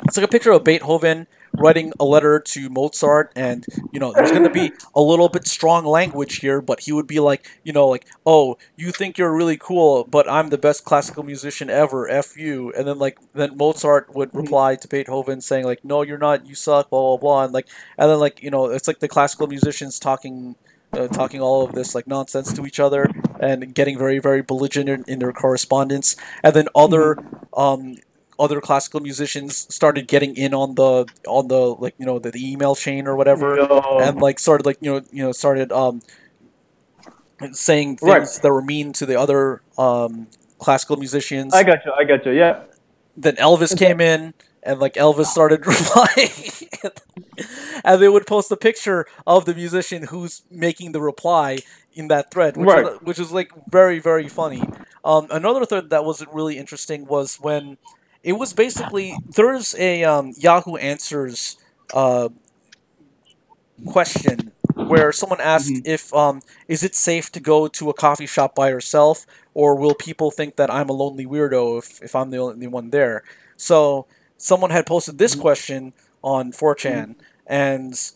Speaker 1: it's like a picture of Beethoven writing a letter to Mozart, and there's going to be a little bit strong language here, but he would be like, like, oh, you think you're really cool, but I'm the best classical musician ever, F you. And then Mozart would reply to Beethoven saying like, no, you're not, you suck, blah blah blah, and then it's like the classical musicians talking all of this like nonsense to each other and getting very very belligerent in their correspondence, and then other classical musicians started getting in on the the email chain or whatever, and started started saying things that were mean to the other classical musicians.
Speaker 5: I got you. Yeah.
Speaker 1: Then Elvis came in, and Elvis started replying, and they would post a picture of the musician who's making the reply in that thread, which is like very very funny. Another thread that was really interesting was when it was basically there's a Yahoo Answers question where someone asked if is it safe to go to a coffee shop by yourself, or will people think that I'm a lonely weirdo if I'm the only one there? So someone had posted this question on 4chan, and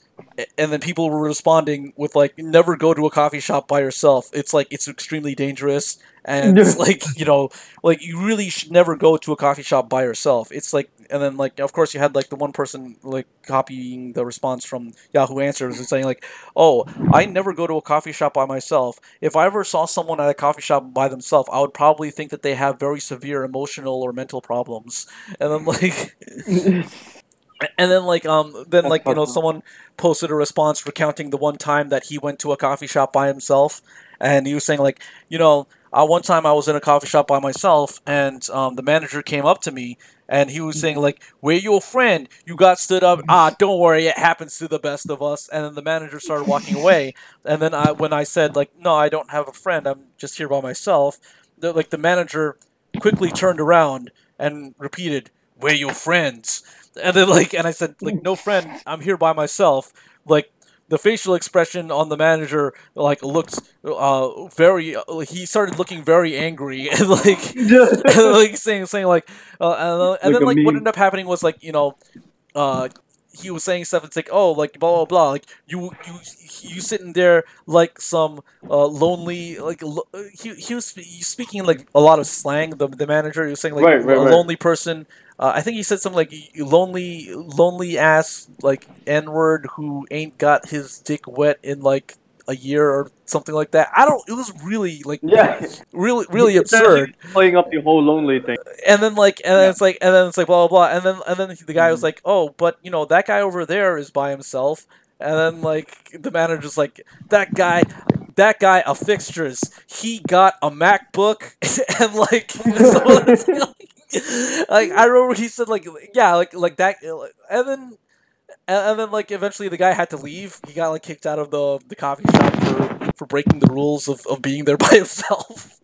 Speaker 1: then people were responding with like, never go to a coffee shop by yourself. It's extremely dangerous, and you really should never go to a coffee shop by yourself. It's like, and then of course you had the one person copying the response from Yahoo Answers and saying like, oh, I never go to a coffee shop by myself. If I ever saw someone at a coffee shop by themselves, I would probably think that they have very severe emotional or mental problems. And then and then someone posted a response recounting the one time that he went to a coffee shop by himself, and he was saying one time I was in a coffee shop by myself, and the manager came up to me, and he was saying like, where your friend? You got stood up. Don't worry, it happens to the best of us. And then the manager started walking away, and then when I said no, I don't have a friend, I'm just here by myself, the manager quickly turned around and repeated, where your friends? And then and I said no friend, I'm here by myself. The facial expression on the manager looked very. He started looking very angry and saying and then what ended up happening was he was saying stuff. It's blah blah blah. You sitting there some lonely he was speaking a lot of slang. The manager, he was saying lonely person. I think he said something lonely ass N-word who ain't got his dick wet in a year or something like that. It was really really absurd.
Speaker 5: Playing up the whole lonely thing.
Speaker 1: And then it's blah blah blah. And then the guy was like, oh, but that guy over there is by himself. And then the manager's like, that guy a fixtures. He got a MacBook and I remember he said that, and then eventually the guy had to leave. He got kicked out of the coffee shop for breaking the rules of being there by himself.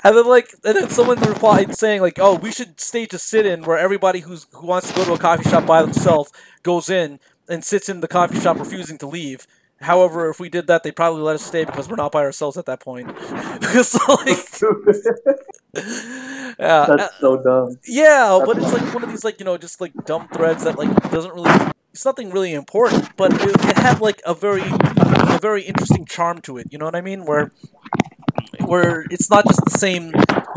Speaker 1: and then someone replied saying oh, we should stage a sit-in where everybody who wants to go to a coffee shop by themselves goes in and sits in the coffee shop refusing to leave. However, if we did that, they'd probably let us stay because we're not by ourselves at that point. Because yeah,
Speaker 5: that's so dumb.
Speaker 1: Yeah, but it's one of these just dumb threads that doesn't really. It's nothing really important, but it had a very interesting charm to it. You know what I mean? Where it's not just the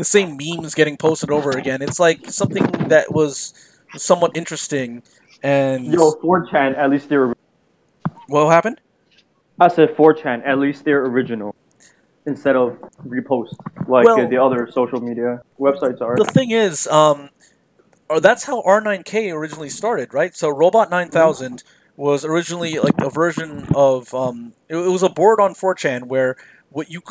Speaker 1: same memes getting posted over again. It's something that was somewhat interesting. And
Speaker 5: 4chan, at least they're.
Speaker 1: What happened?
Speaker 5: I said 4chan, at least they're original, instead of repost the other social media websites are.
Speaker 1: The thing is, that's how R9K originally started, right? So Robot 9000 was originally a version of it was a board on 4chan where you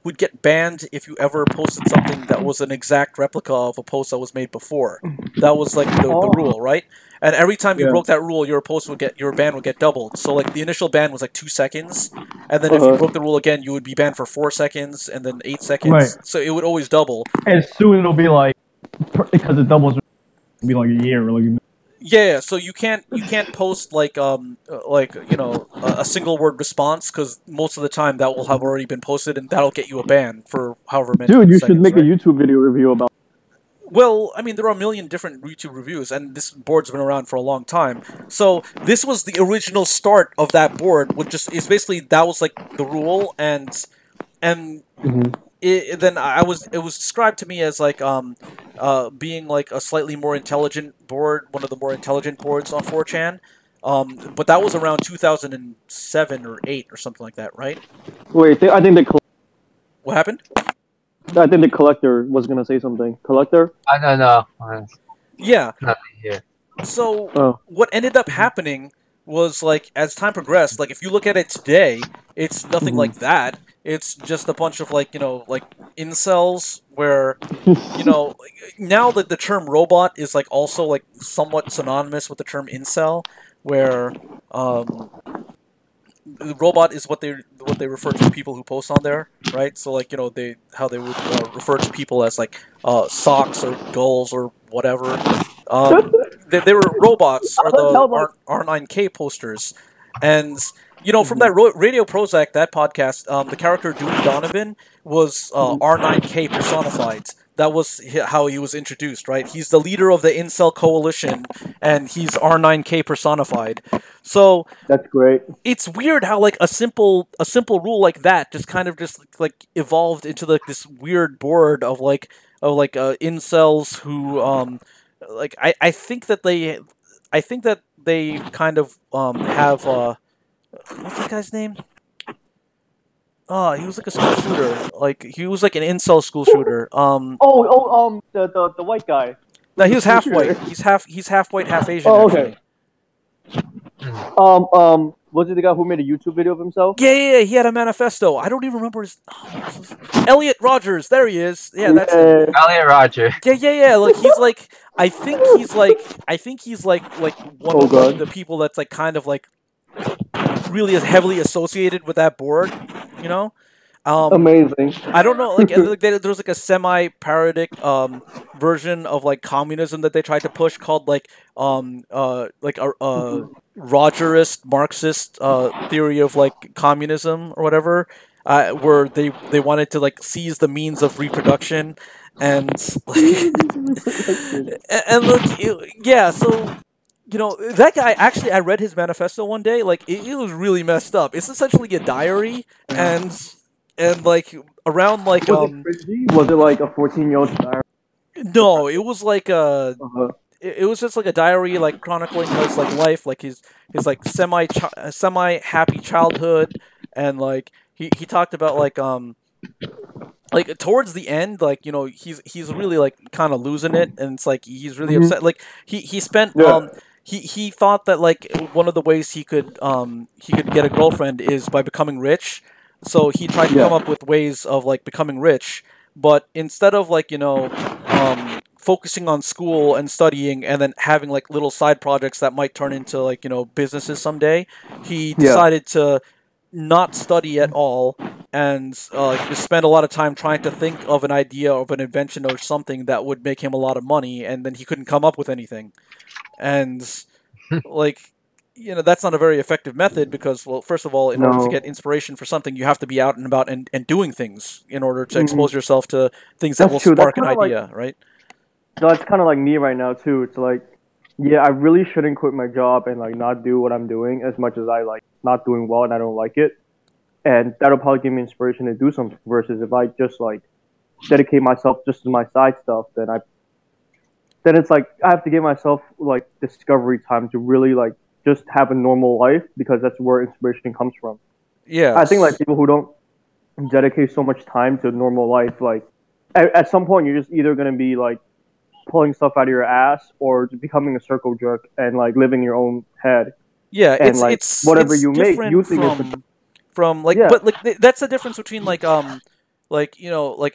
Speaker 1: would get banned if you ever posted something that was an exact replica of a post that was made before. That was the rule, right? And every time you broke that rule, your ban would get doubled. So the initial ban was 2 seconds, and then if you broke the rule again, you would be banned for 4 seconds, and then 8 seconds.
Speaker 3: Right.
Speaker 1: So it would always double.
Speaker 3: And soon it'll be because it doubles, it'll be a year or
Speaker 1: Yeah, so you can't post a single word response because most of the time that will have already been posted and that'll get you a ban for however many.
Speaker 3: Dude, you
Speaker 1: seconds,
Speaker 3: should make a YouTube video review about.
Speaker 1: Well, I mean, there are a million different YouTube reviews, and this board's been around for a long time. So this was the original start of that board, which is basically that was like the rule, and then it was described to me as like being like a slightly more intelligent board, one of the more intelligent boards on 4chan. But that was around 2007 or 8 or something like that, right?
Speaker 5: Wait, I think
Speaker 1: What happened?
Speaker 5: the collector was gonna say something. Collector?
Speaker 2: I don't know.
Speaker 1: Yeah.
Speaker 2: Nothing here.
Speaker 1: So
Speaker 5: Oh.
Speaker 1: what ended up happening was like as time progressed, like if you look at it today, it's nothing like that. It's just a bunch of like like incels where now that the term robot is like also like somewhat synonymous with the term incel, where the robot is what they refer to people who post on there, right? So like how they would refer to people as like socks or gulls or whatever. They were robots or the R9K posters, and from that Radio Prozac, that podcast, the character Dewey Donovan was R9K personified. That was how he was introduced, right? He's the leader of the Incel Coalition, and he's R9K personified. So
Speaker 5: That's great.
Speaker 1: it's weird how like a simple rule like that just kind of just like evolved into like this weird board of incels who like I think that they kind of have what's that guy's name? Oh, he was like a school shooter. Like he was like an incel school shooter.
Speaker 5: The white guy.
Speaker 1: No, he was half white. He's half white, half Asian.
Speaker 5: Oh,
Speaker 1: actually.
Speaker 5: okay. Was it the guy who made a YouTube video of himself?
Speaker 1: Yeah. He had a manifesto. I don't even remember his. Elliot Rogers. There he is. Yeah, that's it.
Speaker 2: Elliot Roger.
Speaker 1: Yeah. Like he's like. I think he's like one of like, the people that's like kind of like really heavily associated with that board.
Speaker 5: Amazing.
Speaker 1: I don't know, like there's like a semi-parodic version of like communism that they tried to push called like a Rogerist Marxist theory of like communism or whatever, where they wanted to like seize the means of reproduction and and look, yeah, so. That guy, actually, I read his manifesto one day, like, it was really messed up. It's essentially a diary, and like, around, like,
Speaker 5: Was it like a 14-year-old diary?
Speaker 1: No, it was like it was just like a diary, like, chronicling his, like, life, like, his like, semi-happy childhood, and, like, he talked about, like, towards the end, like, he's really, like, kind of losing it, and it's, like, he's really upset. Like, he spent, He thought that like one of the ways he could get a girlfriend is by becoming rich, so he tried to come up with ways of like becoming rich. But instead of like focusing on school and studying and then having like little side projects that might turn into like businesses someday, he decided to not study at all and just spend a lot of time trying to think of an idea of an invention or something that would make him a lot of money, and then he couldn't come up with anything. And like that's not a very effective method because, well, first of all, in order to get inspiration for something, you have to be out and about and doing things in order to expose yourself to things that will spark an idea, right?
Speaker 5: No, it's kind of like me right now too. It's like, yeah, I really shouldn't quit my job and like not do what I'm doing as much as I like not doing well and I don't like it, and that'll probably give me inspiration to do something. Versus if I just like dedicate myself just to my side stuff, then it's like I have to give myself like discovery time to really like just have a normal life, because that's where inspiration comes from.
Speaker 1: Yeah,
Speaker 5: I think like people who don't dedicate so much time to normal life, like at some point you're just either gonna be like pulling stuff out of your ass or becoming a circle jerk and like living your own head.
Speaker 1: Yeah,
Speaker 5: and it's whatever you make, you think
Speaker 1: from like, but like that's the difference between like like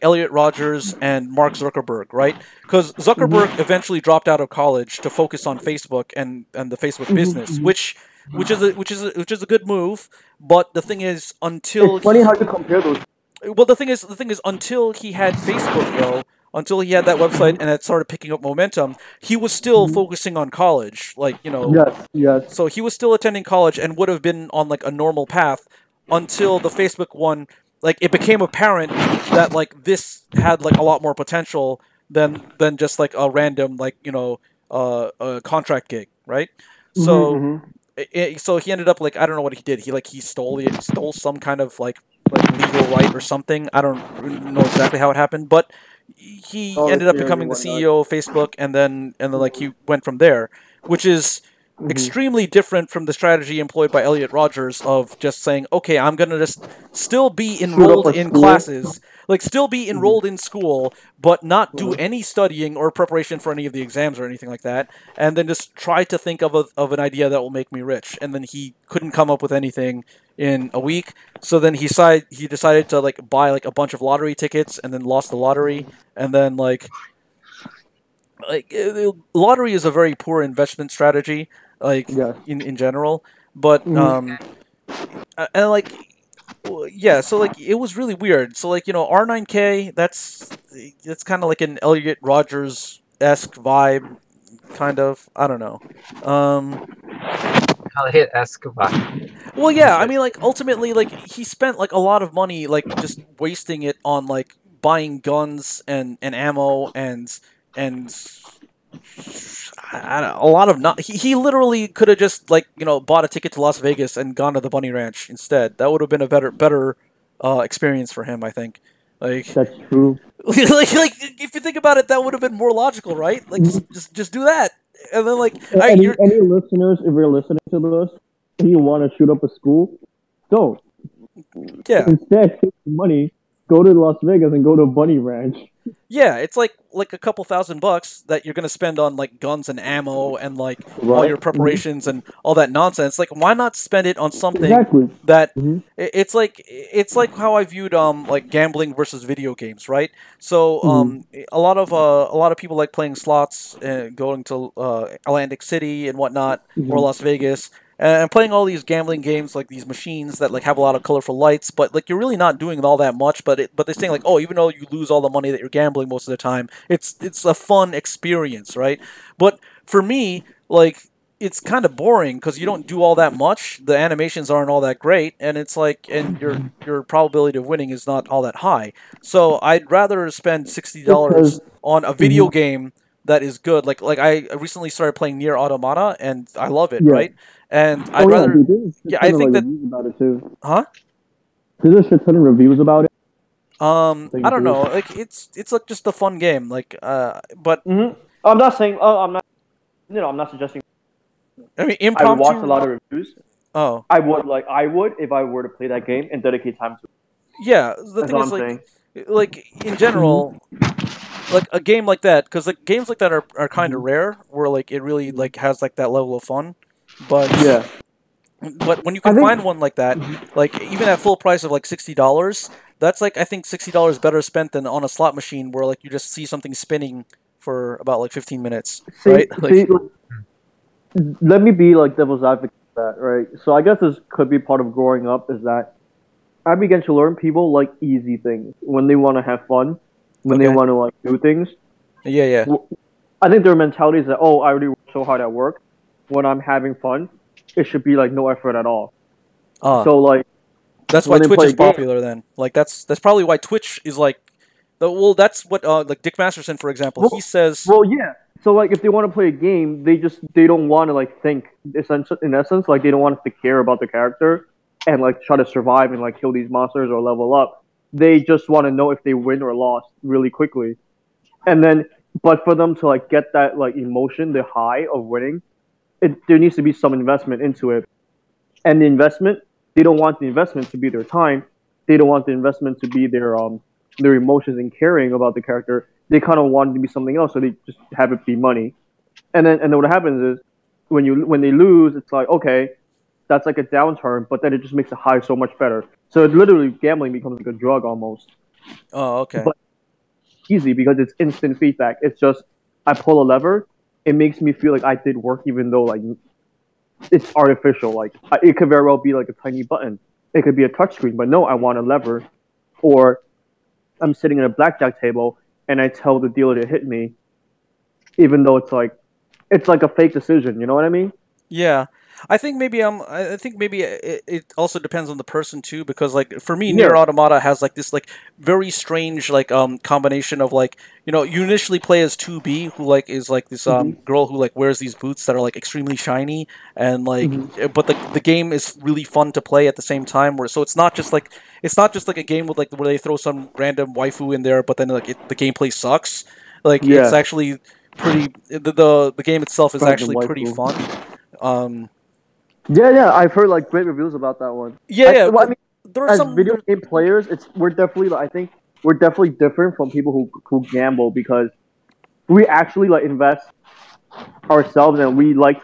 Speaker 1: Elliot Rogers and Mark Zuckerberg, right? Because Zuckerberg eventually dropped out of college to focus on Facebook and the Facebook business, which is a good move. But the thing is, until
Speaker 5: it's funny how you compare those.
Speaker 1: Well, the thing is, until he had Facebook, until he had that website and it started picking up momentum, he was still focusing on college, like
Speaker 5: Yes.
Speaker 1: So he was still attending college and would have been on like a normal path until the Facebook one. Like, it became apparent that, like, this had, like, a lot more potential than just like a random like a contract gig, right? So
Speaker 5: Mm-hmm.
Speaker 1: so he ended up like I don't know what he did. He stole some kind of like legal right or something. I don't know exactly how it happened, but he
Speaker 5: All the
Speaker 1: ended up
Speaker 5: sharing and
Speaker 1: becoming the
Speaker 5: whatnot.
Speaker 1: CEO of Facebook, and then like he went from there, which is
Speaker 5: Mm-hmm.
Speaker 1: extremely different from the strategy employed by Elliot Rogers of just saying, okay, I'm gonna just still be
Speaker 5: Shoot up
Speaker 1: enrolled
Speaker 5: a
Speaker 1: in
Speaker 5: school.
Speaker 1: classes, like still be
Speaker 5: Mm-hmm.
Speaker 1: enrolled in school, but not do
Speaker 5: Uh-huh.
Speaker 1: any studying or preparation for any of the exams or anything like that, and then just try to think of an idea that will make me rich. And then he couldn't come up with anything in a week, so then he decided to like buy like a bunch of lottery tickets, and then lost the lottery, and then lottery is a very poor investment strategy, like
Speaker 5: Yes.
Speaker 1: in general. But
Speaker 5: Mm-hmm.
Speaker 1: and like yeah, so like it was really weird. So like R9K, that's kind of like an Elliot Rogers esque vibe, kind of. I don't know. Um,
Speaker 2: I'll hit Escobar.
Speaker 1: well, yeah, I mean, like ultimately, like he spent like a lot of money, like just wasting it on like buying guns and ammo and I don't know, a lot of not. He literally could have just like bought a ticket to Las Vegas and gone to the Bunny Ranch instead. That would have been a better experience for him, I think. Like
Speaker 5: That's true.
Speaker 1: like if you think about it, that would have been more logical, right? Like just do that, and then like
Speaker 5: Any
Speaker 1: you're
Speaker 5: any listeners, if you're listening to this, and you want to shoot up a school, don't.
Speaker 1: yeah.
Speaker 5: Instead, take the money, go to Las Vegas, and go to Bunny Ranch.
Speaker 1: Yeah, it's like a couple $1,000 that you're gonna spend on like guns and ammo and like all
Speaker 5: Right?
Speaker 1: your preparations and all that nonsense. Like, why not spend it on something
Speaker 5: Exactly.
Speaker 1: that
Speaker 5: Mm-hmm.
Speaker 1: it's like how I viewed like gambling versus video games, right? So
Speaker 5: Mm-hmm.
Speaker 1: a lot of people like playing slots, going to Atlantic City and whatnot, or
Speaker 5: Mm-hmm.
Speaker 1: Las Vegas. And playing all these gambling games, like these machines that like have a lot of colorful lights, but like you're really not doing all that much. But they're saying like, oh, even though you lose all the money that you're gambling most of the time, it's a fun experience, right? But for me, like it's kind of boring because you don't do all that much. The animations aren't all that great, and it's like, and your probability of winning is not all that high. So I'd rather spend $60
Speaker 5: Because
Speaker 1: on a video
Speaker 5: mhm.
Speaker 1: game that is good. Like I recently started playing Near Automata, and I love it,
Speaker 5: Yeah.
Speaker 1: right? And
Speaker 5: Oh
Speaker 1: I'd
Speaker 5: yeah,
Speaker 1: rather,
Speaker 5: dude. There's a shit
Speaker 1: yeah, I
Speaker 5: ton of
Speaker 1: think
Speaker 5: like
Speaker 1: that,
Speaker 5: reviews about it too.
Speaker 1: huh?
Speaker 5: There's a shit ton of reviews about it.
Speaker 1: I
Speaker 5: Thing
Speaker 1: don't
Speaker 5: too.
Speaker 1: know. Like it's like just a fun game. Like, but
Speaker 5: Mm-hmm.
Speaker 4: I'm not saying. Oh, I'm not. I'm not suggesting.
Speaker 1: I mean,
Speaker 4: I watched a
Speaker 1: impromptu.
Speaker 4: lot of reviews.
Speaker 1: Oh,
Speaker 4: I would if I were to play that game and dedicate time to it.
Speaker 1: yeah. The
Speaker 4: That's
Speaker 1: thing
Speaker 4: all
Speaker 1: is,
Speaker 4: I'm saying.
Speaker 1: like in
Speaker 5: Mm-hmm.
Speaker 1: general, like a game like that, because like games like that are kind of rare, where like it really like has like that level of fun. But
Speaker 5: Yeah.
Speaker 1: but when you
Speaker 5: I
Speaker 1: can
Speaker 5: think.
Speaker 1: find one like that, like even at full price of like $60, that's like I think $60 better spent than on a slot machine where like you just see something spinning for about like 15 minutes,
Speaker 5: See.
Speaker 1: right?
Speaker 5: See.
Speaker 1: Like,
Speaker 5: Let me be like devil's advocate for that, right? So I guess this could be part of growing up is that I began to learn people like easy things when they want to have fun, when they
Speaker 1: okay,
Speaker 5: want to like do things.
Speaker 1: yeah, yeah,
Speaker 5: I think their mentality is that I already work so hard at work. When I'm having fun, it should be like no effort at all.
Speaker 1: uh,
Speaker 5: So like
Speaker 1: that's why
Speaker 5: when they
Speaker 1: Twitch
Speaker 5: play a
Speaker 1: is
Speaker 5: game,
Speaker 1: popular. Then, like that's probably why Twitch is like, well, that's what like Dick Masterson, for example, he
Speaker 5: well,
Speaker 1: says,
Speaker 5: well, yeah. So like if they want to play a game, they don't want to like think. In essence, like they don't want to care about the character and like try to survive and like kill these monsters or level up. They just want to know if they win or lost really quickly. And then, but for them to like get that like emotion, the high of winning, there needs to be some investment into it. And the investment, they don't want the investment to be their time. They don't want the investment to be their emotions and caring about the character. They kind of want it to be something else, so they just have it be money. And then what happens is when they lose, it's like okay, that's like a downturn, but then it just makes the high so much better. So it literally gambling becomes like a drug almost,
Speaker 1: oh, okay,
Speaker 5: but easy because it's instant feedback. It's just I pull a lever, it makes me feel like I did work, even though like it's artificial. Like it could very well be like a tiny button. It could be a touchscreen, but no, I want a lever. Or I'm sitting at a blackjack table and I tell the dealer to hit me, even though it's like a fake decision. You know what I mean?
Speaker 1: yeah. I think maybe it also depends on the person too, because like for me,
Speaker 5: Yeah.
Speaker 1: Nier Automata has like this like very strange like combination of like, you initially play as 2B, who like is like this girl who like wears these boots that are like extremely shiny, and like but the game is really fun to play at the same time, where so it's not just like a game with like where they throw some random waifu in there, but then like the gameplay sucks. Like it's
Speaker 5: Yeah.
Speaker 1: actually pretty the game itself is
Speaker 5: Random
Speaker 1: actually pretty
Speaker 5: waifu.
Speaker 1: fun. Um,
Speaker 5: Yeah, I've heard like great reviews about that one.
Speaker 1: yeah,
Speaker 5: Well, I mean,
Speaker 1: there are
Speaker 5: as
Speaker 1: some.
Speaker 5: video game players, we're definitely like, I think we're definitely different from people who gamble because we actually like invest ourselves and we like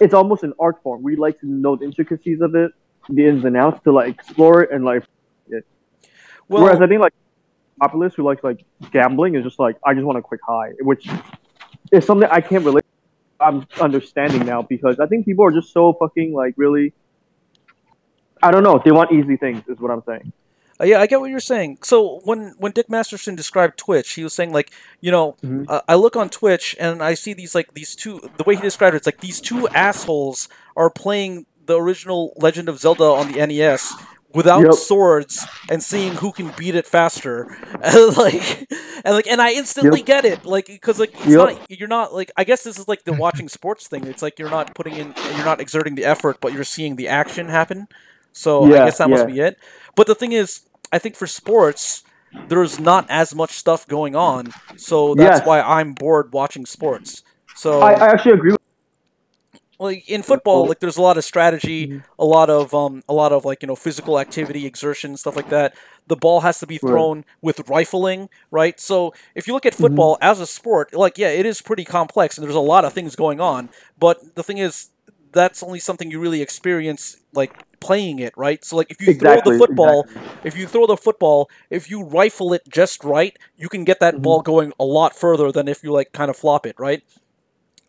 Speaker 5: it's almost an art form. We like to know the intricacies of it, the ins and outs, to like explore it and like it. Whereas
Speaker 1: Well,
Speaker 5: I think like populace who likes like gambling is just like I just want a quick high, which is something I can't relate. I'm understanding now because I think people are just so fucking like really. I don't know. They want easy things, is what I'm saying.
Speaker 1: yeah, I get what you're saying. So when Dick Masterson described Twitch, he was saying like, I look on Twitch and I see these two. The way he described it, it's like these two assholes are playing the original Legend of Zelda on the NES without
Speaker 5: Yep.
Speaker 1: swords and seeing who can beat it faster. And I instantly
Speaker 5: Yep.
Speaker 1: get it, like, because like it's
Speaker 5: Yep.
Speaker 1: not you're not like, I guess this is like the watching sports thing. It's like you're not exerting the effort, but you're seeing the action happen. So I guess that must be it. But the thing is, I think for sports, there's not as much stuff going on, so that's
Speaker 5: Yes.
Speaker 1: why I'm bored watching sports. So
Speaker 5: I actually agree with
Speaker 1: like in football, like there's a lot of strategy, a lot of like physical activity, exertion, stuff like that. The ball has to be thrown with rifling, right? So if you look at football as a sport, like yeah, it is pretty complex and there's a lot of things going on. But the thing is, that's only something you really experience like playing it, right? So like if you throw the football, if you rifle it just right, you can get that ball going a lot further than if you like kind of flop it, right?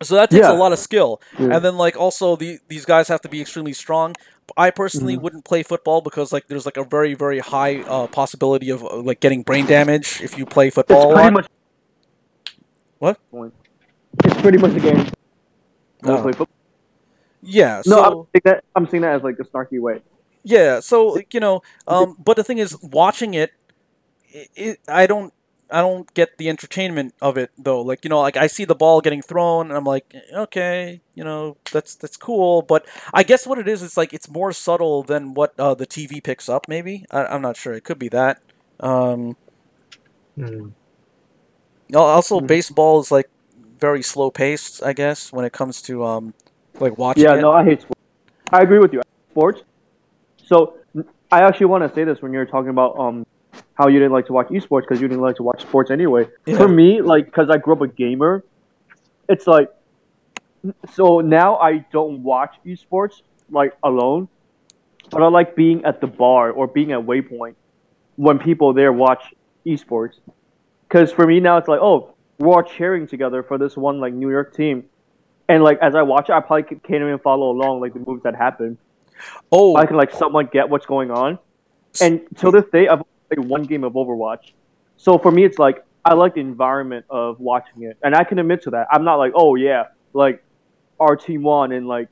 Speaker 1: So that takes a lot of skill, and then like also these guys have to be extremely strong. I personally wouldn't play football because like there's like a very very high possibility of like getting brain damage if you play football a lot. What?
Speaker 5: It's pretty much the game.
Speaker 1: Oh. Yeah.
Speaker 5: No, I'm saying that as like a snarky way.
Speaker 1: Yeah. So like, but the thing is, watching it, I don't get the entertainment of it though. Like like I see the ball getting thrown, and I'm like, okay, that's cool. But I guess what it is, it's like it's more subtle than what the TV picks up. Maybe I'm not sure. It could be that. Also, baseball is like very slow paced, I guess, when it comes to like watching it.
Speaker 5: Yeah, no, I hate sports. I agree with you. Sports. So I actually want to say this when you're talking about how you didn't like to watch esports because you didn't like to watch sports anyway.
Speaker 1: Yeah.
Speaker 5: For me, like, because I grew up a gamer, it's like, so now I don't watch esports like alone, but I like being at the bar or being at Waypoint when people there watch esports. Because for me now, it's like, oh, we're all cheering together for this one like New York team, and like as I watch it, I probably can't even follow along like the moves that happen.
Speaker 1: Oh,
Speaker 5: I can like somewhat get what's going on. And till this day, I've played one game of Overwatch. So for me, it's like I like the environment of watching it, and I can admit to that. I'm not like, oh yeah, like our team won, and like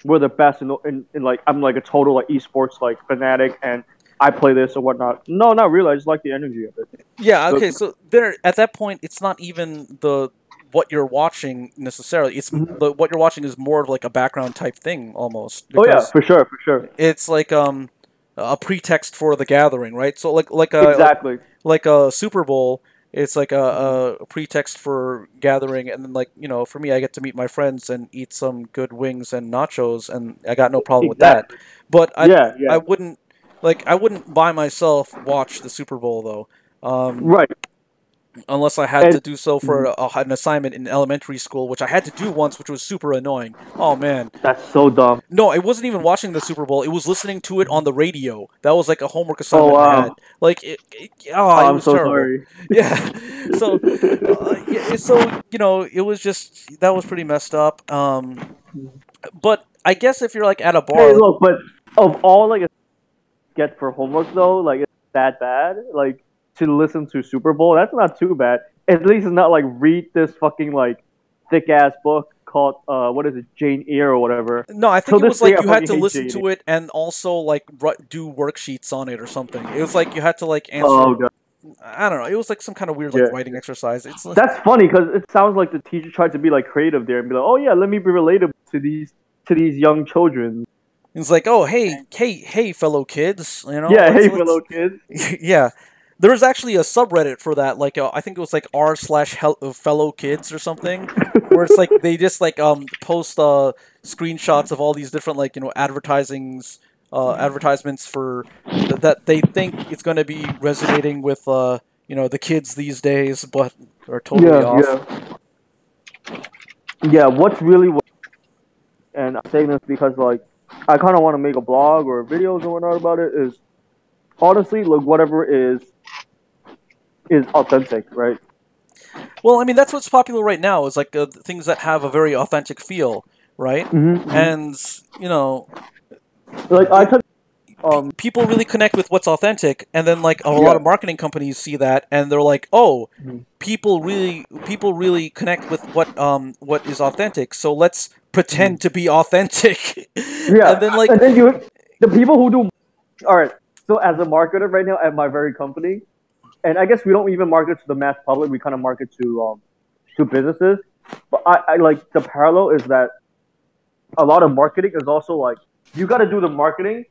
Speaker 5: we're the best, and like I'm like a total like esports like fanatic, and I play this or whatnot. No, not really. I just like the energy of it.
Speaker 1: Yeah. Okay. So there, at that point, it's not even the what you're watching necessarily. It's what you're watching is more of like a background type thing almost.
Speaker 5: Oh yeah, for sure.
Speaker 1: It's like a pretext for the gathering, right? So like a
Speaker 5: exactly
Speaker 1: like a Super Bowl, it's like a pretext for gathering, and then like for me, I get to meet my friends and eat some good wings and nachos, and I got no problem with that. But I wouldn't by myself watch the Super Bowl though.
Speaker 5: Right.
Speaker 1: Unless I had to do so for an assignment in elementary school, which I had to do once, which was super annoying. Oh, man.
Speaker 5: That's so dumb.
Speaker 1: No, I wasn't even watching the Super Bowl. It was listening to it on the radio. That was like a homework assignment I had. Like, it was
Speaker 5: so
Speaker 1: terrible.
Speaker 5: Sorry.
Speaker 1: Yeah. So, it was just, that was pretty messed up. But I guess if you're like at a bar.
Speaker 5: Hey, look, but of all like get for homework though, like it's that bad. Like to listen to Super Bowl, that's not too bad. At least it's not like read this fucking like thick ass book called what is it, Jane Eyre or whatever.
Speaker 1: No, I think
Speaker 5: Till
Speaker 1: it was
Speaker 5: this day,
Speaker 1: like
Speaker 5: I
Speaker 1: you had
Speaker 5: fucking
Speaker 1: to
Speaker 5: hate
Speaker 1: listen
Speaker 5: Jane
Speaker 1: to it and also like do worksheets on it or something. It was like you had to like answer.
Speaker 5: Oh god.
Speaker 1: I don't know. It was like some kind of weird like
Speaker 5: Yeah.
Speaker 1: writing exercise. It's
Speaker 5: That's funny because it sounds like the teacher tried to be like creative there and be like, oh yeah, let me be relatable to these young children.
Speaker 1: it's like, oh hey fellow kids, you know.
Speaker 5: Yeah,
Speaker 1: let's-
Speaker 5: hey
Speaker 1: let's-
Speaker 5: fellow kids.
Speaker 1: yeah. There was actually a subreddit for that, like I think it was like r/fellow kids or something, where it's like they just like post screenshots of all these different like advertisements for that they think it's going to be resonating with the kids these days, but are totally off.
Speaker 5: Yeah. What's really and I'm saying this because like I kind of want to make a blog or videos or whatnot about it is honestly like whatever is authentic, right?
Speaker 1: Well, I mean that's what's popular right now is like things that have a very authentic feel, right? And
Speaker 5: Like I took
Speaker 1: people really connect with what's authentic, and then like a lot of marketing companies see that and they're like, oh, people really connect with what is authentic, so let's pretend to be authentic. And then like
Speaker 5: the people who do all right. So as a marketer right now at my very company, and I guess we don't even market to the mass public. We kind of market to businesses. But I like the parallel is that a lot of marketing is also like you got to do the marketing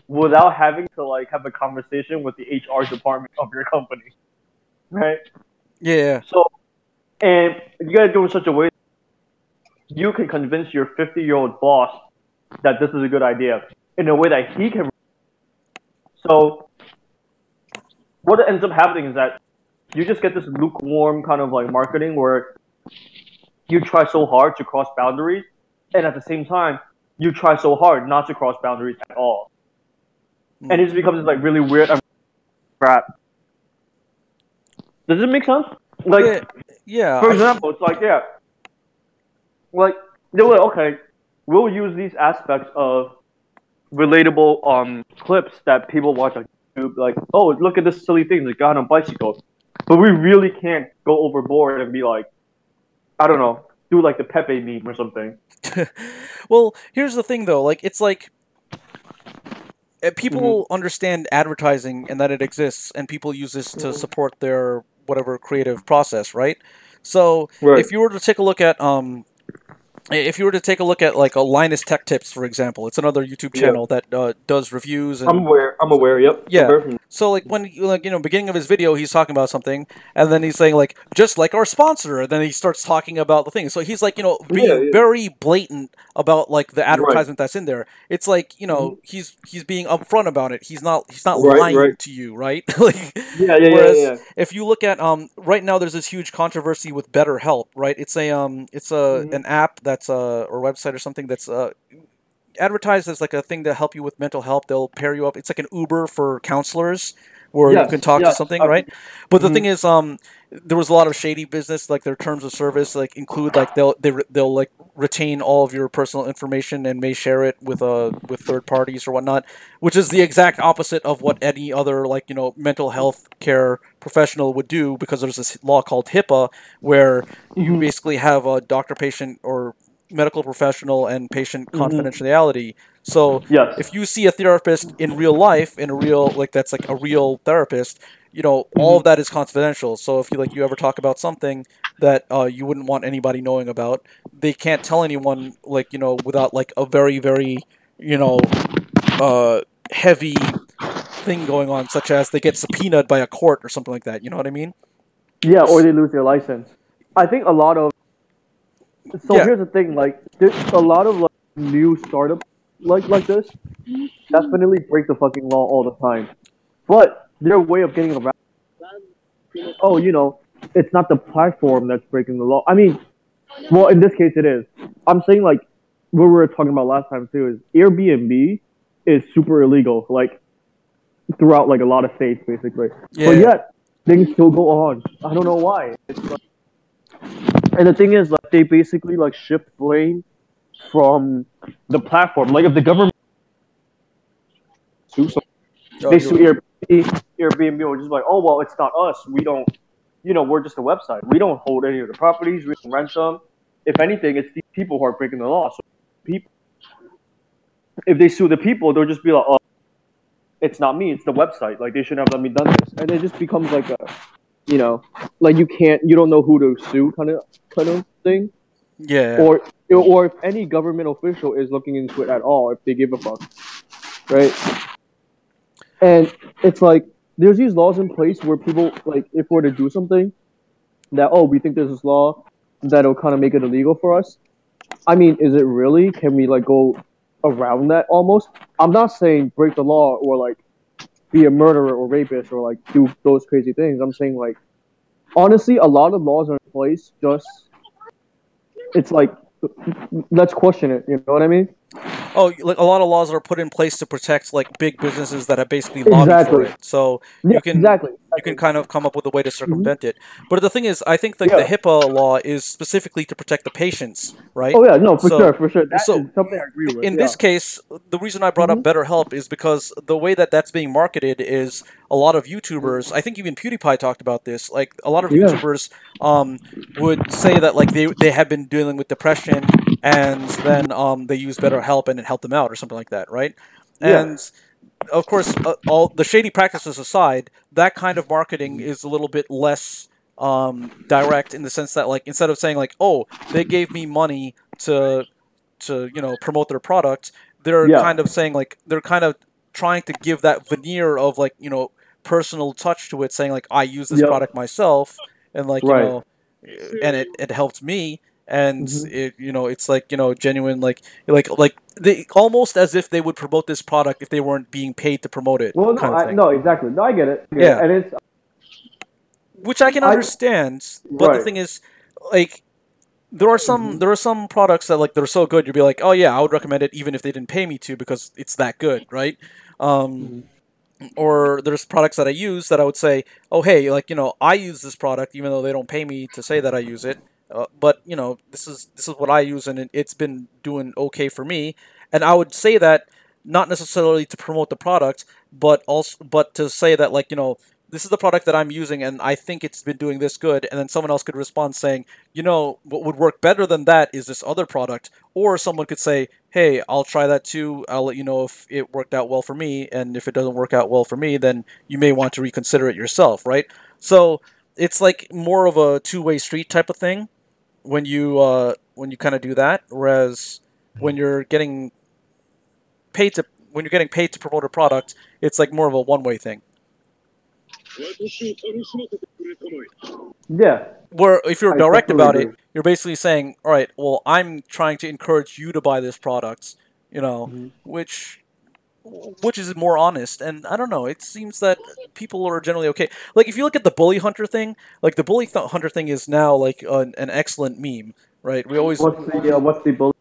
Speaker 5: without having to like have a conversation with the HR department of your company, right?
Speaker 1: yeah.
Speaker 5: So, and you got to do it in such a way you can convince your 50-year-old boss that this is a good idea in a way that he can. So, what ends up happening is that you just get this lukewarm kind of like marketing where you try so hard to cross boundaries, and at the same time, you try so hard not to cross boundaries at all. And it just becomes like really weird crap. Does it make sense? Like,
Speaker 1: yeah.
Speaker 5: For example, it's like, like they were like, okay, we'll use these aspects of relatable clips that people watch on YouTube. Like, oh, look at this silly thing, the guy on a bicycle. But we really can't go overboard and be like, I don't know, do like the Pepe meme or something.
Speaker 1: Well, here's the thing though, like it's like people understand advertising and that it exists, and people use this to support their whatever creative process, right? So if you were to take a look at like a Linus Tech Tips, for example, it's another YouTube channel that does reviews. And,
Speaker 5: I'm aware. Yep.
Speaker 1: Yeah. So like when beginning of his video, he's talking about something, and then he's saying like just like our sponsor, and then he starts talking about the thing. So he's like being very blatant about like the advertisement that's in there. It's like he's being upfront about it. He's not lying to you, right? Like whereas if you look at right now, there's this huge controversy with BetterHelp, right? It's an app that's or website or something that's advertised as like a thing to help you with mental health. They'll pair you up. It's like an Uber for counselors where you can talk to something, right? But the thing is, there was a lot of shady business. Like their terms of service like include like they'll like retain all of your personal information and may share it with third parties or whatnot, which is the exact opposite of what any other like mental health care professional would do, because there's this law called HIPAA where you basically have a doctor patient or medical professional and patient confidentiality. So if you see a therapist in real life, in a real that's like a real therapist, all of that is confidential. So if you ever talk about something that you wouldn't want anybody knowing about, they can't tell anyone without like a very very heavy thing going on, such as they get subpoenaed by a court or something like that. You know what I mean?
Speaker 5: Yeah, or they lose their license. I think a lot of here's the thing, like there's a lot of like new startups like this definitely break the fucking law all the time. But their way of getting around it's not the platform that's breaking the law. I mean, well in this case it is. I'm saying like what we were talking about last time too is Airbnb is super illegal, like throughout like a lot of states basically.
Speaker 1: Yeah.
Speaker 5: But yet things still go on. I don't know why. It's like, and the thing is, like, they basically like shift blame from the platform. Like, if the government they sue Airbnb, or just like, oh well, it's not us. We don't, we're just a website. We don't hold any of the properties. We don't rent them.
Speaker 4: if anything, it's these people who are breaking the law. So people, if they sue the people, they'll just be like, oh, it's not me, it's the website. Like they shouldn't have let me done this, and it just becomes like a, like you don't know who to sue kind of thing.
Speaker 1: Yeah.
Speaker 4: Or if any government official is looking into it at all, if they give a fuck, right? And it's like there's these laws in place where people, like, if we're to do something that, oh, we think there's this law that'll kind of make it illegal for us. I mean, is it really? Can we like go around that almost? I'm not saying break the law or like be a murderer or rapist or like do those crazy things. I'm saying like honestly, a lot of laws are in place. Just it's like let's question it. You know what I mean?
Speaker 1: Oh, like a lot of laws are put in place to protect like big businesses that have basically lobbied for it. So
Speaker 4: Yeah,
Speaker 1: you can kind of come up with a way to circumvent it. But the thing is, I think like the
Speaker 4: Yeah.
Speaker 1: HIPAA law is specifically to protect the patients, right?
Speaker 4: Oh yeah, no, for
Speaker 1: So-
Speaker 4: sure, for sure. That is
Speaker 1: so
Speaker 4: something I agree with.
Speaker 1: In
Speaker 4: yeah.
Speaker 1: this case, the reason I brought up BetterHelp is because the way that that's being marketed is a lot of YouTubers. I think even PewDiePie talked about this. Like a lot of
Speaker 4: Yeah.
Speaker 1: YouTubers would say that like they have been dealing with depression, and then they use BetterHelp and it helped them out or something like that, right?
Speaker 4: Yeah.
Speaker 1: And of course, all the shady practices aside, that kind of marketing is a little bit less direct in the sense that like instead of saying like, oh, they gave me money to promote their product, they're
Speaker 4: Yeah.
Speaker 1: kind of saying like they're kind of trying to give that veneer of like personal touch to it, saying like I use this
Speaker 4: Yep.
Speaker 1: product myself and like
Speaker 4: Right.
Speaker 1: and it helped me, and
Speaker 4: Mhm.
Speaker 1: it's like genuine like they almost as if they would promote this product if they weren't being paid to promote it,
Speaker 4: Well,
Speaker 1: kind of thing.
Speaker 4: no, exactly. No, I get it.
Speaker 1: Yeah.
Speaker 4: And it's
Speaker 1: Which I can understand, but the
Speaker 4: right.
Speaker 1: thing is, like, there are some products that like they're so good you'll be like, oh yeah, I would recommend it even if they didn't pay me to because it's that good, right? Or there's products that I use that I would say, oh hey, like I use this product even though they don't pay me to say that I use it, but this is what I use and it's been doing okay for me, and I would say that not necessarily to promote the product, but to say that like this is the product that I'm using and I think it's been doing this good, and then someone else could respond saying, what would work better than that is this other product, or someone could say, hey, I'll try that too. I'll let you know if it worked out well for me, and if it doesn't work out well for me, then you may want to reconsider it yourself, right? So it's like more of a two-way street type of thing when you kind of do that, whereas when you're getting paid to promote a product, it's like more of a one-way thing.
Speaker 4: Yeah.
Speaker 1: Where if you're
Speaker 4: I
Speaker 1: direct
Speaker 4: definitely
Speaker 1: about it,
Speaker 4: agree.
Speaker 1: you're basically saying, all right, well, I'm trying to encourage you to buy this product, which is more honest. And I don't know, it seems that people are generally okay. Like if you look at the bully hunter thing, like the hunter thing is now like an excellent meme, right? We always
Speaker 4: What's the bully?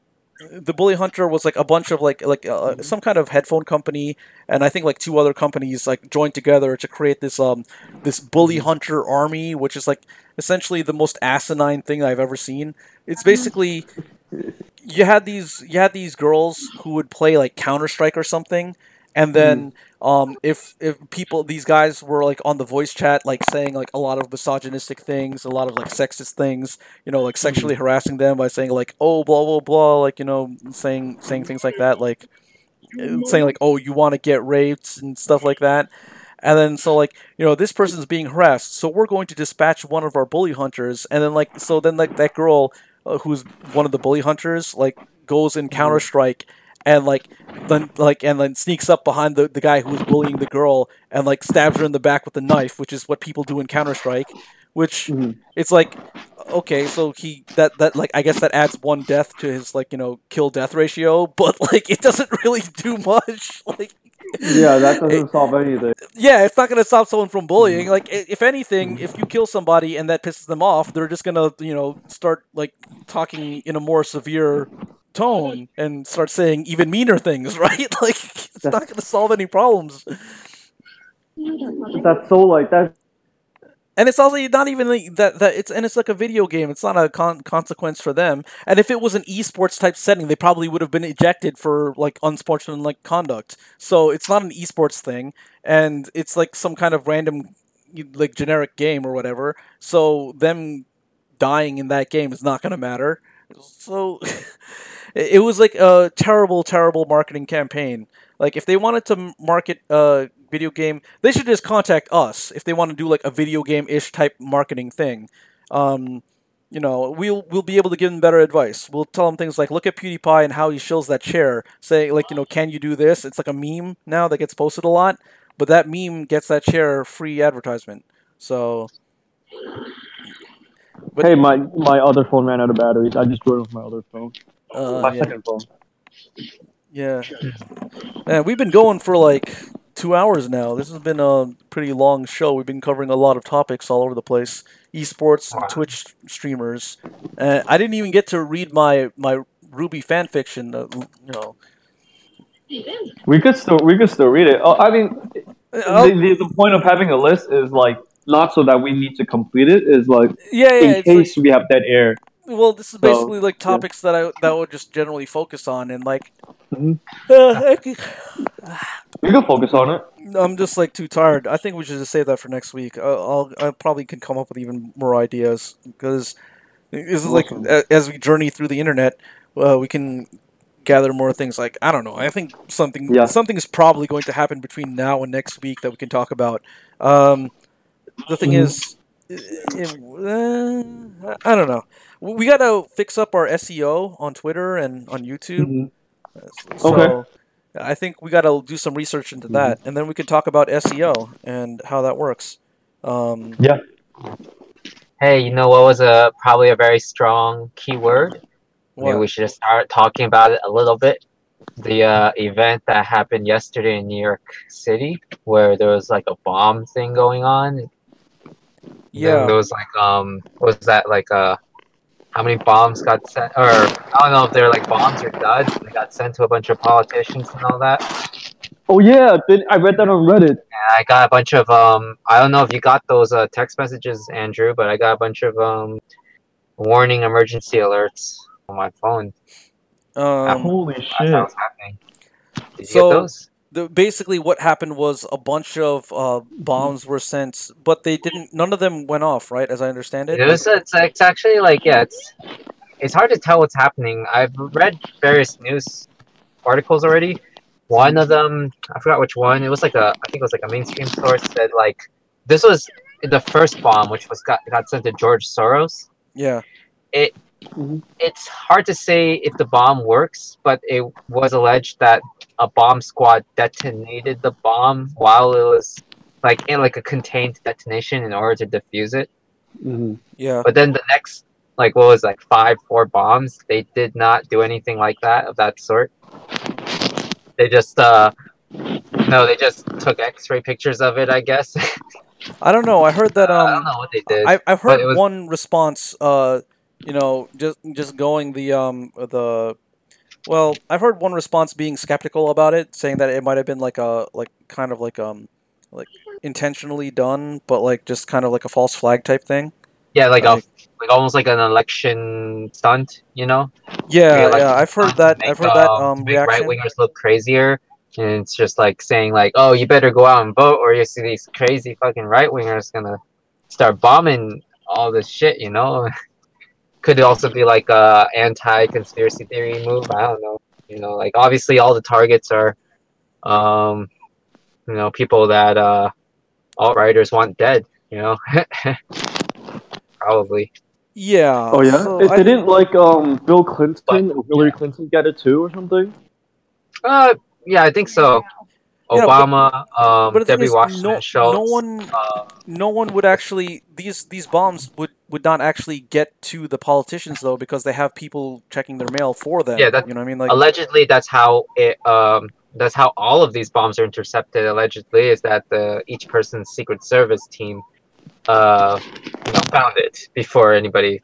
Speaker 1: the bully hunter was like a bunch of some kind of headphone company, and I think like two other companies like joined together to create this bully hunter army, which is like essentially the most asinine thing I've ever seen. It's basically you had these girls who would play like Counter-Strike or something, and then if these guys were like on the voice chat like saying like a lot of misogynistic things, a lot of like sexist things, like sexually harassing them by saying like, oh, blah blah blah, like saying things like that, like saying like, oh, you want to get raped and stuff like that. And then so like this person's being harassed, so we're going to dispatch one of our bully hunters, and then like that girl who's one of the bully hunters like goes in Counter Strike and then sneaks up behind the guy who was bullying the girl and like stabs her in the back with a knife, which is what people do in Counter Strike. Which it's like, okay, so that like I guess that adds one death to his like kill death ratio, but like it doesn't really do much. Like
Speaker 4: Yeah, that doesn't solve anything.
Speaker 1: yeah, it's not going to stop someone from bullying. Like, if anything, if you kill somebody and that pisses them off, they're just going to, start, like, talking in a more severe tone and start saying even meaner things, right? Like, it's not going to solve any problems.
Speaker 4: That's so like that.
Speaker 1: And it's also not even like that it's like a video game. It's not a consequence for them. And if it was an esports type setting, they probably would have been ejected for like unsportsmanlike conduct. So it's not an esports thing, and it's like some kind of random like generic game or whatever. So them dying in that game is not going to matter. So it was like a terrible, terrible marketing campaign. Like if they wanted to market a video game, they should just contact us if they want to do like a video game ish type marketing thing. Um, we'll be able to give them better advice. We'll tell them things like look at PewDiePie and how he shills that chair. Say like can you do this? It's like a meme now that gets posted a lot, but that meme gets that chair free advertisement. So, but
Speaker 5: Hey, my other phone ran out of batteries. I just joined with my other phone. My
Speaker 1: yeah,
Speaker 5: second phone.
Speaker 1: yeah. Man, we've been going for like 2 hours now. This has been a pretty long show. We've been covering a lot of topics all over the place. Esports,
Speaker 2: Wow.
Speaker 1: Twitch streamers. I didn't even get to read my Ruby fan fiction.
Speaker 5: We could still read it. I mean,
Speaker 1: I'll-
Speaker 5: the point of having a list is like not so that we need to complete it. Is like
Speaker 1: yeah,
Speaker 5: in
Speaker 1: it's like
Speaker 5: case we have dead air.
Speaker 1: well, this is
Speaker 5: So
Speaker 1: basically like
Speaker 5: yeah.
Speaker 1: topics that would just generally focus on and like.
Speaker 5: Mhm.
Speaker 1: I could-
Speaker 5: We can focus on it.
Speaker 1: I'm just like too tired. I think we should just save that for next week. I probably can come up with even more ideas because this is like
Speaker 5: Awesome.
Speaker 1: as we journey through the internet, we can gather more things. Like I don't know. I think
Speaker 5: Yeah.
Speaker 1: something is probably going to happen between now and next week that we can talk about. The thing
Speaker 5: Mhm.
Speaker 1: is, I don't know. We gotta fix up our SEO on Twitter and on YouTube.
Speaker 5: Mhm.
Speaker 1: So
Speaker 5: Okay.
Speaker 1: I think we gotta do some research into
Speaker 5: Mhm.
Speaker 1: that, and then we can talk about SEO and how that works.
Speaker 5: Yeah.
Speaker 2: Hey, you know what was probably a very strong keyword? Maybe
Speaker 1: What?
Speaker 2: we should just start talking about it a little bit. The event that happened yesterday in New York City, where there was like a bomb thing going on. Then
Speaker 1: Yeah.
Speaker 2: there was like what was that like how many bombs got sent, or I don't know if they're like bombs or duds. They got sent to a bunch of politicians and all that.
Speaker 5: Oh yeah, I read that on Reddit.
Speaker 2: And I got a bunch of I don't know if you got those text messages, Andrew, but I got a bunch of warning emergency alerts on my phone.
Speaker 5: Holy
Speaker 2: That's
Speaker 5: shit.
Speaker 2: how it's happening. Did you get
Speaker 1: So
Speaker 2: those?
Speaker 1: basically, what happened was a bunch of bombs were sent, but they didn't. None of them went off, right? As I understand it.
Speaker 2: It was, it's actually like, yeah, it's hard to tell what's happening. I've read various news articles already. One of them, I forgot which one. It was like I think it was like a mainstream source said like this was the first bomb, which was got sent to George Soros.
Speaker 1: Yeah.
Speaker 2: It's hard to say if the bomb works, but it was alleged that a bomb squad detonated the bomb while it was like in like a contained detonation in order to defuse it.
Speaker 5: Mhm.
Speaker 1: Yeah.
Speaker 2: But then the next, like, what was like 4 bombs, they did not do anything like that of that sort. They just no, they just took X-ray pictures of it, I guess.
Speaker 1: I don't know. I heard that
Speaker 2: I don't know what they did,
Speaker 1: I've
Speaker 2: but
Speaker 1: heard
Speaker 2: it was
Speaker 1: one response. Just going the. Well, I've heard one response being skeptical about it, saying that it might have been like a kind of like intentionally done, but like just kind of like a false flag type thing.
Speaker 2: yeah, like
Speaker 1: Like,
Speaker 2: like almost like an election stunt, you know?
Speaker 1: yeah, yeah,
Speaker 2: Election
Speaker 1: I've heard
Speaker 2: stunt
Speaker 1: that. I've heard that
Speaker 2: to make right
Speaker 1: reaction.
Speaker 2: wingers look crazier. And it's just like saying like, oh, you better go out and vote, or you see these crazy fucking right wingers gonna start bombing all this shit, you know? Could also be like a anti-conspiracy theory move. I don't know. You know, like obviously all the targets are, people that alt-righters want dead. You know, probably.
Speaker 1: Yeah.
Speaker 5: Oh yeah.
Speaker 1: So
Speaker 5: It
Speaker 1: I
Speaker 5: didn't like Bill Clinton
Speaker 2: But
Speaker 5: or Hillary Clinton get it too or something.
Speaker 2: Yeah, I think so.
Speaker 1: Yeah,
Speaker 2: Obama,
Speaker 1: but the thing
Speaker 2: Debbie
Speaker 1: is,
Speaker 2: Wasserman Schultz.
Speaker 1: no one would actually these bombs would not actually get to the politicians though because they have people checking their mail for them.
Speaker 2: Yeah, that
Speaker 1: You know what I mean? Like,
Speaker 2: allegedly that's how it. That's how all of these bombs are intercepted. Allegedly, is that each person's Secret Service team, found it before anybody,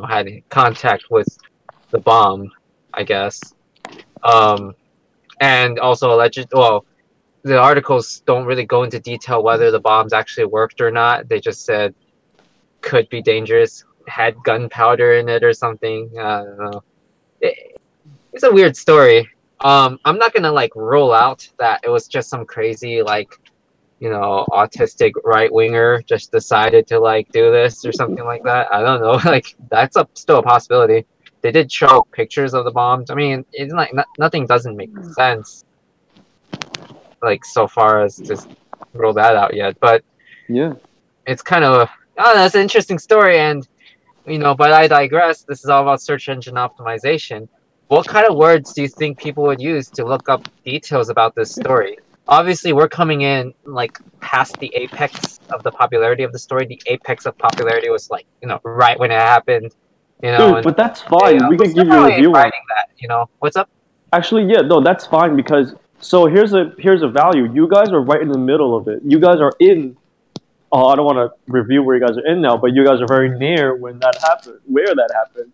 Speaker 2: had contact with the bomb. I guess. And also alleged. Well, the articles don't really go into detail whether the bombs actually worked or not. They just said could be dangerous, had gunpowder in it or something. I don't know. It's a weird story. I'm not gonna like rule out that it was just some crazy like autistic right winger just decided to like do this or something like that. I don't know. Like that's still a possibility. They did show pictures of the bombs. I mean, it's like nothing doesn't make sense. Like so far as just rule that out yet, but
Speaker 5: Yeah.
Speaker 2: it's kind of that's an interesting story. And but I digress. This is all about search engine optimization. What kind of words do you think people would use to look up details about this story? Obviously, we're coming in like past the apex of the popularity of the story. The apex of popularity was like right when it happened.
Speaker 5: Dude, but that's fine. We
Speaker 2: we're
Speaker 5: can
Speaker 2: still
Speaker 5: give you a
Speaker 2: probably
Speaker 5: review on it.
Speaker 2: writing that. What's up?
Speaker 5: Actually, yeah, no, that's fine because so here's a value. You guys are right in the middle of it. You guys are in. Oh, I don't want to review where you guys are in now, but you guys are very near when that happened, where that happened,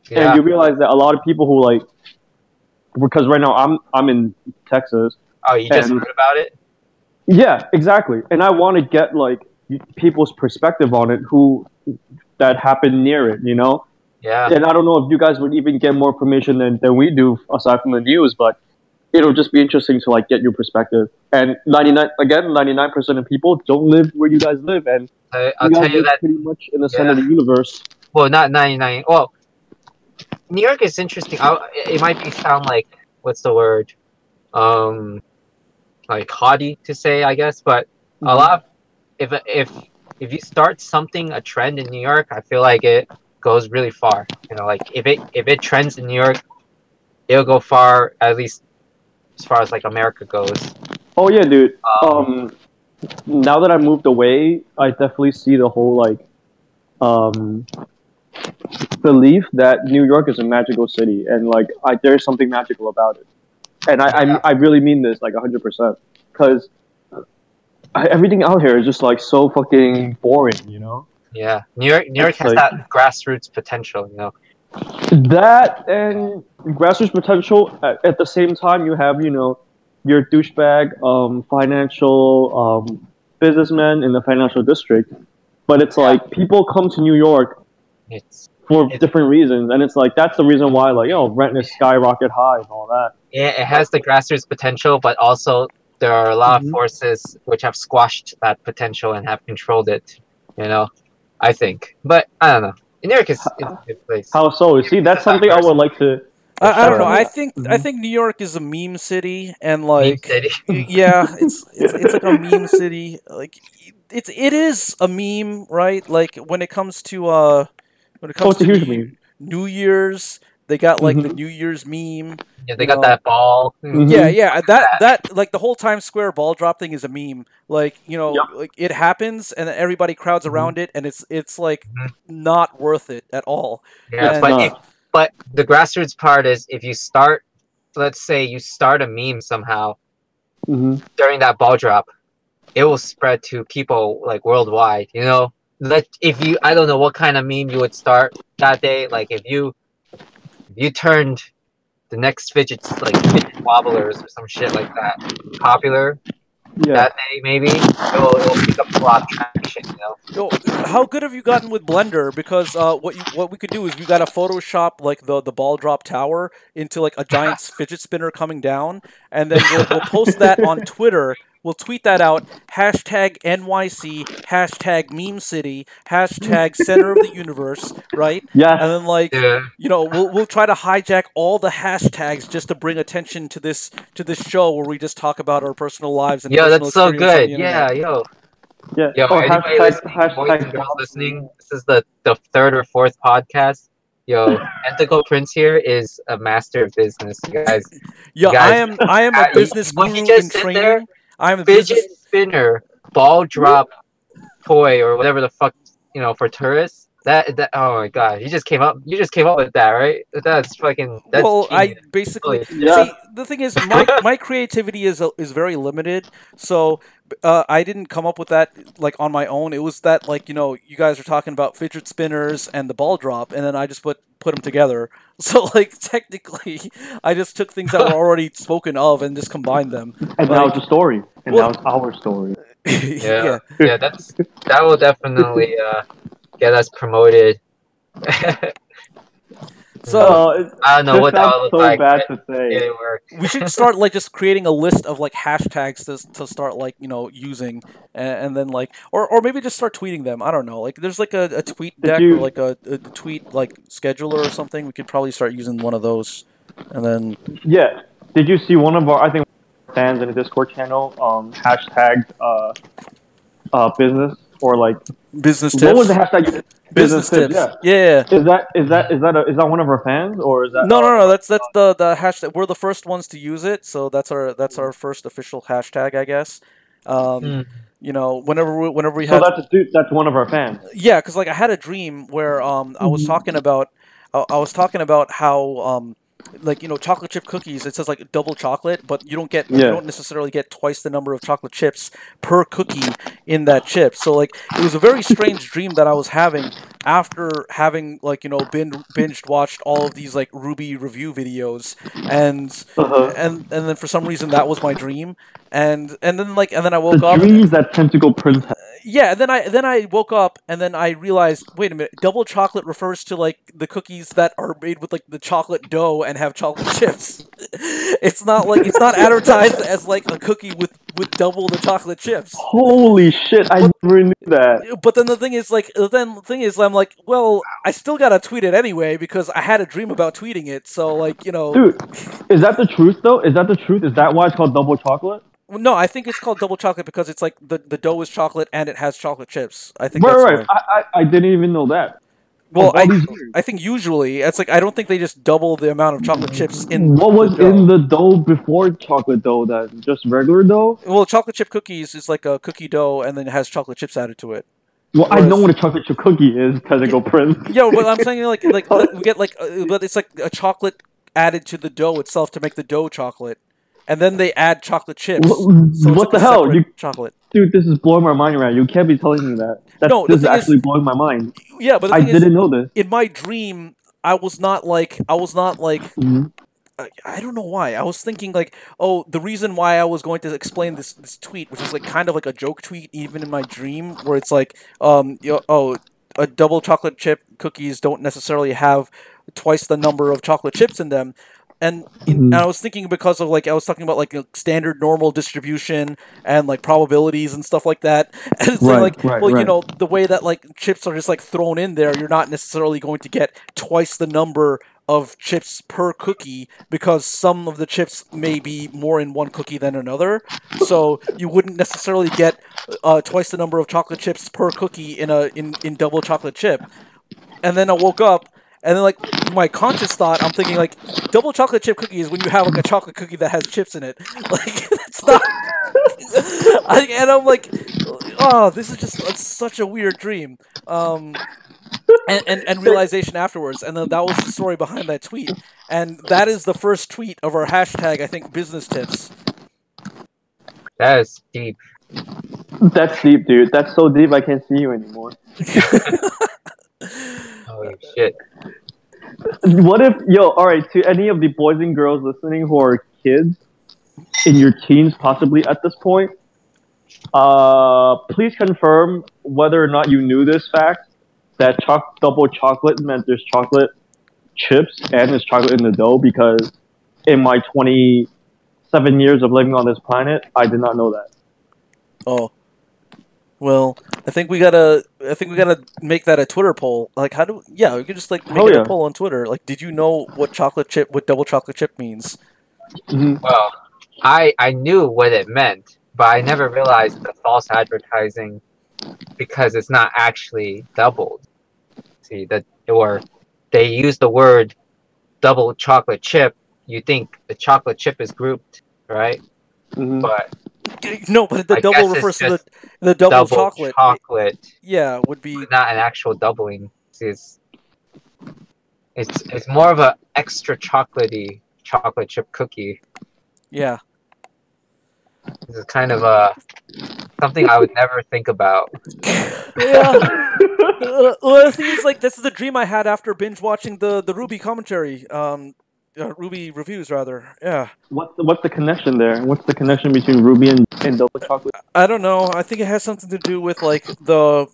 Speaker 2: Yeah.
Speaker 5: and you realize that a lot of people who like, because right now I'm in Texas.
Speaker 2: Oh, you just
Speaker 5: and-
Speaker 2: heard about it?
Speaker 5: Yeah, exactly, and I want to get like people's perspective on it who that happened near it,
Speaker 2: Yeah.
Speaker 5: And I don't know if you guys would even get more information than we do aside from the news, but it'll just be interesting to like get your perspective. And 99% of people don't live where you guys live, and
Speaker 2: I'll
Speaker 5: you guys
Speaker 2: tell you
Speaker 5: live
Speaker 2: that.
Speaker 5: pretty much in the center of the universe.
Speaker 2: Well, not 99. Well, New York is interesting. It might sound like what's the word, like haughty to say, I guess. But a lot of if you start a trend in New York, I feel like it goes really far. Like if it trends in New York, it'll go far, at least as far as like America goes.
Speaker 5: Oh yeah, dude. Now that I moved away, I definitely see the whole like belief that New York is a magical city, and like there's something magical about it. And I really mean this like 100%, because everything out here is just like so fucking boring,
Speaker 2: Yeah, New York has
Speaker 5: like-
Speaker 2: that grassroots potential.
Speaker 5: That and grassroots potential. At the same time, you have your douchebag financial businessmen in the financial district, but it's like people come to New York for different reasons, and it's like that's the reason why rent is skyrocket high and all that.
Speaker 2: Yeah, it has the grassroots potential, but also there are a lot of forces which have squashed that potential and have controlled it. I think, but I don't know. New York is a good place.
Speaker 5: How so? See, that's something I would like to.
Speaker 1: I don't know. I think New York is a meme city, and like,
Speaker 2: Meme city.
Speaker 1: yeah, it's like a meme city. Like, it is a meme, right? Like when it comes to
Speaker 5: It's a huge meme.
Speaker 1: New Year's, they got like the New Year's meme.
Speaker 2: Yeah, they got that ball.
Speaker 1: Yeah, that like the whole Times Square ball drop thing is a meme. Like like it happens and then everybody crowds around it, and it's like not worth it at all.
Speaker 2: Yeah,
Speaker 1: And,
Speaker 2: but the grassroots part is if you start, let's say you start a meme somehow during that ball drop, it will spread to people like worldwide. Like I don't know what kind of meme you would start that day. Like if you turned the next fidget wobblers or some shit like that popular that day, maybe it'll pick up a lot of traction.
Speaker 1: Yo, how good have you gotten with Blender? Because what we could do is we got to Photoshop like the ball drop tower into like a giant fidget spinner coming down, and then we'll post that on Twitter. We'll tweet that out. Hashtag NYC. Hashtag Meme City. Hashtag Center of the Universe. Right?
Speaker 5: Yeah.
Speaker 1: And then we'll try to hijack all the hashtags just to bring attention to this show where we just talk about our personal lives and
Speaker 2: that's so good.
Speaker 1: Yeah,
Speaker 2: Yo,
Speaker 5: Oh,
Speaker 2: anybody boys and girls listening, this is the third or fourth podcast. Yo, Ethical Prince here is a master of business, you guys.
Speaker 1: Yeah, I am a business
Speaker 2: what he
Speaker 1: guru
Speaker 2: just
Speaker 1: in
Speaker 2: said
Speaker 1: training.
Speaker 2: there,
Speaker 1: I'm a
Speaker 2: fidget
Speaker 1: business.
Speaker 2: spinner, ball drop, toy, or whatever the fuck for tourists. That oh my god, you just came up with that, right? That's fucking. That's
Speaker 1: Well,
Speaker 2: genius.
Speaker 1: I basically
Speaker 5: Yeah.
Speaker 1: see the thing is my creativity is very limited, so I didn't come up with that like on my own. It was that like you guys are talking about fidget spinners and the ball drop, and then I just put them together. So like technically, I just took things that were already spoken of and just combined them.
Speaker 5: And now it's a story. And
Speaker 1: Well-
Speaker 5: now it's our story.
Speaker 2: Yeah, that will definitely get us promoted.
Speaker 1: So
Speaker 2: I don't know
Speaker 5: this
Speaker 2: what that
Speaker 5: sounds
Speaker 2: would look
Speaker 5: so
Speaker 2: like.
Speaker 5: bad
Speaker 2: But
Speaker 5: to say.
Speaker 2: it worked.
Speaker 1: we should start like just creating a list of like hashtags to start like using, and then like or maybe just start tweeting them. I don't know. Like there's like a tweet
Speaker 5: Did
Speaker 1: deck or
Speaker 5: you-
Speaker 1: like a tweet like scheduler or something. We could probably start using one of those, and then
Speaker 5: Yeah. Did you see one of our fans in the Discord channel hashtagged business or like
Speaker 1: business tips.
Speaker 5: what was the hashtag?
Speaker 1: Business tips.
Speaker 5: Yeah.
Speaker 1: Yeah.
Speaker 5: Is that one of our fans or is that
Speaker 1: No. That's the hashtag. We're the first ones to use it, so that's our first official hashtag, I guess. Whenever we
Speaker 5: So
Speaker 1: had
Speaker 5: that's one of our fans.
Speaker 1: yeah, because like I had a dream where I was talking about how chocolate chip cookies, it says like double chocolate, but you don't necessarily get twice the number of chocolate chips per cookie in that chip. So like it was a very strange dream that I was having after having binged watched all of these like Ruby review videos, and then for some reason that was my dream, and then I woke up.
Speaker 5: Dreams that Tentacle Prince had.
Speaker 1: Yeah, and then I woke up and then I realized, wait a minute, double chocolate refers to like the cookies that are made with like the chocolate dough and have chocolate chips. It's not advertised as like a cookie with double the chocolate chips.
Speaker 5: Holy shit! I never knew that.
Speaker 1: But then the thing is, I'm like, well, I still gotta tweet it anyway because I had a dream about tweeting it. So like,
Speaker 5: Dude, is that the truth though? Is that the truth? Is that why it's called double chocolate?
Speaker 1: No, I think it's called double chocolate because it's like the dough is chocolate and it has chocolate chips. I think
Speaker 5: Right. I didn't even know that.
Speaker 1: Well, I think usually it's like I don't think they just double the amount of chocolate chips in.
Speaker 5: What was in the dough before chocolate dough? That just regular dough?
Speaker 1: Well, chocolate chip cookies is like a cookie dough and then it has chocolate chips added to it.
Speaker 5: Well, I know what a chocolate chip cookie is, Tentacle Prince.
Speaker 1: Yeah, but I'm saying like we get but it's like a chocolate added to the dough itself to make the dough chocolate. And then they add chocolate chips. So
Speaker 5: what the hell?
Speaker 1: Chocolate.
Speaker 5: Dude, this is blowing my mind right. You can't be telling me that. This is actually blowing my mind.
Speaker 1: Yeah, but
Speaker 5: I didn't know this.
Speaker 1: In my dream, I was not like
Speaker 5: Mm-hmm.
Speaker 1: I don't know why. I was thinking like, oh, the reason why I was going to explain this tweet, which is like kind of like a joke tweet, even in my dream, where it's like, a double chocolate chip cookies don't necessarily have twice the number of chocolate chips in them. And I was thinking because of like I was talking about like standard normal distribution and like probabilities and stuff like that. And it's the way that like chips are just like thrown in there, you're not necessarily going to get twice the number of chips per cookie because some of the chips may be more in one cookie than another. So you wouldn't necessarily get twice the number of chocolate chips per cookie in double chocolate chip. And then I woke up. And then, like, my conscious thought, I'm thinking, like, double chocolate chip cookie is when you have, like, a chocolate cookie that has chips in it. Like, that's not... and I'm like, oh, this is just such a weird dream. And realization afterwards. And then that was the story behind that tweet. And that is the first tweet of our hashtag, I think, business tips.
Speaker 2: That is deep.
Speaker 5: That's deep, dude. That's so deep I can't see you anymore.
Speaker 2: Holy shit.
Speaker 5: What if, alright, to any of the boys and girls listening who are kids, in your teens possibly at this point, please confirm whether or not you knew this fact, that double chocolate meant there's chocolate chips and there's chocolate in the dough, because in my 27 years of living on this planet, I did not know that.
Speaker 1: Oh. Well, I think we gotta make that a Twitter poll. Like, we could just like make a poll on Twitter. Like, did you know what double chocolate chip means?
Speaker 5: Mm-hmm.
Speaker 2: Well, I knew what it meant, but I never realized the false advertising because it's not actually doubled. See or they use the word double chocolate chip. You think the chocolate chip is grouped, right?
Speaker 5: Mm-hmm.
Speaker 2: But
Speaker 1: no, but the double refers to the double chocolate. Yeah, would be
Speaker 2: not an actual doubling. It's more of a extra chocolatey chocolate chip cookie.
Speaker 1: Yeah.
Speaker 2: This is kind of something I would never think about.
Speaker 1: Yeah. Well, the thing is, like, this is a dream I had after binge watching the Ruby commentary. Ruby reviews, rather. Yeah.
Speaker 5: What's the connection there? What's the connection between Ruby and double chocolate?
Speaker 1: I don't know. I think it has something to do with like the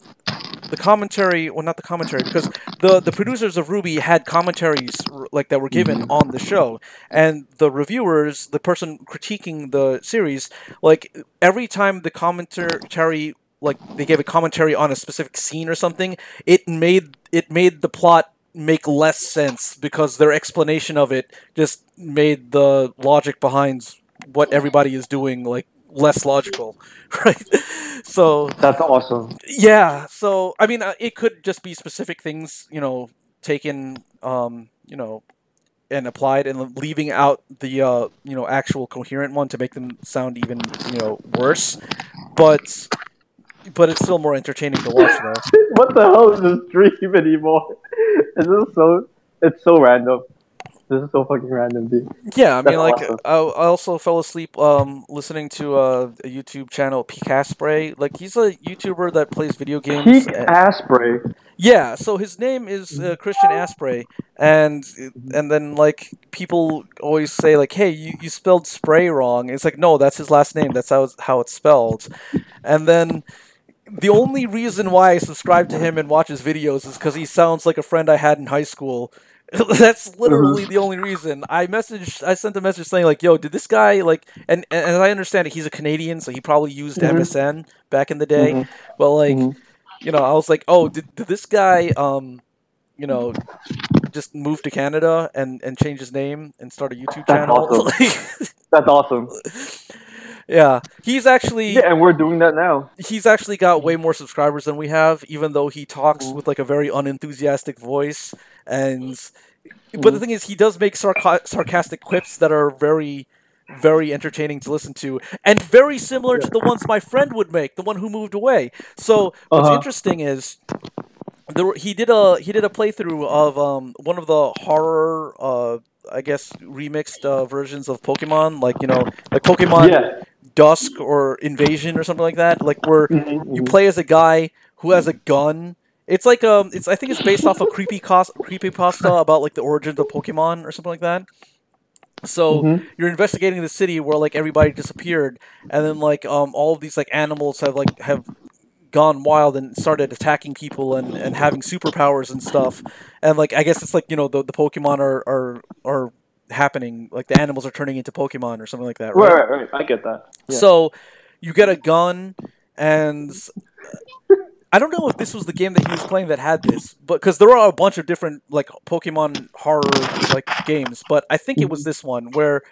Speaker 1: the commentary, well, not the commentary, because the producers of RWBY had commentaries like that were given on the show, and the reviewers, the person critiquing the series, like every time the commentary, like they gave a commentary on a specific scene or something, it made the plot make less sense because their explanation of it just made the logic behind what everybody is doing like less logical, right? So
Speaker 5: That's awesome.
Speaker 1: yeah, so I mean, it could just be specific things, taken, and applied, and leaving out the actual coherent one to make them sound even worse. But it's still more entertaining to watch, though.
Speaker 5: What the hell is this dream anymore? Is this so? It's so random. This is so fucking random, dude.
Speaker 1: Yeah, I mean,
Speaker 5: That's
Speaker 1: like
Speaker 5: awesome.
Speaker 1: I also fell asleep listening to a YouTube channel, Spray. Like he's a YouTuber that plays video games.
Speaker 5: Peak Asprey.
Speaker 1: Yeah, so his name is Christian Asprey, and then like people always say like, "Hey, you spelled spray wrong." It's like, no, that's his last name. That's how it's spelled. And then the only reason why I subscribe to him and watch his videos is because he sounds like a friend I had in high school. That's literally the only reason. I sent a message saying like, "Yo, did this guy like?" And as I understand it, he's a Canadian, so he probably used MSN back in the day. But like, I was like, "Oh, did this guy just move to Canada and change his name and start a YouTube
Speaker 5: That's
Speaker 1: channel?"
Speaker 5: awesome. That's awesome.
Speaker 1: Yeah, he's actually
Speaker 5: Yeah, and we're doing that now.
Speaker 1: he's actually got way more subscribers than we have, even though he talks with like a very unenthusiastic voice. And but the thing is, he does make sarcastic quips that are very, very entertaining to listen to, and very similar to the ones my friend would make, the one who moved away. So what's interesting is he did a playthrough of one of the horror I guess remixed versions of Pokemon, like like Pokemon Dusk or Invasion or something like that, like where you play as a guy who has a gun. It's like I think it's based off a creepypasta about like the origins of Pokemon or something like that. So you're investigating the city where like everybody disappeared, and then like all of these like animals have gone wild and started attacking people and having superpowers and stuff. And like I guess it's like the Pokemon are happening, like the animals are turning into Pokemon or something like that, right?
Speaker 5: Right. I get that. Yeah.
Speaker 1: So you get a gun, and I don't know if this was the game that he was playing that had this, but because there are a bunch of different like Pokemon horror like games, but I think it was this one where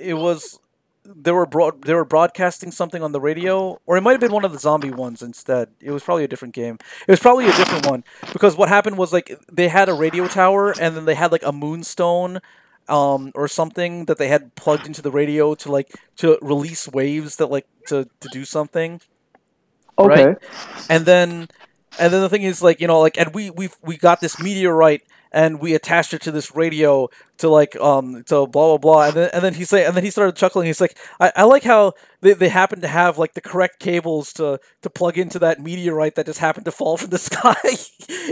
Speaker 1: it was they were broadcasting something on the radio, or it might have been one of the zombie ones instead. It was probably a different game. It was probably a different one, because what happened was like they had a radio tower, and then they had like a moonstone or something that they had plugged into the radio to release waves that like to do something.
Speaker 5: Okay.
Speaker 1: Right? And then the thing is like and we got this meteorite, and we attached it to this radio to like to blah blah blah, and then he started chuckling. He's like, I like how they happen to have like the correct cables to plug into that meteorite that just happened to fall from the sky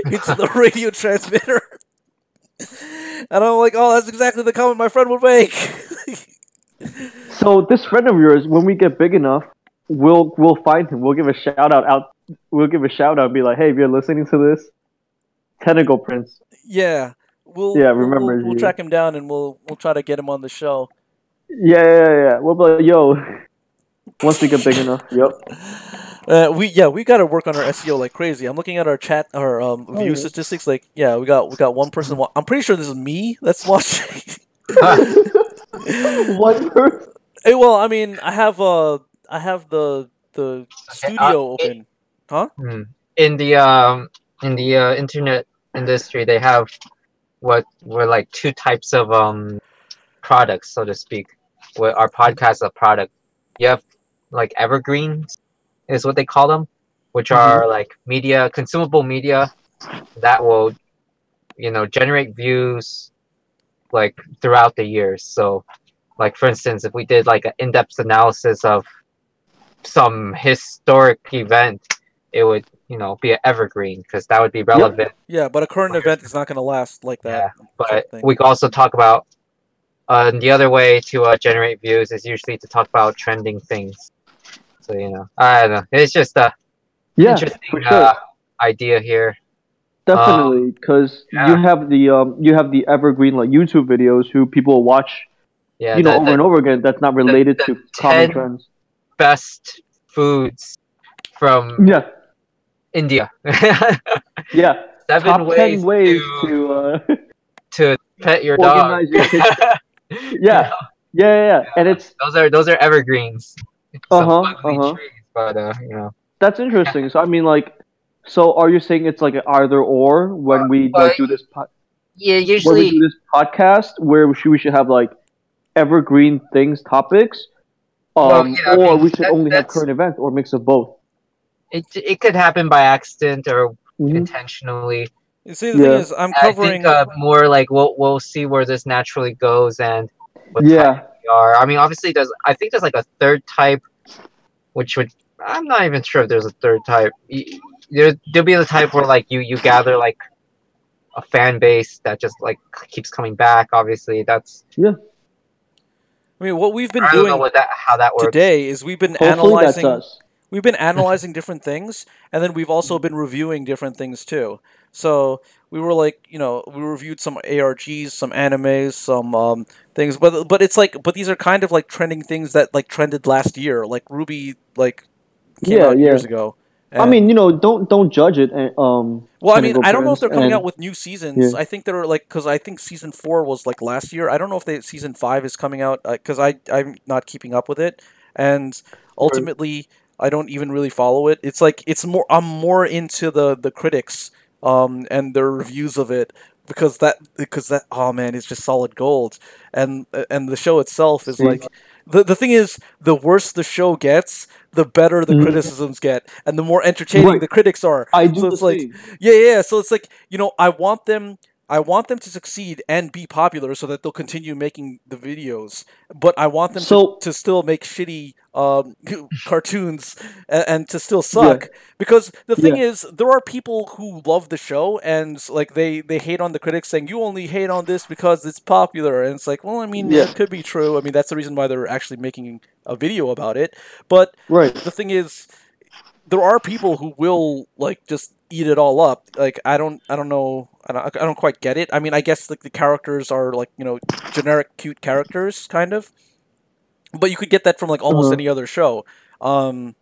Speaker 1: into the radio transmitter. And I'm like, oh, that's exactly the comment my friend would make.
Speaker 5: So this friend of yours, when we get big enough, we'll find him. We'll give a shout out. We'll give a shout out and be like, hey, if you're listening to this, Tentacle Prince.
Speaker 1: Yeah. We'll track him down, and we'll try to get him on the show.
Speaker 5: Yeah. We'll be like, yo, once we get big enough. Yep.
Speaker 1: We got to work on our SEO like crazy. I'm looking at our view statistics. Like, yeah, we got one person. I'm pretty sure this is me that's watching.
Speaker 5: One person.
Speaker 1: Hey, well, I mean, I have the studio open, huh?
Speaker 2: In the internet industry, they have what were like two types of products, so to speak. Where our podcast is a product. You have like evergreens, is what they call them, which are like consumable media that will, generate views like throughout the years. So, like for instance, if we did like an in-depth analysis of some historic event, it would be an evergreen, because that would be relevant.
Speaker 1: Yeah, but a current event is not going to last like that.
Speaker 2: Yeah, but we could also talk about the other way to generate views is usually to talk about trending things. So I don't know. It's just interesting
Speaker 5: for sure.
Speaker 2: idea here.
Speaker 5: Definitely, because
Speaker 2: yeah.
Speaker 5: you have the evergreen like YouTube videos who people watch,
Speaker 2: Yeah,
Speaker 5: over and over again. That's not related
Speaker 2: the
Speaker 5: to common
Speaker 2: 10
Speaker 5: trends.
Speaker 2: best foods from
Speaker 5: Yeah,
Speaker 2: India.
Speaker 5: yeah.
Speaker 2: 7
Speaker 5: Top 10
Speaker 2: ways
Speaker 5: ways
Speaker 2: to
Speaker 5: to
Speaker 2: pet your dog.
Speaker 5: organize your kitchen.
Speaker 2: You
Speaker 5: Yeah,
Speaker 2: know,
Speaker 5: yeah. And it's
Speaker 2: those are evergreens.
Speaker 5: uh
Speaker 2: Some
Speaker 5: huh, uh
Speaker 2: ugly
Speaker 5: huh.
Speaker 2: trees, but
Speaker 5: That's interesting. So I mean, like, so are you saying it's like an either or when we
Speaker 2: but
Speaker 5: like do this
Speaker 2: yeah,
Speaker 5: when we do
Speaker 2: usually
Speaker 5: this podcast where we should have like evergreen things topics,
Speaker 2: well, yeah, I
Speaker 5: or
Speaker 2: mean
Speaker 5: we should only have
Speaker 2: that's
Speaker 5: current events or mix of both.
Speaker 2: it could happen by accident or
Speaker 5: Hmm.
Speaker 2: intentionally.
Speaker 1: You see, the thing
Speaker 5: Yeah,
Speaker 1: is, I'm
Speaker 2: I think
Speaker 1: covering.
Speaker 2: more like we'll see where this naturally goes and what type
Speaker 5: yeah.
Speaker 2: we are. I mean, obviously, I think there's like a third type, which would I'm not even sure if there's a third type. There'll be the type where like you gather like a fan base that just like keeps coming back. Obviously, that's
Speaker 1: I mean, what we've been
Speaker 2: I don't know
Speaker 1: doing
Speaker 2: how that works.
Speaker 1: today is
Speaker 5: Hopefully that's us.
Speaker 1: we've been analyzing different things, and then we've also been reviewing different things too. So we were like, we reviewed some ARGs, some animes, some things, but it's like, but these are kind of like trending things that like trended last year, like Ruby like came
Speaker 5: Yeah,
Speaker 1: out
Speaker 5: yeah.
Speaker 1: years ago.
Speaker 5: I mean,
Speaker 1: And
Speaker 5: don't judge it.
Speaker 1: well, I mean,
Speaker 5: Technical
Speaker 1: I don't know if
Speaker 5: terms
Speaker 1: they're coming
Speaker 5: and
Speaker 1: out with new seasons.
Speaker 5: yeah.
Speaker 1: I think they're like, because I think season 4 was like last year. I don't know if season 5 is coming out, because I'm not keeping up with it, and
Speaker 5: Right.
Speaker 1: ultimately I don't even really follow it. It's like I'm more into the critics and their reviews of it, because that oh man, it's just solid gold, and the show itself is
Speaker 5: See.
Speaker 1: like, the thing is, the worse the show gets, the better the
Speaker 5: Mhm.
Speaker 1: criticisms get, and the more entertaining
Speaker 5: Right.
Speaker 1: the critics are.
Speaker 5: I do
Speaker 1: So
Speaker 5: the
Speaker 1: it's like,
Speaker 5: same.
Speaker 1: yeah. So it's like, I want them to succeed and be popular so that they'll continue making the videos. But I want them to,
Speaker 5: So
Speaker 1: to still make shitty cartoons, and to still
Speaker 5: yeah,
Speaker 1: suck. Because the thing
Speaker 5: yeah,
Speaker 1: is, there are people who love the show, and like they hate on the critics, saying you only hate on this because it's popular. And it's like, well, I mean,
Speaker 5: yeah.
Speaker 1: that could be true. I mean, that's the reason why they're actually making a video about it. But
Speaker 5: Right.
Speaker 1: the thing is, there are people who will like just eat it all up. Like I don't know. I don't quite get it. I mean, I guess like the characters are like, generic cute characters kind of, but you could get that from like almost
Speaker 5: Uh-huh.
Speaker 1: any other show. Um,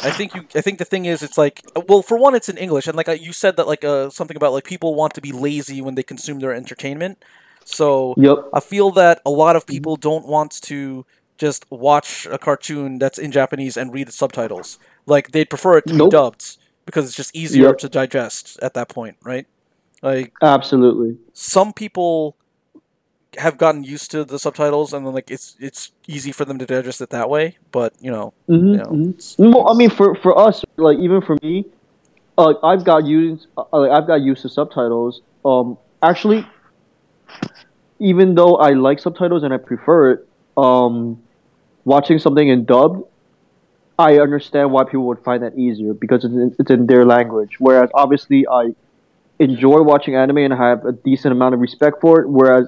Speaker 1: I think the thing is, it's like, well, for one, it's in English, and like you said that like something about like people want to be lazy when they consume their entertainment. So
Speaker 5: Yep.
Speaker 1: I feel that a lot of
Speaker 5: Mhm.
Speaker 1: people don't want to just watch a cartoon that's in Japanese and read the subtitles. Like they'd prefer it to be
Speaker 5: Nope.
Speaker 1: dubbed because it's just easier to
Speaker 5: Yep.
Speaker 1: digest at that point, right? Like
Speaker 5: Absolutely.
Speaker 1: some people have gotten used to the subtitles, and then like it's easy for them to digest it that way. But it's,
Speaker 5: Well, I mean, for us, like even for me, I've got used to subtitles. Actually, even though I like subtitles and I prefer it, watching something in dub, I understand why people would find that easier because it's in their language. Whereas obviously, I enjoy watching anime and I have a decent amount of respect for it. Whereas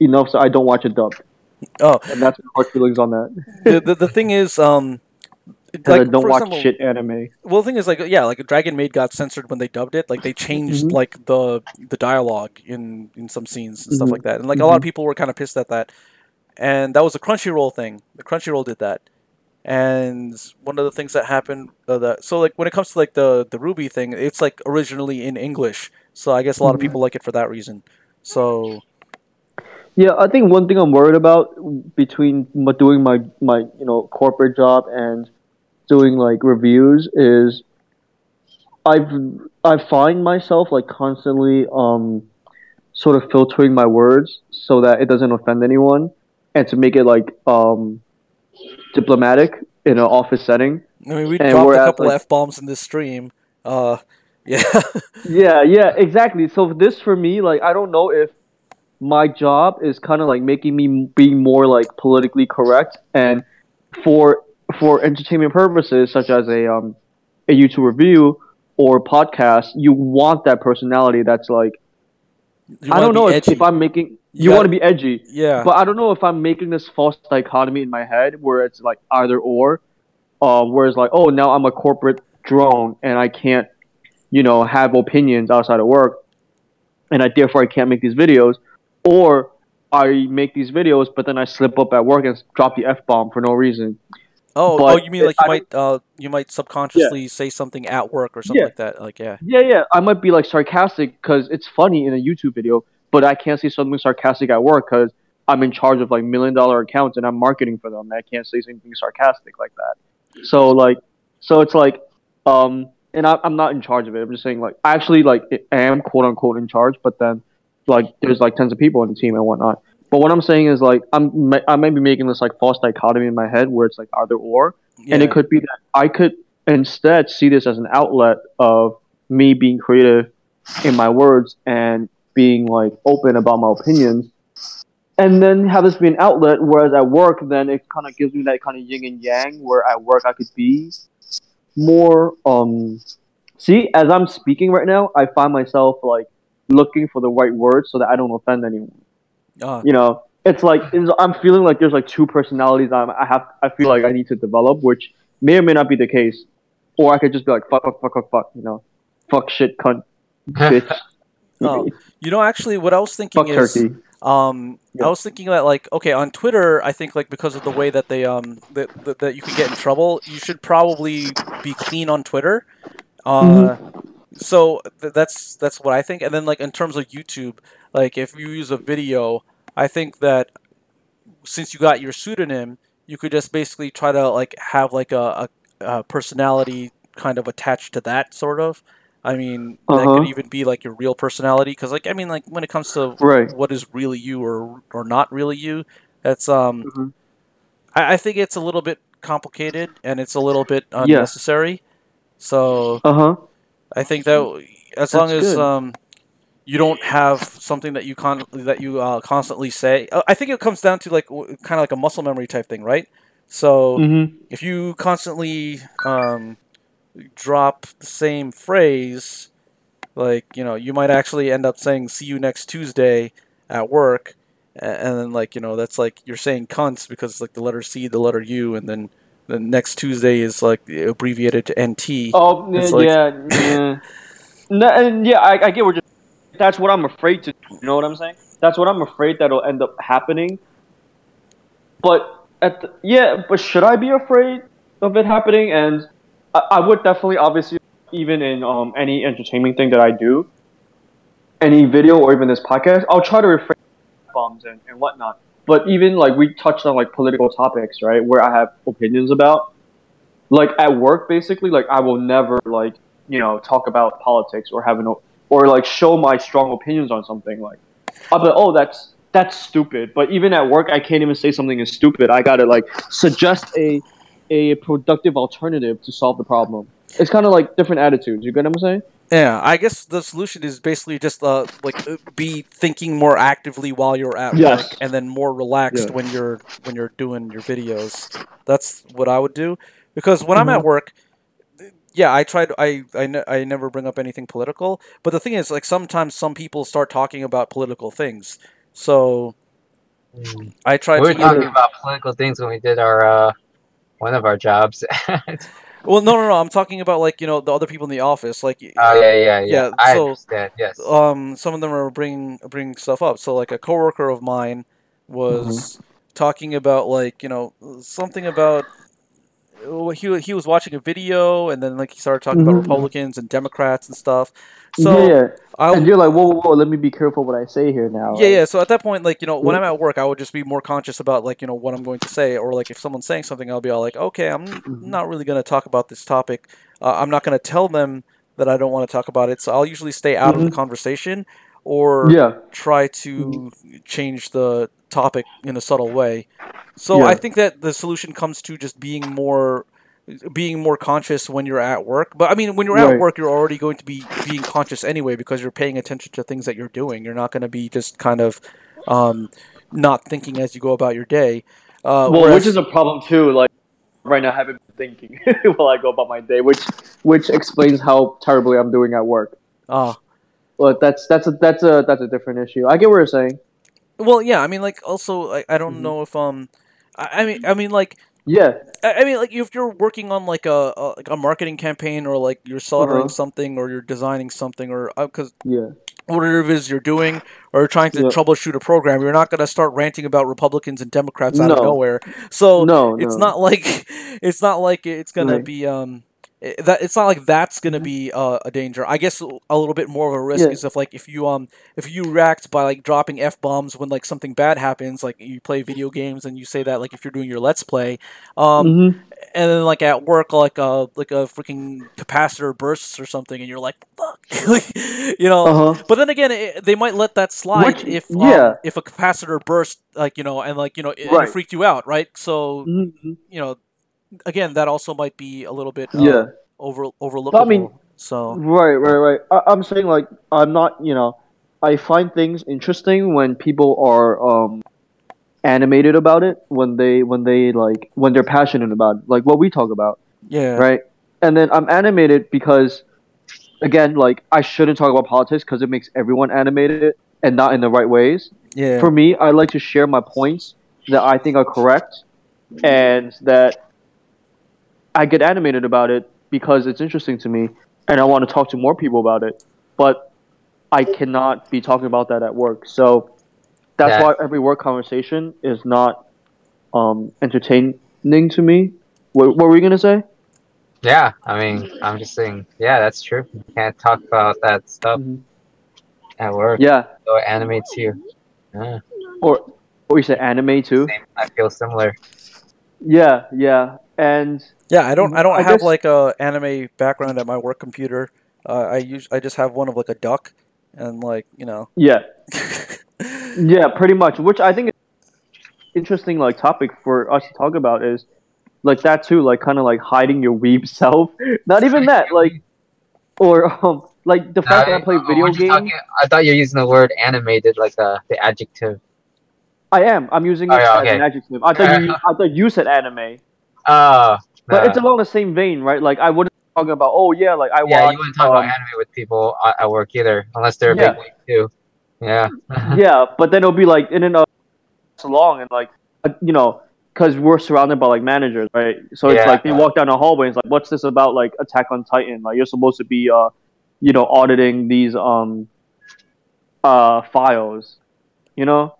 Speaker 5: enough so I don't watch it dubbed,
Speaker 1: oh,
Speaker 5: and that's my hard feelings on that.
Speaker 1: the thing is,
Speaker 5: Because I
Speaker 1: like
Speaker 5: don't
Speaker 1: for
Speaker 5: watch
Speaker 1: example,
Speaker 5: shit anime.
Speaker 1: well, the thing is, like, yeah, like Dragon Maid got censored when they dubbed it. Like they changed
Speaker 5: Hmm.
Speaker 1: like the dialogue in some scenes and stuff
Speaker 5: Hmm.
Speaker 1: like that, and like a lot
Speaker 5: Hmm.
Speaker 1: of people were kind of pissed at that. And that was a Crunchyroll thing. The Crunchyroll did that. And one of the things that happened, so like when it comes to like the Ruby thing, it's like originally in English, so I guess a lot of
Speaker 5: Hmm.
Speaker 1: people like it for that reason. So
Speaker 5: Yeah, I think one thing I'm worried about between doing my corporate job and doing like reviews is I've I find myself like constantly sort of filtering my words so that it doesn't offend anyone and to make it like diplomatic in an office setting.
Speaker 1: I mean, we
Speaker 5: And
Speaker 1: dropped a
Speaker 5: whereas
Speaker 1: couple
Speaker 5: like
Speaker 1: f bombs in this stream. Uh, yeah.
Speaker 5: yeah, exactly. So this for me, like I don't know if my job is kind of like making me be more like politically correct and for entertainment purposes such as a YouTube review or podcast, you want that personality that's like
Speaker 1: You
Speaker 5: I
Speaker 1: want to
Speaker 5: don't
Speaker 1: be
Speaker 5: know if
Speaker 1: edgy.
Speaker 5: I'm making
Speaker 1: You
Speaker 5: you want
Speaker 1: got
Speaker 5: to be edgy,
Speaker 1: yeah.
Speaker 5: but I don't know if I'm making this false dichotomy in my head where it's like either or, where it's like, oh, now I'm a corporate drone and I can't have opinions outside of work, and I can't make these videos, or I make these videos, but then I slip up at work and drop the F-bomb for no reason.
Speaker 1: Oh,
Speaker 5: But
Speaker 1: you mean like
Speaker 5: I don't,
Speaker 1: you might
Speaker 5: yeah,
Speaker 1: subconsciously say something at work or something
Speaker 5: yeah,
Speaker 1: like that. Like, yeah.
Speaker 5: yeah. I might be like sarcastic because it's funny in a YouTube video, but I can't say something sarcastic at work because I'm in charge of like $1 million accounts and I'm marketing for them. And I can't say something sarcastic like that. So like, so it's like, and I'm not in charge of it. I'm just saying like, I actually like I am quote unquote in charge, but then like there's like tons of people on the team and whatnot. But what I'm saying is like I may be making this like false dichotomy in my head where it's like either or, and it
Speaker 1: Yeah.
Speaker 5: could be that I could instead see this as an outlet of me being creative in my words and being like open about my opinions, and then have this be an outlet. Whereas at work, then it kind of gives me that kind of yin and yang. Where at work, I could be more. See, as I'm speaking right now, I find myself like looking for the right words so that I don't offend anyone.
Speaker 1: Uh,
Speaker 5: It's like I'm feeling like there's like two personalities I feel like I need to develop, which may or may not be the case, or I could just be like fuck, fuck, fuck, fuck, fuck, fuck, shit, cunt, bitch,
Speaker 1: oh, actually, what I was thinking
Speaker 5: fuck
Speaker 1: is,
Speaker 5: turkey.
Speaker 1: I
Speaker 5: Yeah.
Speaker 1: was thinking that like, okay, on Twitter, I think like because of the way that they that you could get in trouble, you should probably be clean on Twitter. Uh,
Speaker 5: Mm-hmm.
Speaker 1: so that's what I think. And then like in terms of YouTube, like if you use a video, I think that since you got your pseudonym, you could just basically try to like have like a personality kind of attached to that sort of. I mean,
Speaker 5: Uh
Speaker 1: that could
Speaker 5: huh.
Speaker 1: even be like your real personality, because like I mean, like when it comes to
Speaker 5: Right.
Speaker 1: what is really you or not really you, that's
Speaker 5: Mm-hmm.
Speaker 1: I think it's a little bit complicated and it's a little bit
Speaker 5: Yeah.
Speaker 1: unnecessary. So
Speaker 5: Uh huh.
Speaker 1: I think that as long
Speaker 5: That's
Speaker 1: as
Speaker 5: good.
Speaker 1: you don't have something that you constantly say. I think it comes down to like kind of like a muscle memory type thing, right? So
Speaker 5: Mm-hmm.
Speaker 1: if you constantly drop the same phrase, like you might actually end up saying "see you next Tuesday" at work, and then like that's like you're saying "cunts" because it's like the letter C, the letter U, and then the next Tuesday is like abbreviated to NT.
Speaker 5: Oh yeah,
Speaker 1: It's like
Speaker 5: yeah. No, and yeah, I get what you're. That's what I'm afraid to. You know what I'm saying? That's what I'm afraid that'll end up happening. But but should I be afraid of it happening? And I would definitely, obviously, even in any entertainment thing that I do, any video or even this podcast, I'll try to refrain from bombs and whatnot. But even like we touched on like political topics, right, where I have opinions about, like at work, basically, like I will never like talk about politics or or like show my strong opinions on something. Like I'll be like, oh, that's stupid. But even at work, I can't even say something is stupid. I gotta like suggest a productive alternative to solve the problem. It's kind of like different attitudes. You get what I'm saying?
Speaker 1: yeah, I guess the solution is basically just be thinking more actively while you're at work,
Speaker 5: Yes.
Speaker 1: and then more relaxed
Speaker 5: Yeah.
Speaker 1: when you're doing your videos. That's what I would do, because when I'm at
Speaker 5: Uh-huh.
Speaker 1: work, yeah, I tried. I never bring up anything political. But the thing is, like sometimes some people start talking about political things, so
Speaker 2: Mm.
Speaker 1: I try
Speaker 2: We were
Speaker 1: to
Speaker 2: talking
Speaker 1: either.
Speaker 2: about political things when we did our one of our jobs.
Speaker 1: Well, no. I'm talking about like the other people in the office, like
Speaker 2: Oh yeah.
Speaker 1: yeah.
Speaker 2: I
Speaker 1: So
Speaker 2: understand. Yes.
Speaker 1: some of them are bringing stuff up. So like a coworker of mine
Speaker 5: Uh-huh.
Speaker 1: was talking about like something about he was watching a video, and then like he started talking about
Speaker 5: Mm-hmm.
Speaker 1: Republicans and Democrats and stuff.
Speaker 5: Yeah,
Speaker 1: So
Speaker 5: yeah.
Speaker 1: I
Speaker 5: And you're like, whoa, whoa, whoa, let me be careful what I say here now,
Speaker 1: yeah,
Speaker 5: right?
Speaker 1: yeah. So at that point, like when
Speaker 5: Yeah.
Speaker 1: I'm at work, I would just be more conscious about like what I'm going to say, or like if someone's saying something, I'll be all like, okay, I'm
Speaker 5: Mm-hmm.
Speaker 1: not really going to talk about this topic. I'm not going to tell them that I don't want to talk about it. So I'll usually stay out of the
Speaker 5: Mm-hmm.
Speaker 1: conversation, or
Speaker 5: Yeah.
Speaker 1: try
Speaker 5: Mm-hmm.
Speaker 1: to change the topic in a subtle way. So I
Speaker 5: Yeah.
Speaker 1: think that the solution comes to just being more conscious when you're at work. But I mean, when you're at
Speaker 5: Right.
Speaker 1: work, you're already going to be being conscious anyway because you're paying attention to things that you're doing. You're not going to be just kind of um, not thinking as you go about your day.
Speaker 5: Well, which is
Speaker 1: Whereas,
Speaker 5: a problem too. Like right now, I haven't been thinking while I go about my day, which explains how terribly I'm doing at work.
Speaker 1: uh,
Speaker 5: But that's a different issue. I get what you're saying.
Speaker 1: well, yeah, I mean, like, also, I don't
Speaker 5: Hmm.
Speaker 1: know if I mean, like,
Speaker 3: Yeah.
Speaker 1: I mean, like if you're working on like a marketing campaign, or like you're soldering something, or you're designing something, or because
Speaker 3: Yeah.
Speaker 1: whatever it is you're doing, or trying to
Speaker 3: Yeah.
Speaker 1: troubleshoot a program, you're not going to start ranting about Republicans and Democrats out of
Speaker 3: No.
Speaker 1: nowhere. So
Speaker 3: No.
Speaker 1: it's
Speaker 3: No.
Speaker 1: not like it's going to
Speaker 3: Right.
Speaker 1: be that it's not like that's going to
Speaker 3: Mhm.
Speaker 1: be a danger. I guess a little bit more of a risk
Speaker 3: Yeah.
Speaker 1: is if you react by like dropping f bombs when like something bad happens, like you play video games and you say that, like if you're doing your let's play, um,
Speaker 3: Mhm.
Speaker 1: and then like at work, like a freaking capacitor bursts or something, and you're like, fuck, like, you know.
Speaker 3: Uh-huh.
Speaker 1: But then again, they might let that slide
Speaker 3: Which yeah.
Speaker 1: if a capacitor burst, like and like and it
Speaker 3: Right.
Speaker 1: freaked you out, right? So
Speaker 3: Mhm.
Speaker 1: you know, again, that also might be a little bit
Speaker 3: Yeah. I mean,
Speaker 1: overlookable. So
Speaker 3: right. I'm saying like I'm not, I find things interesting when people are animated about it, when they're passionate about it, like what we talk about,
Speaker 1: yeah,
Speaker 3: right? And then I'm animated because again, like I shouldn't talk about politics because it makes everyone animated and not in the right ways.
Speaker 1: yeah,
Speaker 3: For me, I like to share my points that I think are correct and that I get animated about it because it's interesting to me and I want to talk to more people about it. But I cannot be talking about that at work. So that's
Speaker 2: That
Speaker 3: why every work conversation is not entertaining to me. What were we gonna say?
Speaker 2: yeah, I mean, I'm just saying, yeah, that's true. You can't talk about that stuff
Speaker 3: Mhm.
Speaker 2: at work.
Speaker 3: Yeah,
Speaker 2: So it animates you. Yeah,
Speaker 3: or you said anime too.
Speaker 2: same. I feel similar.
Speaker 3: Yeah, and
Speaker 1: yeah. I don't
Speaker 3: I
Speaker 1: have
Speaker 3: guess
Speaker 1: like a anime background at my work computer. I just have one of like a duck, and like
Speaker 3: yeah, yeah, pretty much. Which I think is an interesting like topic for us to talk about is like that too, like kind of like hiding your weeb self. Not even that, like or like the fact that I play video
Speaker 2: We're just
Speaker 3: games.
Speaker 2: talking. I thought you were using the word animated, like the adjective.
Speaker 3: I am. I'm using
Speaker 2: Oh
Speaker 3: it
Speaker 2: yeah,
Speaker 3: as an
Speaker 2: okay.
Speaker 3: adjective. I thought you said anime.
Speaker 2: Oh,
Speaker 3: But it's
Speaker 2: no.
Speaker 3: along the same vein, right? Like I wouldn't talk about, oh yeah, like I
Speaker 2: Yeah, you
Speaker 3: watch,
Speaker 2: wouldn't talk about anime with people at work either, unless they're a big
Speaker 3: yeah,
Speaker 2: week too. Yeah.
Speaker 3: yeah. But then it'll be like in and of so long, and like because we're surrounded by like managers, right? So it's
Speaker 2: Yeah.
Speaker 3: like they walk down the hallway, and it's like, what's this about? Like Attack on Titan? Like you're supposed to be, auditing these files, you know.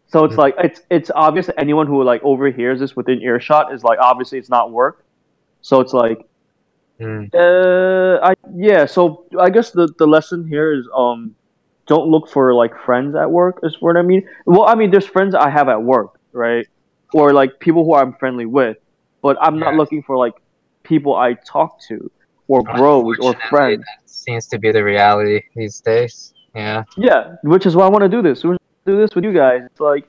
Speaker 3: So it's like it's obvious that anyone who like overhears this within earshot is like obviously it's not work. So it's like
Speaker 2: Mm.
Speaker 3: yeah. So I guess the lesson here is don't look for like friends at work is what I mean. Well, I mean there's friends I have at work, right? Or like people who I'm friendly with, but I'm not
Speaker 2: Yeah.
Speaker 3: looking for like people I talk to or bros or
Speaker 2: Unfortunately,
Speaker 3: friends.
Speaker 2: that seems to be the reality these days. Yeah.
Speaker 3: Yeah, which is why I want to do this. We want to do this with you guys. It's like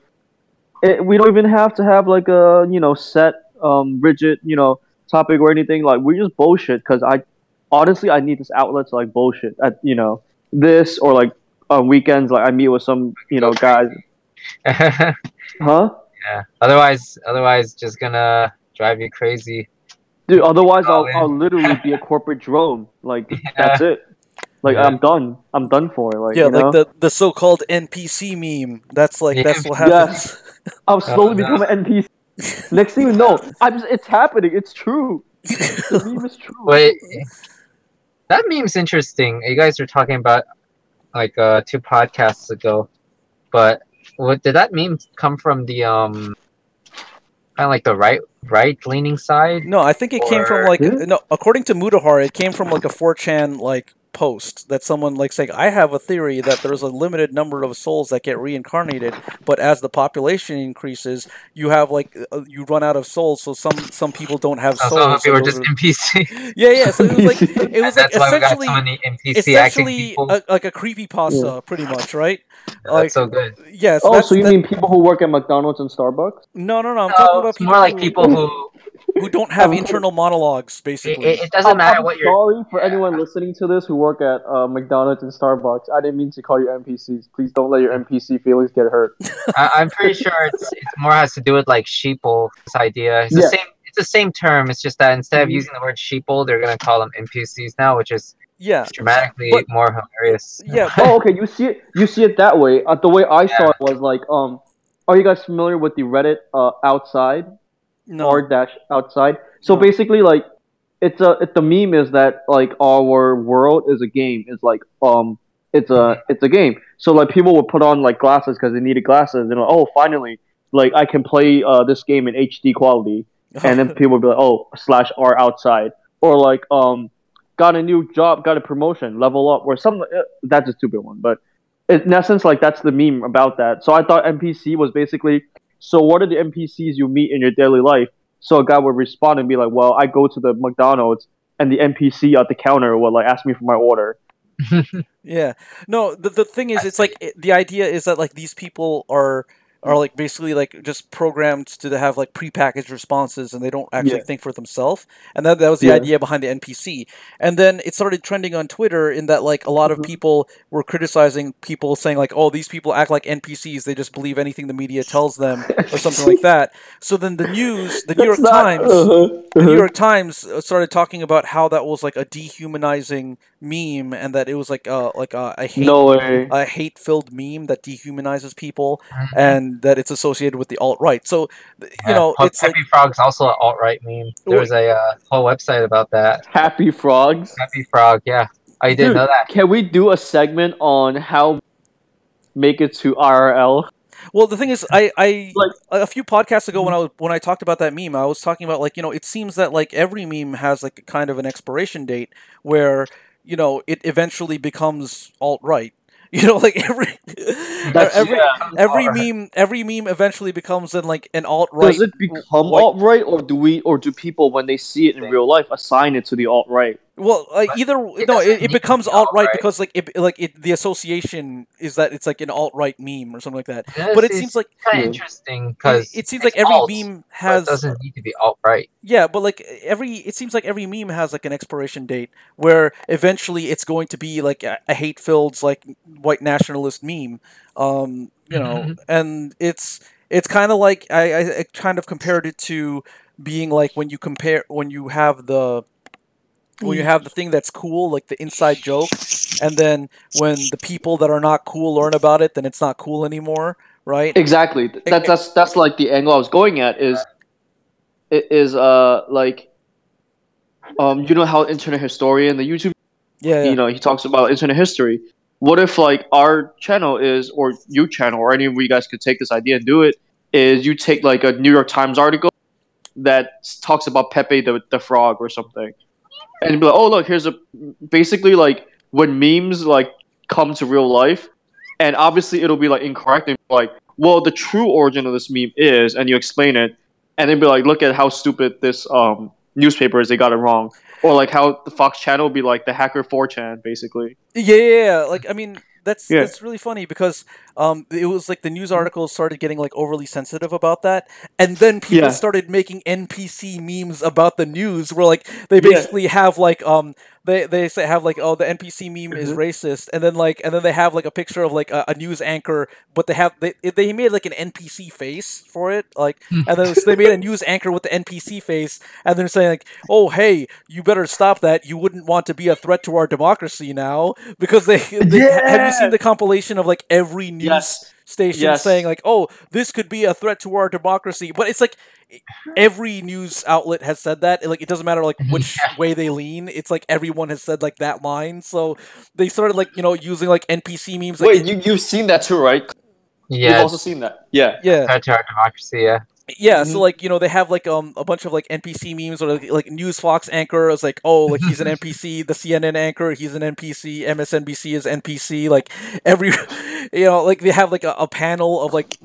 Speaker 3: we don't even have to have like a set rigid topic or anything. Like we just bullshit because I honestly I need this outlet to like bullshit at this or like on weekends like I meet with some
Speaker 2: Go
Speaker 3: guys.
Speaker 2: yeah.
Speaker 3: Huh?
Speaker 2: Otherwise, just gonna drive you crazy.
Speaker 3: Dude, otherwise
Speaker 2: Call
Speaker 3: I'll
Speaker 2: in.
Speaker 3: literally be a corporate drone. Like
Speaker 2: Yeah.
Speaker 3: that's it. Like
Speaker 2: Yeah.
Speaker 3: I'm done for. Like
Speaker 1: yeah, like the so-called NPC meme. That's like
Speaker 2: Yeah.
Speaker 1: that's what
Speaker 3: yes.
Speaker 1: happens.
Speaker 3: I'll
Speaker 2: Oh,
Speaker 3: slowly
Speaker 2: no.
Speaker 3: become an NPC. Next thing you know, it's happening. It's true. The meme is true.
Speaker 2: Wait, that meme's interesting. You guys were talking about like 2 podcasts ago, but what did that meme come from? The kind of like the right leaning side,
Speaker 1: No, I think it came from
Speaker 2: or
Speaker 1: like
Speaker 3: Yeah.
Speaker 1: no. According to Mudahar, it came from like a 4chan like post that someone like saying, "I have a theory that there's a limited number of souls that get reincarnated, but as the population increases, you have like you run out of souls, so some people don't have
Speaker 2: so some
Speaker 1: souls, so
Speaker 2: people are
Speaker 1: those
Speaker 2: just
Speaker 1: are
Speaker 2: NPC.
Speaker 1: yeah. So
Speaker 3: NPC.
Speaker 1: it was like
Speaker 2: That's why we got so many NPC acting people.
Speaker 1: like a creepypasta, pretty much, right?
Speaker 2: That's
Speaker 1: Like
Speaker 2: so good.
Speaker 1: yeah, so
Speaker 3: Oh, so you
Speaker 1: that
Speaker 3: mean people who work at McDonald's and Starbucks?
Speaker 1: no. I'm talking
Speaker 2: No,
Speaker 1: about
Speaker 2: it's more like people
Speaker 1: who don't have
Speaker 3: I'm kidding.
Speaker 1: internal monologues, basically.
Speaker 2: it doesn't matter
Speaker 3: I'm
Speaker 2: what you're.
Speaker 3: sorry for
Speaker 2: Yeah.
Speaker 3: anyone listening to this who work at McDonald's and Starbucks. I didn't mean to call you NPCs. Please don't let your NPC feelings get hurt.
Speaker 2: I'm pretty sure it's more has to do with like sheeple. This idea. It's the
Speaker 3: Yeah.
Speaker 2: same. It's the same term. It's just that instead of
Speaker 3: Mhm.
Speaker 2: using the word sheeple, they're gonna call them NPCs now, which is
Speaker 1: Yeah,
Speaker 2: dramatically
Speaker 1: but
Speaker 2: more hilarious.
Speaker 1: yeah,
Speaker 3: Oh, okay. You see it that way. The way I saw
Speaker 2: Yeah.
Speaker 3: it was like, are you guys familiar with the Reddit outside?
Speaker 1: No.
Speaker 5: R dash outside. So
Speaker 1: No.
Speaker 5: basically, like, it's the meme is that like our world is a game. It's like it's a game. So like people would put on like glasses because they needed glasses, and like, oh finally like I can play this game in HD quality, and then people would be like, oh slash R outside, or like got a new job, got a promotion, level up, or something. That's a stupid one, but in essence, like that's the meme about that. So I thought NPC was basically, so what are the NPCs you meet in your daily life? So a guy would respond and be like, well, I go to the McDonald's and the NPC at the counter will like ask me for my order.
Speaker 1: Yeah. No, the thing is, it's like the idea is that like these people are like basically like just programmed to have like prepackaged responses, and they don't actually
Speaker 5: Yeah.
Speaker 1: think for themselves. And that was the
Speaker 5: Yeah.
Speaker 1: idea behind the NPC. And then it started trending on Twitter in that like a lot of people were criticizing people, saying like, oh, these people act like NPCs. They just believe anything the media tells them or something like that. So then the news, the New York Times, the New York Times started talking about how that was like a dehumanizing meme, and that it was like a hate
Speaker 5: No way.
Speaker 1: a hate-filled meme that dehumanizes people, and that it's associated with the alt-right. So, you know, it's like
Speaker 2: Happy Frog's also an alt-right meme. There's a whole website about that.
Speaker 5: Happy Frogs.
Speaker 2: Happy Frog, yeah. Oh, you didn't
Speaker 5: Dude,
Speaker 2: know that?
Speaker 5: can we do a segment on how make it to IRL?
Speaker 1: well, the thing is, I
Speaker 5: Like-
Speaker 1: a few podcasts ago when I talked about that meme, I was talking about like, you know, it seems that like every meme has like a kind of an expiration date where, you know, it eventually becomes alt-right. You know, like every meme eventually becomes then like an alt-right.
Speaker 5: Does it become
Speaker 1: white-
Speaker 5: alt right, or do people when they see it in real life assign it to the alt right?
Speaker 1: Well, either no,
Speaker 2: doesn't
Speaker 1: it
Speaker 2: need
Speaker 1: becomes
Speaker 2: to be
Speaker 1: alt-right
Speaker 2: alt-right.
Speaker 1: because the association is that it's like an alt-right meme or something like that.
Speaker 2: This
Speaker 1: But it
Speaker 2: is
Speaker 1: seems like
Speaker 2: kind of interesting because
Speaker 1: it seems like every meme
Speaker 2: but it
Speaker 1: has
Speaker 2: doesn't need to be alt-right.
Speaker 1: yeah, but like it seems like every meme has like an expiration date where eventually it's going to be like a hate-filled like white nationalist meme. You know, and it's kind of like I kind of compared it to being like when you have the thing that's cool, like the inside joke, and then when the people that are not cool learn about it, then it's not cool anymore, right?
Speaker 5: Exactly. That's like the angle I was going at is like you know how Internet Historian, the YouTube,
Speaker 1: Yeah,
Speaker 5: you know, he talks about internet history. What if like our channel is, or you channel, or any of you guys could take this idea and do it, is you take like a New York Times article that talks about Pepe the frog or something, and be like, oh look, here's a basically like when memes like come to real life, and obviously it'll be like incorrect and like, well, the true origin of this meme is, and you explain it, and then be like, look at how stupid this newspaper is, they got it wrong, or like how the Fox channel will be like the hacker 4chan basically.
Speaker 1: yeah. Like I mean, that's
Speaker 5: Yeah.
Speaker 1: that's really funny because it was like the news articles started getting like overly sensitive about that, and then people
Speaker 5: Yeah.
Speaker 1: started making NPC memes about the news where like they basically have like they say have like, oh, the NPC meme is racist, and then they have like a picture of like a news anchor, but they made like an NPC face for it, like, and then they made a news anchor with the NPC face, and they're saying like, oh hey, you better stop that, you wouldn't want to be a threat to our democracy now, because they have you seen the compilation of like every news
Speaker 5: Yes.
Speaker 1: station
Speaker 5: Yes.
Speaker 1: saying like, oh, this could be a threat to our democracy, but it's like every news outlet has said that. Like it doesn't matter like which way they lean. It's like everyone has said like that line. So they started like, you know, using like NPC memes. Like,
Speaker 5: Wait, you've seen that too, right? You've
Speaker 2: Yeah,
Speaker 5: also seen that. Yeah.
Speaker 1: yeah,
Speaker 2: threat to our democracy. Yeah.
Speaker 1: yeah. So like, you know, they have like a bunch of like NPC memes, or like News Fox anchor is like, oh, like he's an NPC. The CNN anchor, he's an NPC. MSNBC is NPC. Like every, you know, like they have like a panel of like.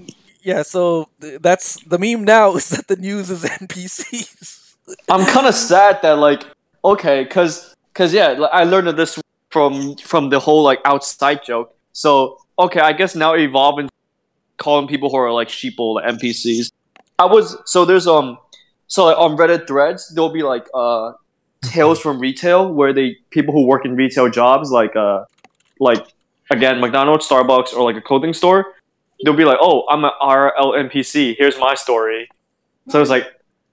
Speaker 1: Yeah, so that's the meme now, is that the news is NPCs.
Speaker 5: I'm kind of sad that like, okay, cause yeah, like, I learned of this from the whole like outside joke. So okay, I guess now evolve into calling people who are like sheeple, like NPCs. There's so like on Reddit threads there'll be like tales from retail, where people who work in retail jobs like again McDonald's, Starbucks, or like a clothing store. They'll be like, oh, I'm an RL NPC. Here's my story. So it's like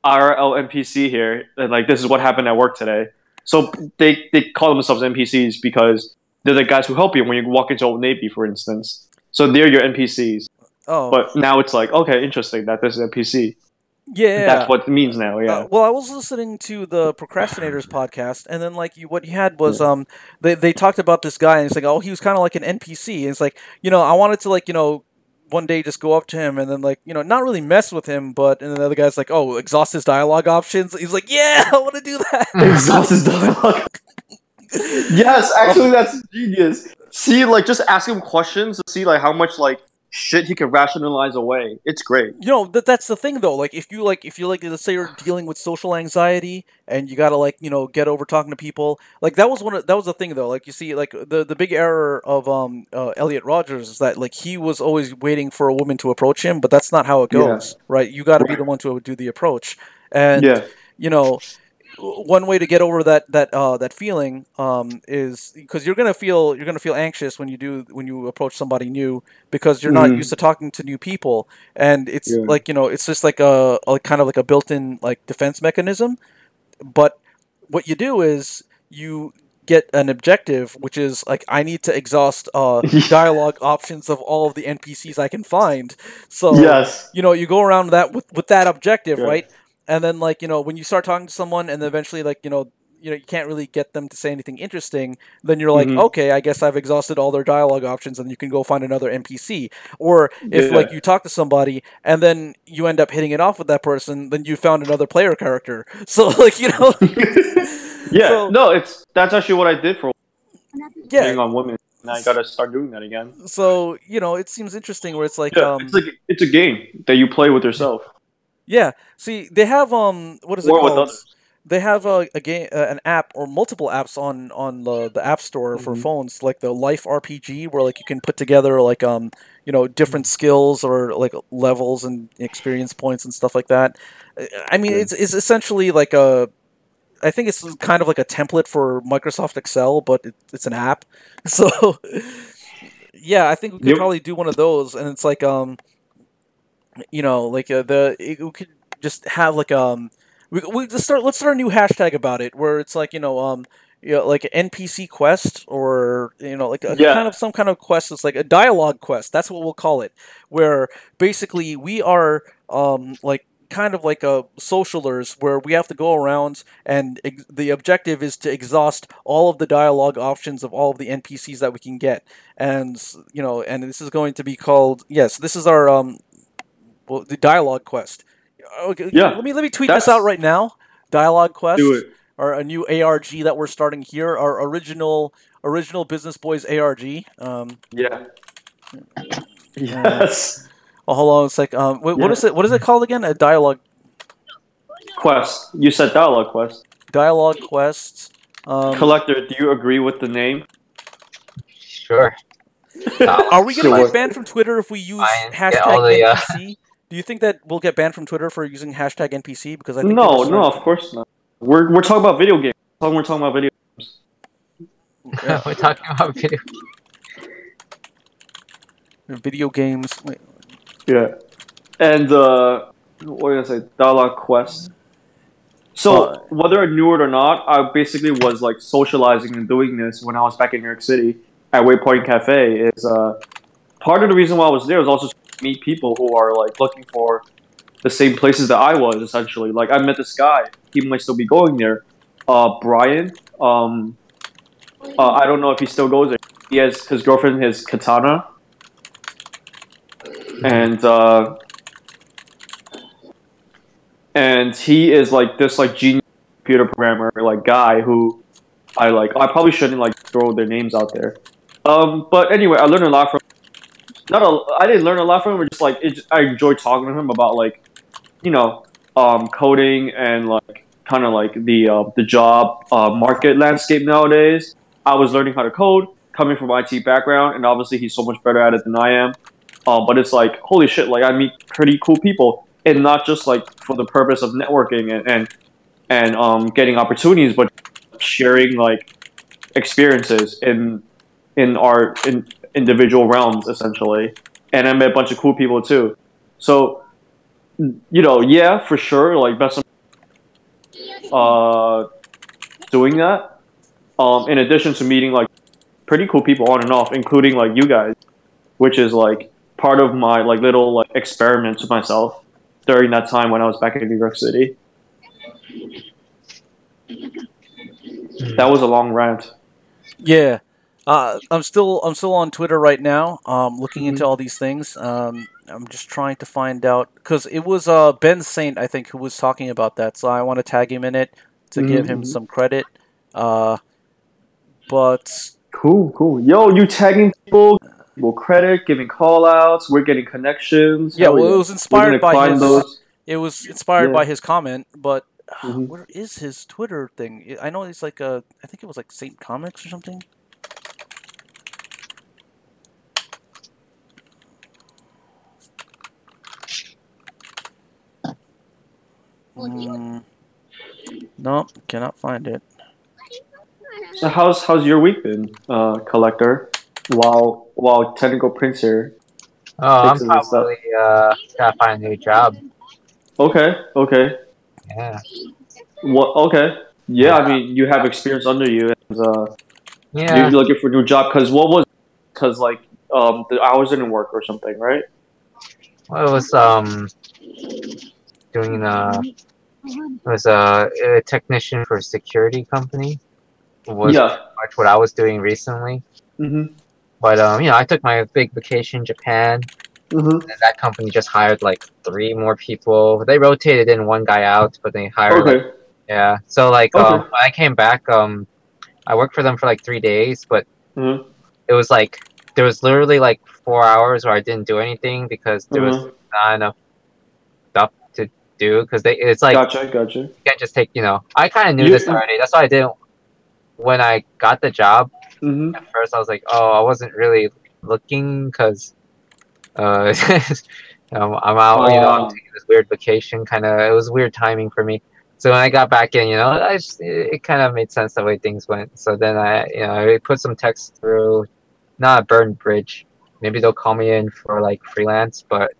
Speaker 5: RL NPC here, and like this is what happened at work today. So they call themselves NPCs because they're the guys who help you when you walk into Old Navy, for instance. So they're your NPCs.
Speaker 1: Oh,
Speaker 5: But now it's like, okay, interesting that this is NPC.
Speaker 1: Yeah.
Speaker 4: That's what it means now. Yeah.
Speaker 1: Well, I was listening to the Procrastinators podcast, and then like what you had was they talked about this guy, and it's like, oh, he was kind of like an NPC, and it's like, I wanted to like one day just go up to him and then like not really mess with him, but and then the other guy's like, oh, exhaust his dialogue options. He's like, yeah, I want to do that.
Speaker 4: Exhaust his dialogue. Yes, actually, that's genius. See, like, just ask him questions to see like how much like shit he can rationalize away. It's great.
Speaker 1: That's the thing though. Like if you let's say you're dealing with social anxiety and you gotta like get over talking to people. Like that was the thing though. Like you see like the big error of Elliot Rogers is that like he was always waiting for a woman to approach him, but that's not how it goes, right? You got to be the one to do the approach, and one way to get over that feeling is because you're gonna feel anxious when you approach somebody new because you're not used to talking to new people, and it's like it's just like a kind of like a built-in like defense mechanism. But what you do is you get an objective, which is like I need to exhaust dialogue options of all of the NPCs I can find. So you go around that with that objective, right? And then like when you start talking to someone and then eventually like you can't really get them to say anything interesting, then you're like, okay, I guess I've exhausted all their dialogue options, and you can go find another NPC. Or if like you talk to somebody and then you end up hitting it off with that person, then you found another player character. So like
Speaker 4: that's actually what I did for
Speaker 1: hitting
Speaker 4: on women. And I gotta start doing that again.
Speaker 1: So it seems interesting where it's like
Speaker 4: it's a game that you play with yourself.
Speaker 1: Yeah. See, they have what is it called? They have a game, an app or multiple apps on the App Store for phones, like the Life RPG, where like you can put together like different skills or like levels and experience points and stuff like that. I mean, it's essentially like I think it's kind of like a template for Microsoft Excel, but it's an app. So yeah, I think we could probably do one of those, and it's like we could just have like let's start a new hashtag about it where it's like like an NPC quest or like kind of some kind of quest that's like a dialogue quest. That's what we'll call it, where basically we are like kind of like a socialers where we have to go around and the objective is to exhaust all of the dialogue options of all of the NPCs that we can get, and and this is going to be called this is our the dialogue quest. Okay, let me tweet this out right now. Dialogue quest,
Speaker 4: do it.
Speaker 1: Or a new ARG that we're starting here. Our original Business Boys ARG.
Speaker 4: Yes.
Speaker 1: Hold on a sec. What is it? What is it called again? A dialogue
Speaker 4: quest. You said dialogue quest.
Speaker 1: Dialogue quest.
Speaker 4: Collector, do you agree with the name?
Speaker 2: Sure.
Speaker 1: Are we going to get banned from Twitter if we use hashtag NPC? Do you think that we'll get banned from Twitter for using hashtag NPC? Because I think
Speaker 4: no, of course not. We're talking about video games. We're talking about video games.
Speaker 2: Yeah. We're talking about
Speaker 1: video games. Wait.
Speaker 4: Yeah, and what did I say? Dialogue quest. So whether I knew it or not, I basically was like socializing and doing this when I was back in New York City at Waypoint Cafe. Is part of the reason why I was there was also to meet people who are like looking for the same places that I was, essentially. Like I met this guy, he might still be going there, Brian. I don't know if he still goes there. He has his girlfriend, his Katana, and he is like this like genius computer programmer like guy who I probably shouldn't like throw their names out there. But anyway, I learned a lot from. I didn't learn a lot from him. But just like I enjoyed talking to him about like, coding and like kind of like the job market landscape nowadays. I was learning how to code, coming from IT background, and obviously he's so much better at it than I am. But it's like holy shit! Like I meet pretty cool people, and not just like for the purpose of networking and getting opportunities, but sharing like experiences in our individual realms, essentially. And I met a bunch of cool people too. So, yeah, for sure, like best doing that. In addition to meeting like pretty cool people on and off, including like you guys, which is like part of my like little like experiments with myself. during that time when I was back in New York City. That was a long rant.
Speaker 1: Yeah. I'm still on Twitter right now, looking into
Speaker 4: Mhm.
Speaker 1: all these things. I'm just trying to find out because it was Ben Saint, I think, who was talking about that. So I want to tag him in it to give him
Speaker 4: Mhm.
Speaker 1: some credit. But
Speaker 4: Cool. Yo, you tagging people, people credit, giving call outs, we're getting connections.
Speaker 1: yeah,
Speaker 4: Hell
Speaker 1: well, it
Speaker 4: yeah.
Speaker 1: was
Speaker 4: We're
Speaker 1: inspired
Speaker 4: gonna
Speaker 1: by
Speaker 4: climb
Speaker 1: his.
Speaker 4: those.
Speaker 1: It was inspired
Speaker 4: Yeah.
Speaker 1: by his comment, but
Speaker 4: Mhm.
Speaker 1: where is his Twitter thing? I know he's like a. I think it was like Saint Comics or something. Mm, no, cannot find it.
Speaker 4: So how's your week been, collector? While technical prints here
Speaker 2: Oh, I'm
Speaker 4: fixes this stuff.
Speaker 2: probably gotta find a new job.
Speaker 4: Okay.
Speaker 2: Yeah.
Speaker 4: What? Okay. Yeah, I mean, you have experience under you, and you're
Speaker 2: Yeah.
Speaker 4: looking for a new job. Because like the hours didn't work or something, right?
Speaker 2: Well, it was doing it was a technician for a security company. Was
Speaker 4: Yeah.
Speaker 2: pretty much what I was doing recently.
Speaker 4: Mhm.
Speaker 2: But I took my big vacation in Japan,
Speaker 4: Mhm.
Speaker 2: and that company just hired like 3 more people. They rotated in one guy out, but they hired like
Speaker 4: Okay.
Speaker 2: yeah. So like
Speaker 4: Okay.
Speaker 2: when I came back, I worked for them for like 3 days, but
Speaker 4: Mhm.
Speaker 2: it was like there was literally like 4 hours where I didn't do anything because there was
Speaker 4: Mhm.
Speaker 2: not enough stuff to do. Because it's like
Speaker 4: Gotcha.
Speaker 2: you can't just take I kind of knew this
Speaker 4: You.
Speaker 2: already. That's why I didn't when I got the job.
Speaker 4: Mhm.
Speaker 2: At first, I was like, oh, I wasn't really looking because uh, I'm out. I'm taking this weird vacation. Kind of, it was weird timing for me. So when I got back in, it kind of made sense the way things went. So then I put some text through, not a burned bridge. Maybe they'll call me in for like freelance, but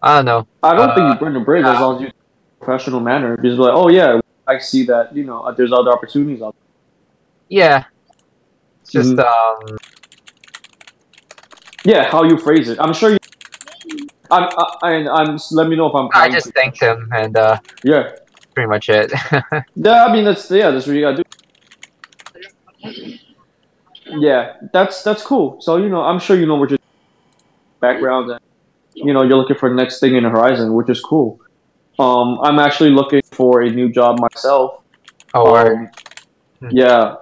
Speaker 2: I don't know.
Speaker 4: I don't think you burn the bridge as long as you professional manner. Because like, oh yeah, I see that there's other opportunities out
Speaker 2: Yeah, it's
Speaker 4: there.
Speaker 2: just
Speaker 4: Mhm. Yeah, how you phrase it. I'm sure you. I'm. Let me know if I'm
Speaker 2: I
Speaker 4: prying
Speaker 2: just
Speaker 4: too
Speaker 2: thanked
Speaker 4: much.
Speaker 2: him, and
Speaker 4: Yeah.
Speaker 2: pretty much it.
Speaker 4: Yeah. I mean, that's what you gotta do. Yeah, that's cool. So I'm sure you know what your background and you're looking for the next thing in the horizon, which is cool. I'm actually looking for a new job myself.
Speaker 2: Oh, word.
Speaker 4: Um, yeah.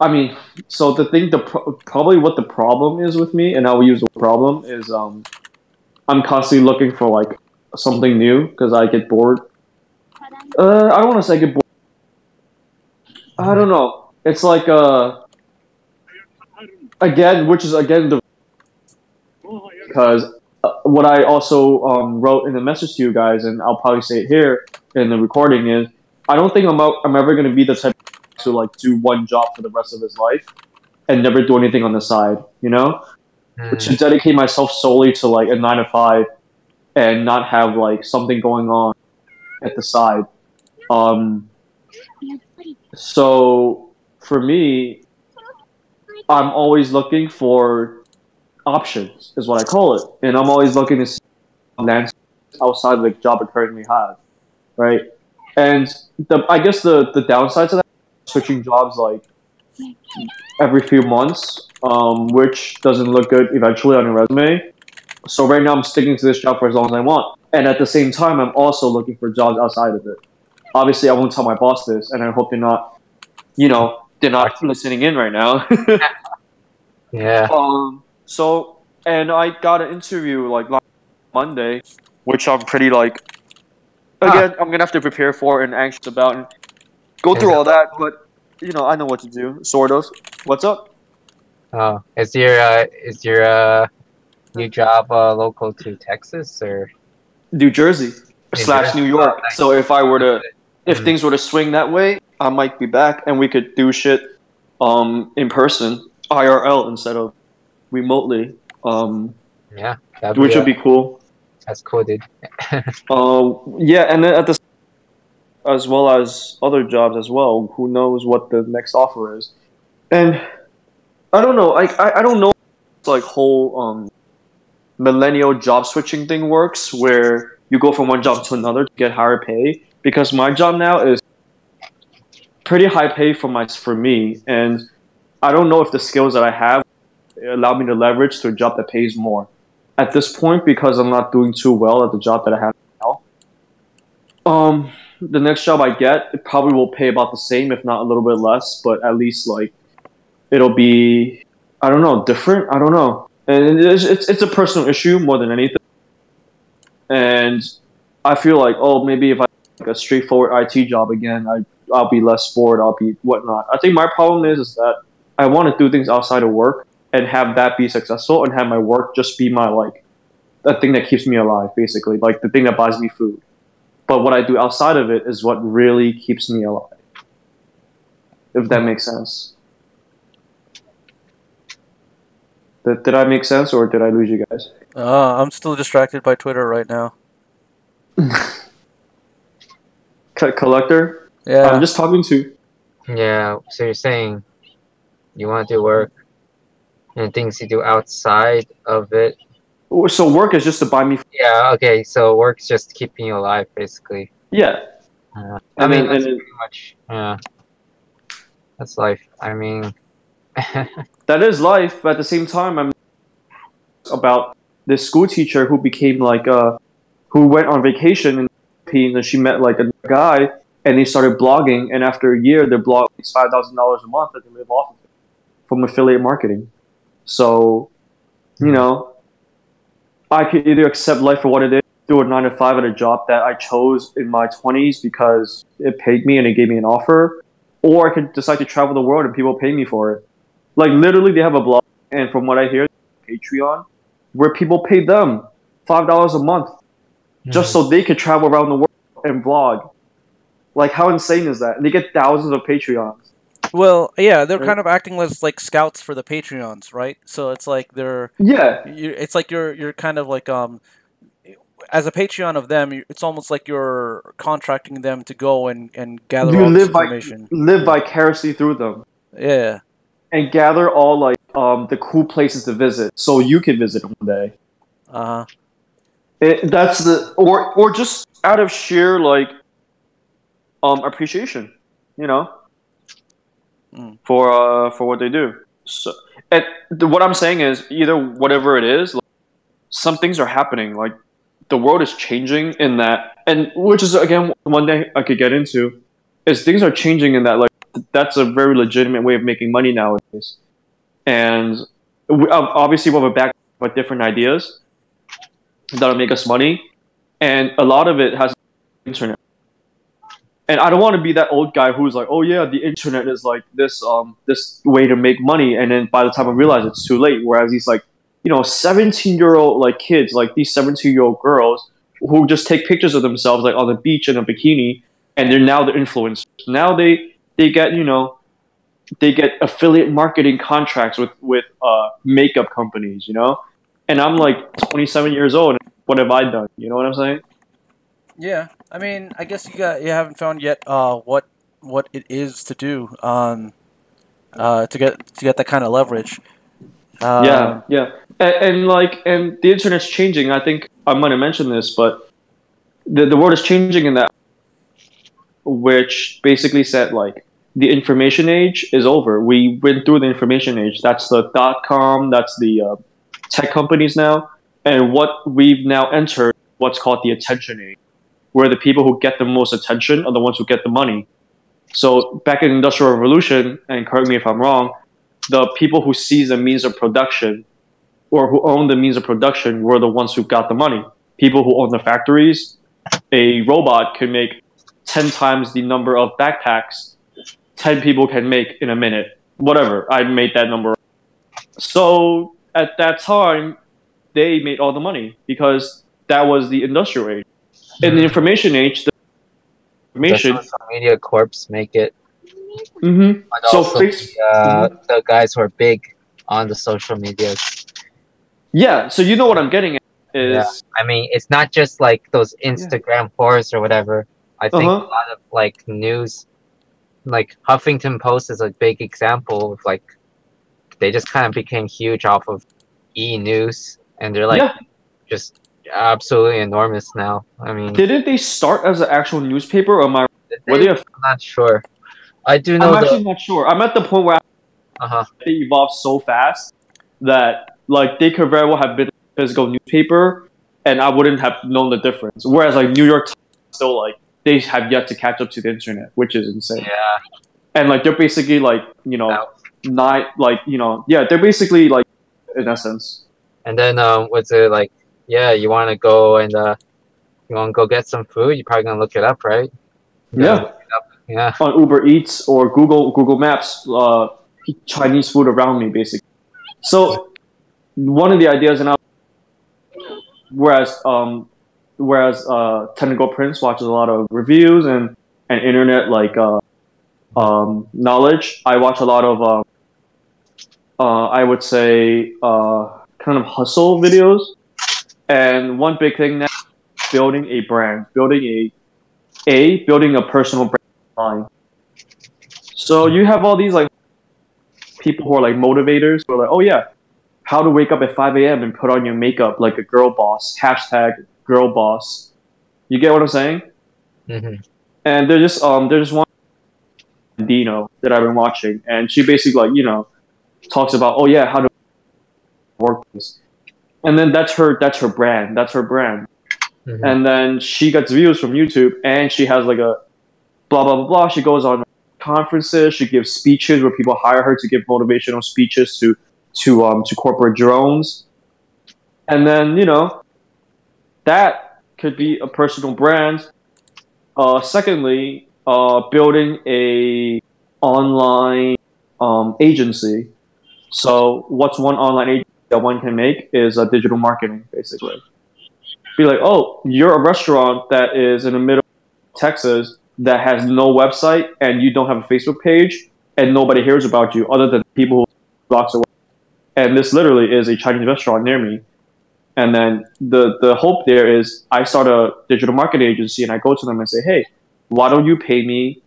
Speaker 4: I mean, so the thing, probably what the problem is with me, and I will use the problem is, I'm constantly looking for like something new because I get bored. I don't want to say get bored. I don't know. It's like again, which is again the because what I also wrote in the message to you guys, and I'll probably say it here in the recording is, I don't think I'm ever going to be the type to like do one job for the rest of his life and never do anything on the side. To dedicate myself solely to like a 9 to 5 and not have like something going on at the side. So for me, I'm always looking for options, is what I call it, and I'm always looking to see landscapes outside of the job I currently have, right? And I guess the downside to that, switching jobs like every few months, which doesn't look good eventually on your resume. So right now I'm sticking to this job for as long as I want, and at the same time I'm also looking for jobs outside of it. Obviously, I won't tell my boss this, and I hope they're not listening in right now.
Speaker 2: Yeah.
Speaker 4: So, and I got an interview like last Monday, which I'm pretty like. Again, I'm gonna have to prepare for and anxious about and go
Speaker 2: Is
Speaker 4: through
Speaker 2: it,
Speaker 4: all that, but I know what to do, sort of. What's up?
Speaker 2: oh, is your new job local to Texas or
Speaker 4: New Jersey
Speaker 2: New
Speaker 4: slash
Speaker 2: Jersey?
Speaker 4: New
Speaker 2: Oh,
Speaker 4: York.
Speaker 2: nice.
Speaker 4: So if
Speaker 2: Mm,
Speaker 4: things were to swing that way, I might be back and we could do shit, in person, IRL instead of remotely,
Speaker 2: yeah, that'd be
Speaker 4: which would be cool.
Speaker 2: that's cool, dude.
Speaker 4: Yeah, and then as well as other jobs as well. Who knows what the next offer is? And I don't know. I don't know. It's like whole millennial job switching thing works, where you go from one job to another to get higher pay. Because my job now is pretty high pay for me, and I don't know if the skills that I have allow me to leverage to a job that pays more. At this point, because I'm not doing too well at the job that I have now, the next job I get, it probably will pay about the same, if not a little bit less, but at least like it'll be, I don't know, different. I don't know, and it's a personal issue more than anything. And I feel like, oh, maybe if I like a straightforward IT job again, I'll be less bored. I'll be whatnot. I think my problem is that I want to do things outside of work and have that be successful, and have my work just be my like the thing that keeps me alive, basically, like the thing that buys me food. But what I do outside of it is what really keeps me alive. If that makes sense. Did I make sense, or did I lose you guys?
Speaker 1: I'm still distracted by Twitter right now.
Speaker 4: Collector?
Speaker 1: Yeah.
Speaker 4: I'm just talking to.
Speaker 2: Yeah, so you're saying you want to do work and things you do outside of it.
Speaker 4: So work is just to buy me.
Speaker 2: Yeah, okay, so work's just keeping you alive, basically.
Speaker 4: Yeah.
Speaker 2: I mean, that's
Speaker 4: then,
Speaker 2: pretty much, yeah. That's life. I mean,
Speaker 4: that is life, but at the same time, I'm about this school teacher who became like who went on vacation in the Philippines, and she met like a guy, and they started blogging, and after a year, their blog is $5,000 a month that they live off of it from affiliate marketing. So, you know, I could either accept life for what it is, do a 9 to 5 at a job that I chose in my 20s because it paid me and it gave me an offer, or I could decide to travel the world and people pay me for it. Like literally, they have a blog, and from what I hear, Patreon, where people pay them $5 a month just so they could travel around the world and vlog. Like, how insane is that? And they get thousands of Patreons.
Speaker 1: Well, yeah, they're kind of acting as like scouts for the Patreons, right? So it's like it's like you're kind of like as a Patreon of them, it's almost like you're contracting them to go and gather
Speaker 4: You
Speaker 1: all this
Speaker 4: live
Speaker 1: information.
Speaker 4: live vicariously through them.
Speaker 1: Yeah.
Speaker 4: And gather all like the cool places to visit, so you can visit one day. That's the or just out of sheer like appreciation, you know, for what they do. So, what I'm saying is, either whatever it is, like, some things are happening. Like the world is changing in that, and which is again one day I could get into, is things are changing in that like that's a very legitimate way of making money nowadays. And obviously we have a back with different ideas that'll make us money, and a lot of it has internet. And I don't want to be that old guy who's like, oh yeah, the internet is like this this way to make money, and then by the time I realize it's too late. Whereas these like 17-year-old like kids, like these 17-year-old girls who just take pictures of themselves like on the beach in a bikini, and they're now the influencers. Now they get they get affiliate marketing contracts with makeup companies, and I'm like 27 years old. What have I done? You know what I'm saying?
Speaker 1: Yeah, I mean, I guess you haven't found yet what it is to do to get that kind of leverage.
Speaker 4: Yeah, and the internet's changing. I think I'm going to mention this, but the world is changing in that, which basically said like the information age is over. We went through the information age. That's the .com. That's the tech companies now, and what we've now entered what's called the attention age, where the people who get the most attention are the ones who get the money. So back in the Industrial Revolution, and correct me if I'm wrong, the people who seize the means of production or who own the means of production were the ones who got the money. People who own the factories, a robot can make 10 times the number of backpacks 10 people can make in a minute. Whatever, I made that number. So at that time, they made all the money because that was the industrial age. In the information age, the
Speaker 2: social media corps make it.
Speaker 4: Mm-hmm.
Speaker 2: But
Speaker 4: so
Speaker 2: also the guys who are big on the social medias.
Speaker 4: Yeah, so you know what I'm getting at is.
Speaker 2: Yeah. I mean, it's not just like those Instagram posts or whatever. I think a lot of like news, like Huffington Post is a big example of like they just kind of became huge off of e-news and they're like just absolutely enormous now. I mean,
Speaker 5: Didn't they start as an actual newspaper, or am I? Were
Speaker 2: I'm
Speaker 5: they?
Speaker 2: not sure. I do know
Speaker 5: I'm actually not sure. I'm at the point where they evolved so fast that like they could very well have been a physical newspaper, and I wouldn't have known the difference. Whereas like New York Times still like they have yet to catch up to the internet, which is insane.
Speaker 2: Yeah.
Speaker 5: And like they're basically like they're basically like in essence.
Speaker 2: And then what's it like? Yeah, you want to go and you want to go get some food? You're probably gonna look it up, right?
Speaker 5: Yeah.
Speaker 2: Yeah.
Speaker 5: On Uber Eats or Google Maps, Chinese food around me, basically. So one of the ideas, and whereas Technical Prince watches a lot of reviews and internet like knowledge, I watch a lot of I would say kind of hustle videos. And one big thing now, building a brand, building a personal brand online. So you have all these like people who are like motivators who are like, oh yeah, how to wake up at 5 a.m. and put on your makeup like a girl boss, hashtag girl boss. You get what I'm saying?
Speaker 2: Mm-hmm.
Speaker 5: And there's just one Dino that I've been watching, and she basically like talks about, oh yeah, how to work this, and then that's her brand,
Speaker 2: Mm-hmm.
Speaker 5: and then she gets views from YouTube, and she has like a blah blah blah blah. She goes on conferences, she gives speeches where people hire her to give motivational speeches to corporate drones, and then that could be a personal brand. Secondly, building a online agency. So what's one online agency that one can make is digital marketing, basically. Be like, oh, you're a restaurant that is in the middle of Texas that has no website and you don't have a Facebook page and nobody hears about you other than people who blocks away. And this literally is a Chinese restaurant near me. And then the hope there is I start a digital marketing agency and I go to them and say, hey, why don't you pay me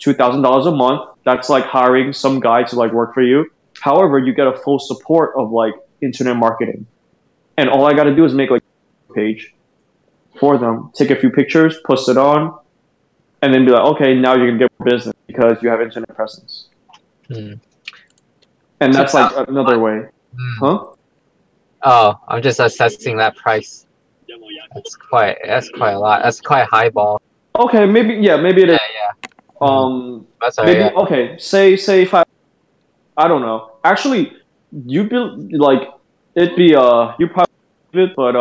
Speaker 5: $2,000 a month? That's like hiring some guy to like work for you. However, you get a full support of like internet marketing. And all I got to do is make like a page for them, take a few pictures, post it on, and then be like, okay, now you're going to get more business because you have internet presence.
Speaker 2: Mm.
Speaker 5: And that's like another way. Huh?
Speaker 2: Oh, I'm just assessing that price. That's quite a lot. That's quite a high ball.
Speaker 5: Okay, maybe it is.
Speaker 2: Yeah. That's
Speaker 5: maybe
Speaker 2: right, yeah.
Speaker 5: okay. Say 5. I don't know. Actually, you'd be like it'd be you probably it, but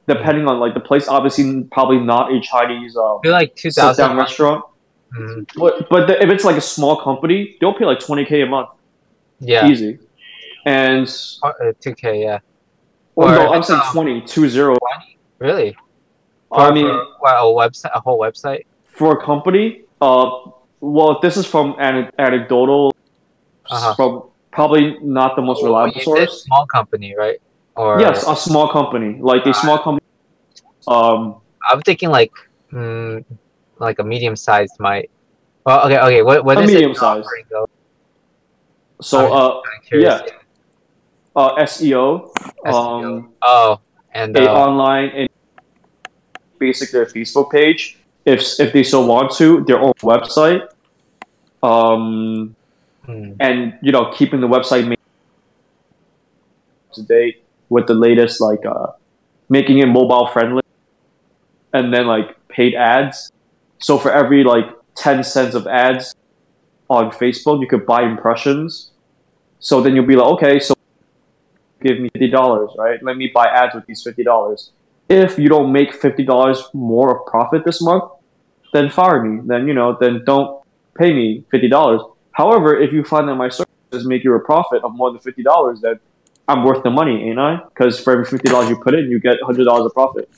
Speaker 5: depending on like the place, obviously probably not a Chinese
Speaker 2: I feel like 2,000
Speaker 5: sit down restaurant.
Speaker 2: Mm-hmm.
Speaker 5: But if it's like a small company, they'll pay like $20K a month.
Speaker 2: Yeah.
Speaker 5: Easy. And
Speaker 2: 2K, yeah.
Speaker 5: well, no, I'm saying 20.
Speaker 2: Really?
Speaker 5: I mean,
Speaker 2: a whole website
Speaker 5: for a company. Well, this is from anecdotal. From probably not the most reliable source.
Speaker 2: Small company, right? Or
Speaker 5: yes, a small company, like a small company.
Speaker 2: I'm thinking like a medium-sized might. Well, okay. What
Speaker 5: a
Speaker 2: is
Speaker 5: medium
Speaker 2: it
Speaker 5: size?
Speaker 2: Though?
Speaker 5: So yeah, SEO.
Speaker 2: And
Speaker 5: a online and basic their Facebook page if they so want to, their own website. And keeping the website up to date with the latest, like making it mobile friendly, and then like paid ads. So for every like 10 cents of ads on Facebook, you could buy impressions. So then you'll be like, okay, so give me $50, right? Let me buy ads with these $50. If you don't make $50 more of profit this month, then fire me. Then don't pay me $50. However, if you find that my services make you a profit of more than $50, then I'm worth the money, ain't I? Because for every $50 you put in, you get $100 of profit.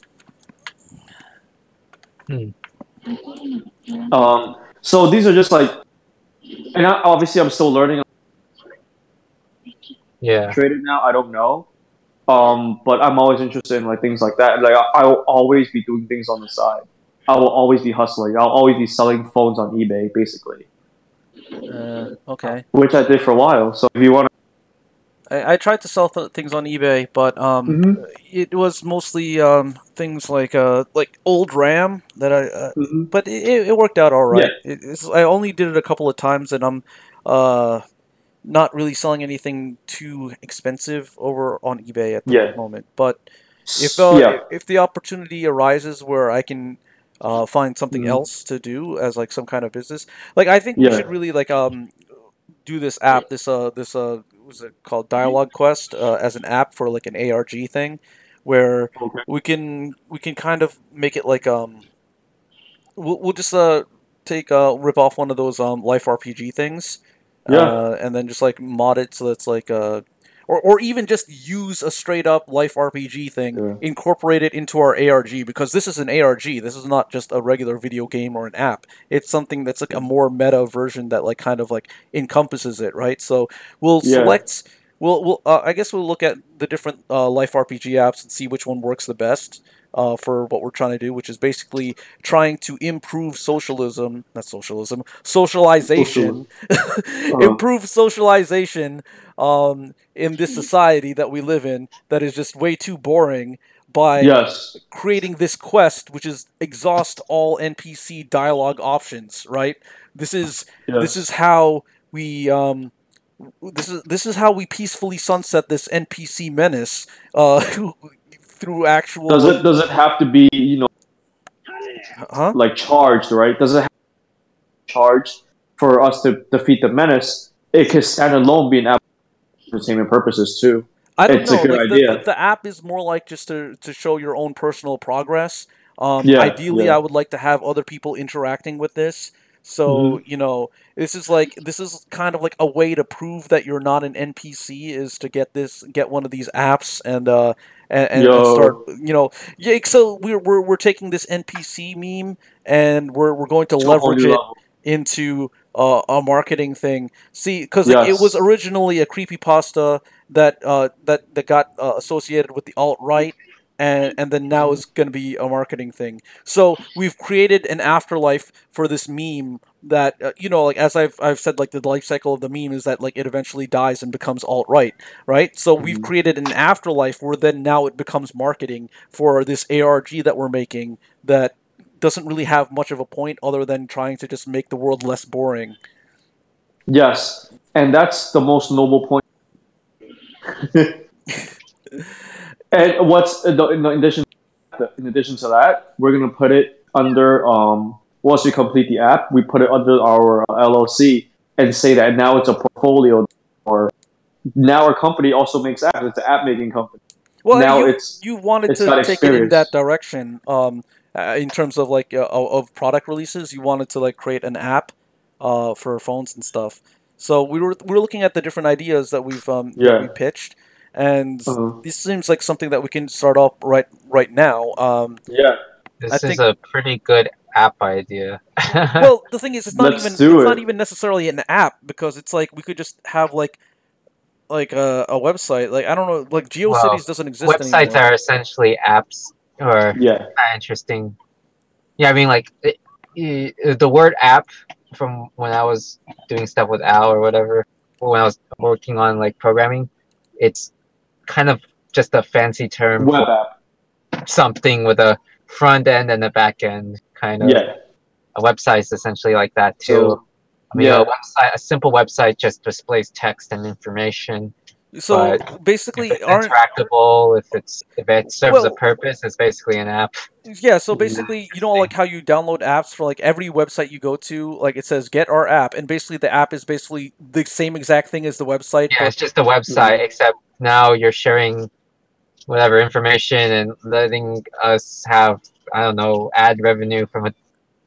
Speaker 5: So these are just like, and obviously I'm still learning.
Speaker 2: Yeah.
Speaker 5: Trading now, I don't know. But I'm always interested in like things like that. Like I will always be doing things on the side. I will always be hustling. I'll always be selling phones on eBay, basically.
Speaker 1: Okay.
Speaker 5: Which I did for a while. So if you want
Speaker 1: I tried to sell things on eBay, but
Speaker 3: Mm-hmm.
Speaker 1: it was mostly things like old RAM that I.
Speaker 3: Mm-hmm.
Speaker 1: But it worked out all
Speaker 3: Yeah.
Speaker 1: right. I only did it a couple of times, and I'm uh, not really selling anything too expensive over on eBay at the
Speaker 3: Yeah.
Speaker 1: moment. But
Speaker 3: Yeah.
Speaker 1: if the opportunity arises where I can find something
Speaker 3: Mm-hmm.
Speaker 1: else to do as like some kind of business, like I think we
Speaker 3: Yeah.
Speaker 1: should really like do this app, this what's it called, Dialogue Quest, as an app for like an ARG thing, where
Speaker 3: Okay.
Speaker 1: we can kind of make it like we'll just take rip off one of those life RPG things,
Speaker 3: Yeah.
Speaker 1: and then just like mod it so that's like or even just use a straight up life RPG thing,
Speaker 3: Yeah.
Speaker 1: incorporate it into our ARG, because this is an ARG. This is not just a regular video game or an app. It's something that's like a more meta version that like kind of like encompasses it, right? So we'll
Speaker 3: Yeah.
Speaker 1: select. We'll I guess we'll look at the different life RPG apps and see which one works the best for what we're trying to do, which is basically trying to improve socialism, not socialism,
Speaker 3: Social.
Speaker 1: socialization,
Speaker 3: Uh,
Speaker 1: improve socialization in this society that we live in that is just way too boring by
Speaker 3: yes.
Speaker 1: creating this quest, which is exhaust all NPC dialogue options. Right? This is this
Speaker 3: Yes.
Speaker 1: is how we this is how we peacefully sunset this NPC menace through actual
Speaker 3: Does
Speaker 1: like
Speaker 3: it have to be
Speaker 1: huh.
Speaker 3: like charged, right? Does it have to be charged for us to defeat the menace? It could stand alone be an app for entertainment purposes too.
Speaker 1: I don't
Speaker 3: It's a
Speaker 1: know.
Speaker 3: good
Speaker 1: Like
Speaker 3: idea.
Speaker 1: the app is more like just to show your own personal progress.
Speaker 3: Yeah.
Speaker 1: Ideally,
Speaker 3: Yeah.
Speaker 1: I would like to have other people interacting with this. So
Speaker 3: Mm-hmm.
Speaker 1: this is kind of like a way to prove that you're not an NPC, is to get one of these apps and start
Speaker 3: Yo.
Speaker 1: yeah. So we're taking this NPC meme and we're going to
Speaker 3: To a whole
Speaker 1: leverage
Speaker 3: new
Speaker 1: it
Speaker 3: level.
Speaker 1: into a marketing thing. See, because like it was
Speaker 3: Yes.
Speaker 1: originally a creepypasta that got associated with the alt right, and then now it's going to be a marketing thing. So we've created an afterlife for this meme that like as I've said, like the life cycle of the meme is that like it eventually dies and becomes alt right, right? So we've
Speaker 3: Mhm.
Speaker 1: created an afterlife where then now it becomes marketing for this ARG that we're making that doesn't really have much of a point other than trying to just make the world less boring.
Speaker 3: Yes. And that's the most noble point. And what's in addition to that, we're gonna put it under once we complete the app, we put it under our LLC and say that now it's a portfolio, or now our company also makes apps. It's an app making company.
Speaker 1: Well,
Speaker 3: Now
Speaker 1: you wanted
Speaker 3: it's
Speaker 1: to
Speaker 3: got
Speaker 1: take it in that
Speaker 3: experience.
Speaker 1: direction, in terms of like of product releases. You wanted to like create an app, for phones and stuff. So we were looking at the different ideas that we
Speaker 3: Yeah.
Speaker 1: pitched, and
Speaker 3: Uh-huh.
Speaker 1: this seems like something that we can start off right now.
Speaker 3: Yeah.
Speaker 1: I
Speaker 2: This is
Speaker 1: think.
Speaker 2: a pretty good app idea.
Speaker 1: Well, the thing is,
Speaker 3: Let's do
Speaker 1: it's not
Speaker 3: it.
Speaker 1: even necessarily an app, because it's like we could just have like a website. Like I don't know, like
Speaker 2: Well,
Speaker 1: GeoCities doesn't exist
Speaker 2: websites
Speaker 1: anymore.
Speaker 2: are essentially apps, or
Speaker 3: Yeah.
Speaker 2: kind of interesting. Yeah, I mean, like the word app from when I was doing stuff with Al or whatever, when I was working on like programming, it's kind of just a fancy term
Speaker 3: Web
Speaker 2: for
Speaker 3: app.
Speaker 2: something with a front end and a back end. Kind of
Speaker 3: Yeah.
Speaker 2: a website is essentially like that too.
Speaker 3: So
Speaker 2: I mean,
Speaker 3: yeah.
Speaker 2: a simple website just displays text and information.
Speaker 1: So
Speaker 2: But if
Speaker 1: basically,
Speaker 2: it's
Speaker 1: aren't
Speaker 2: interactable, if it serves a
Speaker 1: well,
Speaker 2: purpose, it's basically an app.
Speaker 1: yeah. So
Speaker 3: Mhm.
Speaker 1: basically, like how you download apps for like every website you go to, like it says get our app, and basically the app is basically the same exact thing as the website,
Speaker 2: Yeah,
Speaker 1: but
Speaker 2: it's just a website,
Speaker 3: Mhm.
Speaker 2: except now you're sharing whatever information and letting us have, I don't know, ad revenue from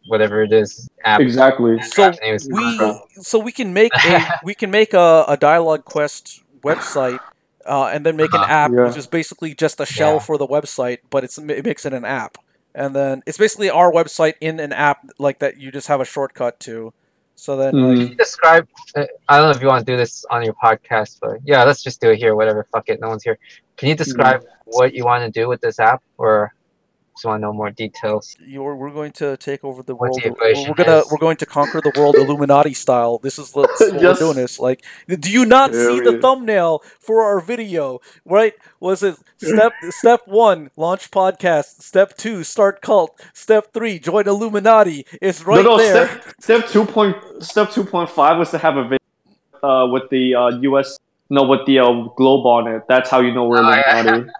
Speaker 2: whatever it is, app
Speaker 3: Exactly.
Speaker 1: so
Speaker 2: revenue is coming
Speaker 3: Exactly.
Speaker 2: from.
Speaker 1: we can make a Dialogue Quest website, and then make an
Speaker 2: Uh-huh.
Speaker 1: app which
Speaker 3: Yeah.
Speaker 1: is basically just a shell
Speaker 2: Yeah.
Speaker 1: for the website, but it makes it an app, and then it's basically our website in an app like that. You just have a shortcut to, so then like
Speaker 3: Mhm.
Speaker 2: Describe. I don't know if you want to do this on your podcast, but yeah, let's just do it here. Whatever. Fuck it. No one's here. Can you
Speaker 3: Mhm.
Speaker 2: describe what you want to do with this app, or Just want to know more details.
Speaker 1: We're going to take over the
Speaker 2: What
Speaker 1: world.
Speaker 2: the equation is.
Speaker 1: We're going to conquer the world Illuminati style. This is what
Speaker 4: Yes.
Speaker 1: we're doing. This like, do you not
Speaker 4: Here
Speaker 1: see
Speaker 4: we
Speaker 1: the
Speaker 4: go.
Speaker 1: thumbnail for our video? Right? Was it step 1, launch podcast. Step 2, start cult. Step 3, join Illuminati. It's right
Speaker 4: No,
Speaker 1: there.
Speaker 4: step 2.5 was to have a video with the US with the globe on it. That's how you know we're Illuminati.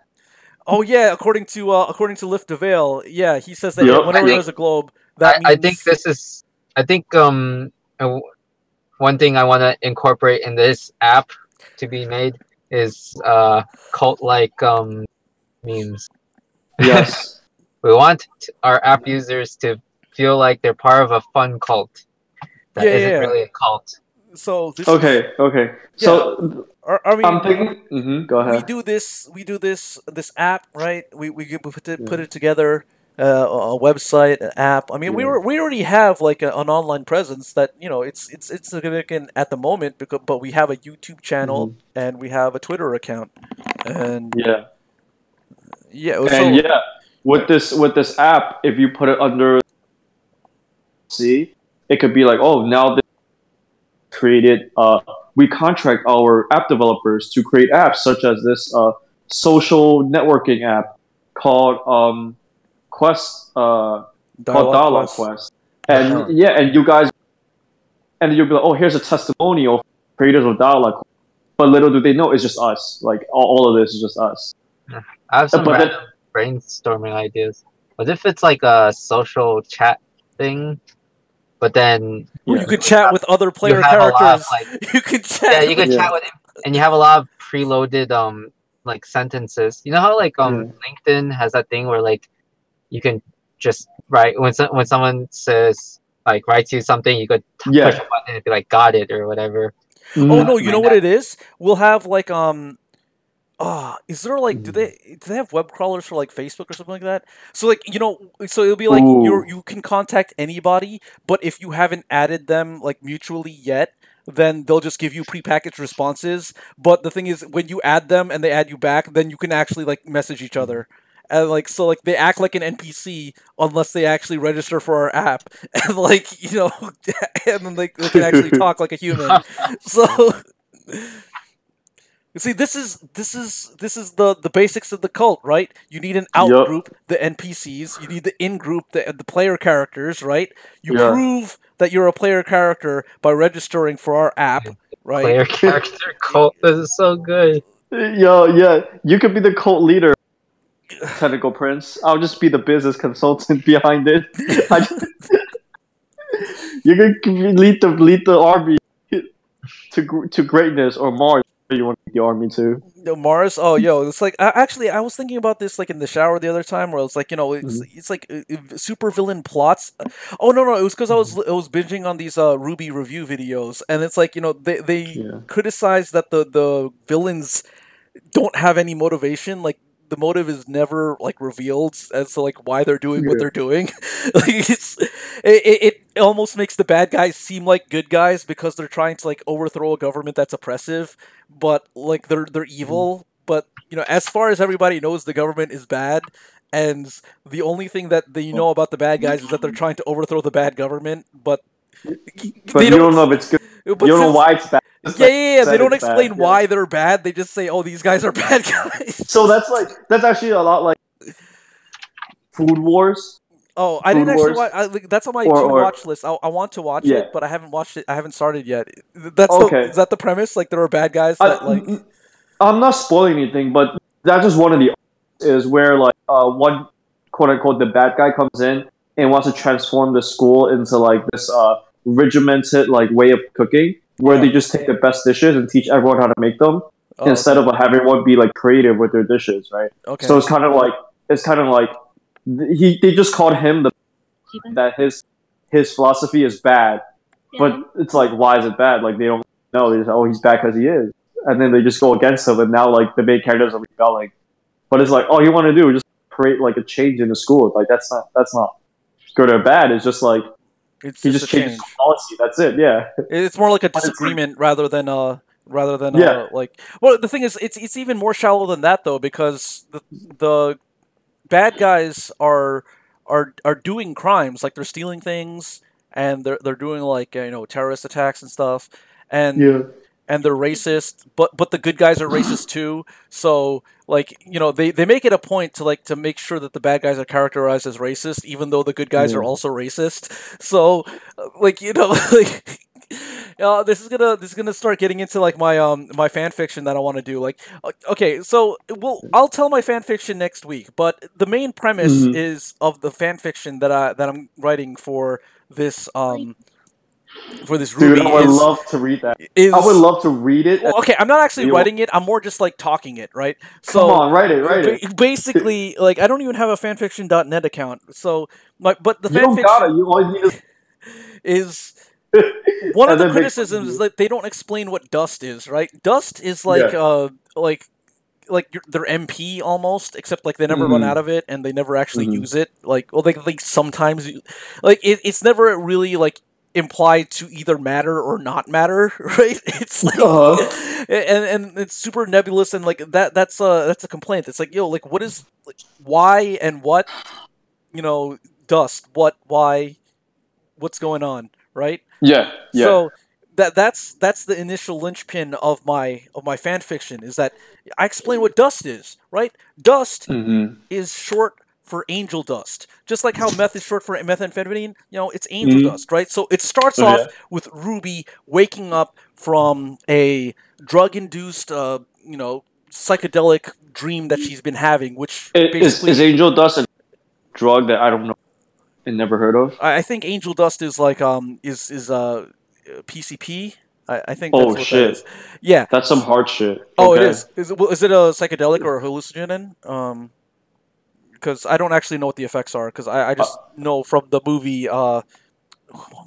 Speaker 1: Oh yeah, according to Lift the Veil, yeah, he says that
Speaker 4: Yep.
Speaker 1: whenever there's a globe, that means.
Speaker 2: I think this is. I think one thing I want to incorporate in this app to be made is cult-like memes.
Speaker 4: Yes.
Speaker 2: We want our app users to feel like they're part of a fun cult that isn't really a cult.
Speaker 1: So this
Speaker 4: Okay. So
Speaker 1: I mean,
Speaker 4: I'm thinking. Go ahead.
Speaker 1: we do this app, right? We put it together, a website, an app. I mean, we already have like an online presence that it's significant at the moment but we have a YouTube channel and we have a Twitter account, and
Speaker 4: with this app, if you put it under it could be like, oh, now this created we contract our app developers to create apps such as this social networking app called Quest, called Dialogue Quest. And and you guys, and you'll be like, oh, here's a testimonial for creators of Dialogue Quest. But little do they know, it's just us. Like all of this is just us.
Speaker 2: I have some brainstorming ideas. What if it's like a social chat thing? But then
Speaker 1: you could chat with other player characters. You could chat.
Speaker 2: Yeah, you can chat with him, and you have a lot of preloaded like sentences. You know how like LinkedIn has that thing where like you can just write when someone says like writes you something, you could push a button and be like got it or whatever.
Speaker 1: Oh no, you know what it is? We'll have like is there like do they have web crawlers for like Facebook or something like that? So like so it'll be like you can contact anybody, but if you haven't added them like mutually yet, then they'll just give you prepackaged responses. But the thing is, when you add them and they add you back, then you can actually like message each other. And like so like they act like an NPC unless they actually register for our app, and like and then they can actually talk like a human. So you see, this is the basics of the cult, right? You need an out group, the NPCs. You need the in group, the player characters, right? You prove that you're a player character by registering for our app, right?
Speaker 2: Player character cult. This is so good.
Speaker 4: You could be the cult leader. Technical Prince. I'll just be the business consultant behind it. You can lead the army to greatness, or Mars. You want the army to?
Speaker 1: Mars. Oh, it's like actually I was thinking about this like in the shower the other time, where it's like it's like super villain plots. Oh no, it was because I was binging on these Ruby review videos, and it's like they criticize that the villains don't have any motivation, like. The motive is never like revealed as to like why they're doing what they're doing. Like it almost makes the bad guys seem like good guys because they're trying to like overthrow a government that's oppressive, but like they're evil. But as far as everybody knows, the government is bad, and the only thing that you know about the bad guys is that they're trying to overthrow the bad government. But
Speaker 4: you don't know if it's good. You don't know why it's bad.
Speaker 1: Yeah. They don't explain why they're bad. They just say, "Oh, these guys are bad guys."
Speaker 4: So that's actually a lot like Food Wars.
Speaker 1: Oh, I didn't actually watch. That's on my watch list. I want to watch it, but I haven't watched it. I haven't started yet. That's is that the premise? Like there are bad guys that like.
Speaker 4: I'm not spoiling anything, but that's just one of the is where like one quote unquote the bad guy comes in and wants to transform the school into like this regimented like way of cooking. Where they just take the best dishes and teach everyone how to make them instead of having everyone be like creative with their dishes, right? Okay. So it's kind of like they just called him that his philosophy is bad, but it's like why is it bad? Like they don't know. They just he's bad because he is, and then they just go against him, and now like the main characters are rebelling. But it's like all you want to do is just create like a change in the school. Like that's not good or bad. It's just like. He just changes policy. That's it. Yeah.
Speaker 1: It's more like a disagreement rather than like. Well, the thing is, it's even more shallow than that though, because the bad guys are doing crimes, like they're stealing things, and they're doing like terrorist attacks and stuff, and
Speaker 3: Yeah.
Speaker 1: and they're racist, but the good guys are racist too. So like they make it a point to like to make sure that the bad guys are characterized as racist, even though the good guys are
Speaker 3: Yeah.
Speaker 1: also racist. So like like. This is gonna start getting into like my fan fiction that I want to do. Like, okay, so I'll tell my fan fiction next week. But the main premise
Speaker 3: Mhm.
Speaker 1: is of the fan fiction that I'm writing for this
Speaker 5: Dude,
Speaker 1: Ruby
Speaker 5: I would love to read that. I would
Speaker 1: is
Speaker 5: love to read it.
Speaker 1: well, okay. I'm not actually
Speaker 5: You-
Speaker 1: writing it. I'm more just like talking it, right?
Speaker 5: Come
Speaker 1: So
Speaker 5: on, write it.
Speaker 1: basically, like I don't even have a fanfiction.net account. So but the
Speaker 5: You don't gotta.
Speaker 1: fanfiction
Speaker 5: You all you need
Speaker 1: is. One of
Speaker 5: and
Speaker 1: the
Speaker 5: then make
Speaker 1: criticisms is that they don't explain what dust is, right? Dust is like
Speaker 5: Yeah.
Speaker 1: their MP almost, except like they never run out
Speaker 5: Mhm.
Speaker 1: of it and they never actually
Speaker 5: Mhm.
Speaker 1: use it. Like, well, they sometimes like it's never really like implied to either matter or not matter, right? It's like and it's super nebulous and like that's a complaint. It's like like what is like why and what dust what why what's going on, right?
Speaker 5: Yeah. Yeah.
Speaker 1: So that's the initial linchpin of my fan fiction is that I explain what dust is, right? Dust
Speaker 5: Mhm.
Speaker 1: is short for angel dust. Just like how meth is short for methamphetamine, it's angel
Speaker 5: Mhm.
Speaker 1: dust, right? So it starts
Speaker 5: Oh,
Speaker 1: off
Speaker 5: yeah.
Speaker 1: with Ruby waking up from a drug-induced psychedelic dream that she's been having, which
Speaker 5: Is
Speaker 1: basically
Speaker 5: angel dust a drug that I don't know and never heard of?
Speaker 1: I think angel dust is like is PCP. I think that's
Speaker 5: Oh
Speaker 1: what that
Speaker 5: shit.
Speaker 1: is. Yeah.
Speaker 5: That's some hard shit.
Speaker 1: Oh, it
Speaker 5: Okay.
Speaker 1: is. Is it a psychedelic or a hallucinogen? Because I don't actually know what the effects are. Because I just know from the movie. What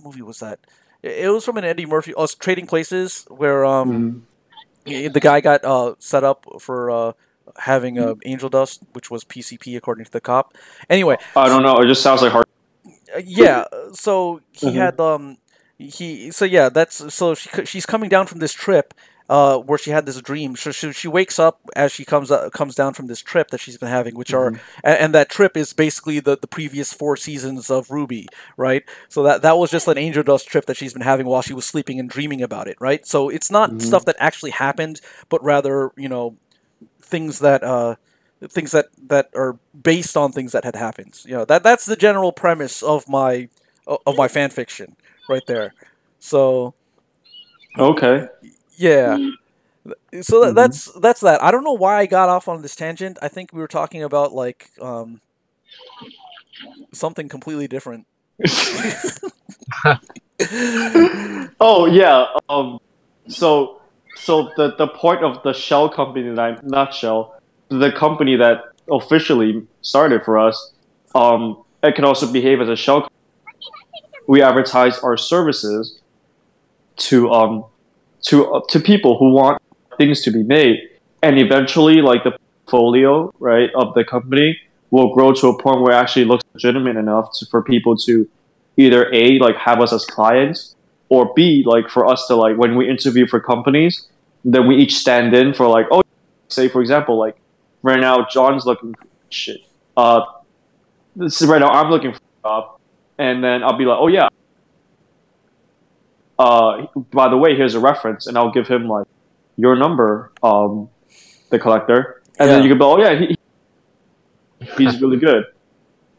Speaker 1: movie was that? It was from an Eddie Murphy. Oh, it's Trading Places, where
Speaker 5: Mhm.
Speaker 1: the guy got set up for having angel dust, which was PCP according to the cop. Anyway,
Speaker 5: I don't know. It just sounds like hard.
Speaker 1: yeah, so he
Speaker 5: Mhm.
Speaker 1: had he so yeah, that's so she's coming down from this trip where she had this dream. So she wakes up as she comes down from this trip that she's been having, which are
Speaker 5: Mhm.
Speaker 1: and that trip is basically the previous 4 seasons of Ruby, right? So that was just an angel dust trip that she's been having while she was sleeping and dreaming about it, right? So it's not stuff
Speaker 5: Mhm.
Speaker 1: that actually happened, but rather, things that are based on things that had happened. That's the general premise of my fan fiction right there. So
Speaker 5: Okay.
Speaker 1: yeah, so
Speaker 5: Mhm.
Speaker 1: that's that. I don't know why I got off on this tangent. I think we were talking about like something completely different.
Speaker 5: Oh yeah. So the point of the shell company that I'm not shell, the company that officially started for us, it can also behave as a shell. We advertise our services to to people who want things to be made, and eventually, like the portfolio, right, of the company will grow to a point where it actually looks legitimate enough for people to either A, like have us as clients, or B, like for us to like when we interview for companies, then we each stand in for like, oh, say for example, like right now John's looking for shit. This is right now I'm looking for a job, and then I'll be like, oh yeah, by the way, here's a reference, and I'll give him like your number, the collector, and then
Speaker 1: Yeah.
Speaker 5: you can be, oh yeah, he's really good,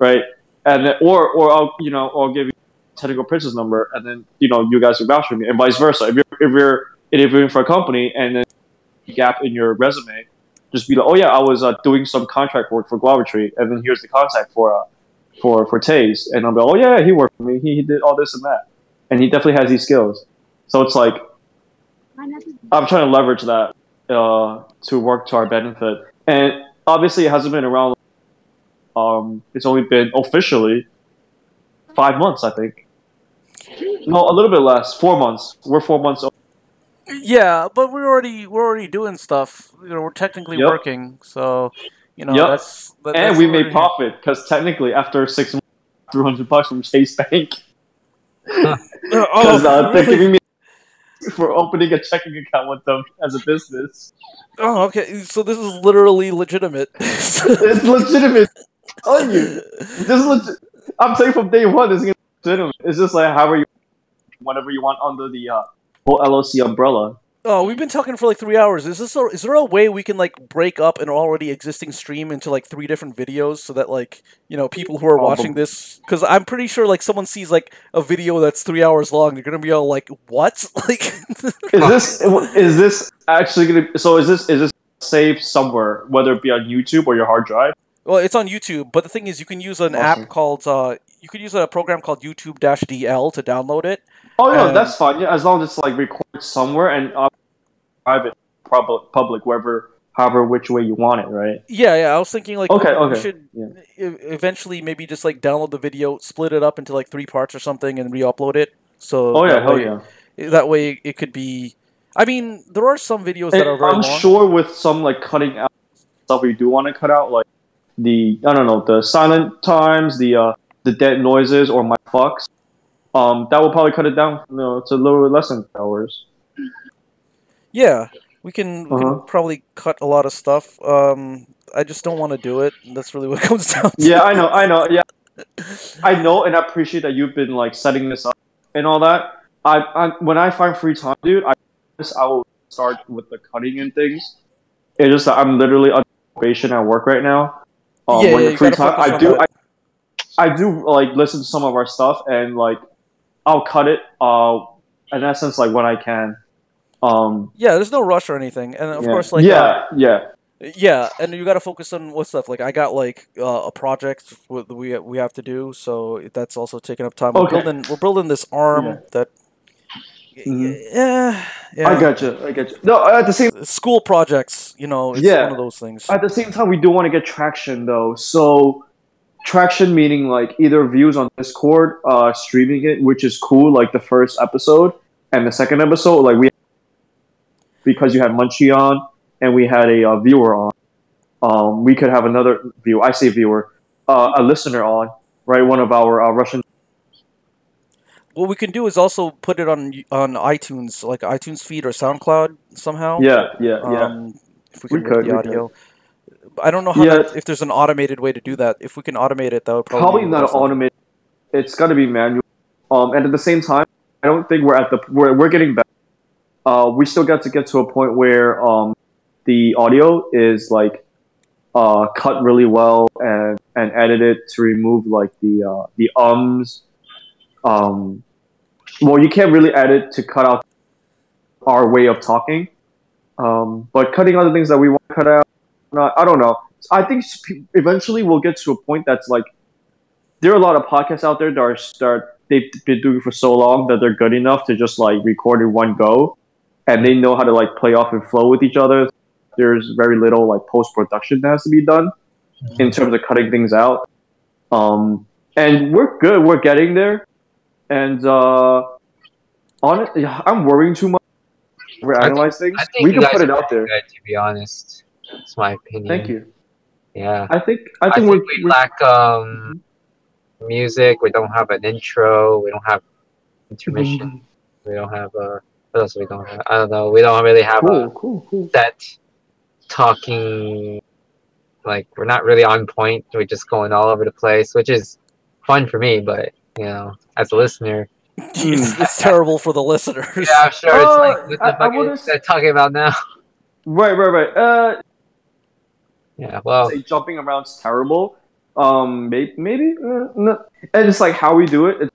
Speaker 5: right? And then, or I'll give you technical prince's number, and then you guys will vouch for me, and vice versa. If you're interviewing for a company and then gap in your resume, just be like, oh yeah, I was doing some contract work for Glovertree, and then here's the contact for Taze, and I'll be like, oh yeah, he worked for me, he did all this and that, and he definitely has these skills. So it's like I'm trying to leverage that to work to our benefit, and obviously it hasn't been around. It's only been officially 5 months, I think. No, a little bit less. 4 months. We're 4 months old.
Speaker 1: Yeah, but we're already doing stuff. We're technically
Speaker 5: Yep.
Speaker 1: working, so
Speaker 5: Yep. And
Speaker 1: that's
Speaker 5: we
Speaker 1: what we're
Speaker 5: made
Speaker 1: doing here.
Speaker 5: profit because technically after 6 months, $300 from Chase Bank because they're
Speaker 1: Really?
Speaker 5: giving me for opening a checking account with them as a business.
Speaker 1: Oh, okay. So this is literally legitimate.
Speaker 5: It's legitimate. telling you, I'm saying from day one, this is gonna be it's just like however you, whatever you want under the whole LOC umbrella.
Speaker 1: Oh, we've been talking for like 3 hours. Is there a way we can like break up an already existing stream into like 3 different videos so that like people who are watching this, because I'm pretty sure like someone sees like a video that's 3 hours long, they're gonna be all like, "What?" Like,
Speaker 5: is this actually gonna? So is this saved somewhere, whether it be on YouTube or your hard drive?
Speaker 1: well, it's on YouTube, but the thing is, you can use an
Speaker 5: Awesome.
Speaker 1: app called you could use a program called YouTube-DL to download it.
Speaker 5: Oh no,
Speaker 1: And-
Speaker 5: that's fine. Yeah, as long as it's like recorded somewhere and private, public, wherever, however, which way you want it, right?
Speaker 1: Yeah. I was thinking like
Speaker 5: Okay,
Speaker 1: we
Speaker 5: okay.
Speaker 1: should
Speaker 5: Yeah.
Speaker 1: eventually maybe just like download the video, split it up into like 3 parts or something, and re-upload it. So
Speaker 5: Oh yeah,
Speaker 1: that
Speaker 5: hell
Speaker 1: way,
Speaker 5: yeah.
Speaker 1: that way it could be. I mean, there are some videos that are very
Speaker 5: I'm
Speaker 1: long.
Speaker 5: sure with some like cutting out stuff we do want to cut out, like the silent times, the dead noises or my fucks. That will probably cut it down. It's a little bit less than 2 hours.
Speaker 1: Yeah, we can
Speaker 5: Uh-huh.
Speaker 1: probably cut a lot of stuff. I just don't want to do it. That's really what it comes down to.
Speaker 5: Yeah, I know. Yeah, I know, and I appreciate that you've been like setting this up and all that. I when I find free time, dude, I will start with the cutting and things. It's just that I'm literally on probation at work right now.
Speaker 1: Yeah,
Speaker 5: when
Speaker 1: you
Speaker 5: the free
Speaker 1: gotta
Speaker 5: time,
Speaker 1: focus
Speaker 5: I
Speaker 1: on
Speaker 5: do.
Speaker 1: that.
Speaker 5: I do like listen to some of our stuff and like I'll cut it. In essence, like when I can.
Speaker 1: Yeah, there's no rush or anything, and of
Speaker 5: Yeah.
Speaker 1: course, like
Speaker 5: yeah.
Speaker 1: and you gotta focus on what stuff. Like I got like a project we have to do, so that's also taking up time.
Speaker 5: Okay.
Speaker 1: We're building this arm
Speaker 5: Yeah.
Speaker 1: that.
Speaker 5: Mhm.
Speaker 1: Yeah.
Speaker 5: I got you. No, at the same
Speaker 1: School projects, it's one of those things.
Speaker 5: At the same time, we do want to get traction though. So traction meaning like either views on Discord, streaming it, which is cool. Like the first episode and the second episode, like because you had Munchie on and we had a viewer on. We could have another viewer. I say viewer, a listener on, right? One of our Russian.
Speaker 1: What we can do is also put it on iTunes, like iTunes feed or SoundCloud somehow.
Speaker 5: Yeah.
Speaker 1: If we can
Speaker 5: We
Speaker 1: rip
Speaker 5: could,
Speaker 1: the
Speaker 5: we
Speaker 1: audio. I don't know how if there's an automated way to do that. If we can automate it, that would
Speaker 5: Probably
Speaker 1: be
Speaker 5: not
Speaker 1: awesome.
Speaker 5: automated. It's got to be manual. And at the same time, I don't think we're getting better. We still got to get to a point where the audio is like cut really well and edited to remove like the ums. Well, you can't really edit to cut out our way of talking. But cutting other things that we want to cut out, I don't know. I think eventually we'll get to a point that's like there are a lot of podcasts out there that they've been doing for so long that they're good enough to just like record in one go, and they know how to like play off and flow with each other. There's very little like post production that has to be done in terms of cutting things out. And we're good. We're getting there. And I'm worrying too much. Overanalyze things.
Speaker 2: I think
Speaker 5: We
Speaker 2: you
Speaker 5: can
Speaker 2: guys
Speaker 5: put it
Speaker 2: are
Speaker 5: out there.
Speaker 2: good, to be honest. That's my opinion.
Speaker 5: Thank you.
Speaker 2: Yeah.
Speaker 5: I think
Speaker 2: I think we
Speaker 5: we're
Speaker 2: lack music. We don't have an intro. We don't have intermission. We don't have what else we don't have? I don't know. We don't really have a
Speaker 5: cool.
Speaker 2: set talking. Like we're not really on point. We're just going all over the place, which is fun for me. But as a listener,
Speaker 1: it's terrible for the listeners.
Speaker 2: yeah, I'm sure it's like what the fuck
Speaker 5: wouldn't
Speaker 2: is that talking about now?
Speaker 5: Right.
Speaker 2: Yeah, well,
Speaker 5: Say jumping around's terrible. Maybe no. And it's like how we do it.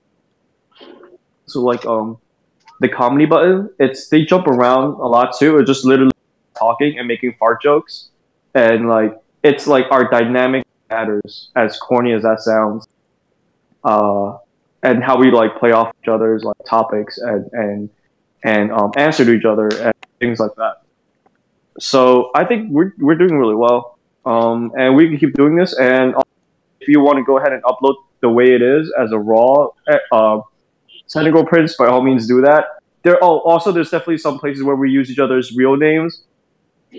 Speaker 5: So like the comedy button. They jump around a lot too. It's just literally talking and making fart jokes, and like it's like our dynamic matters, as corny as that sounds. And how we like play off each other's like topics and answer to each other and things like that. So I think we're doing really well. And we can keep doing this. And if you want to go ahead and upload the way it is as a raw technical prints, by all means do that. There's definitely some places where we use each other's real names,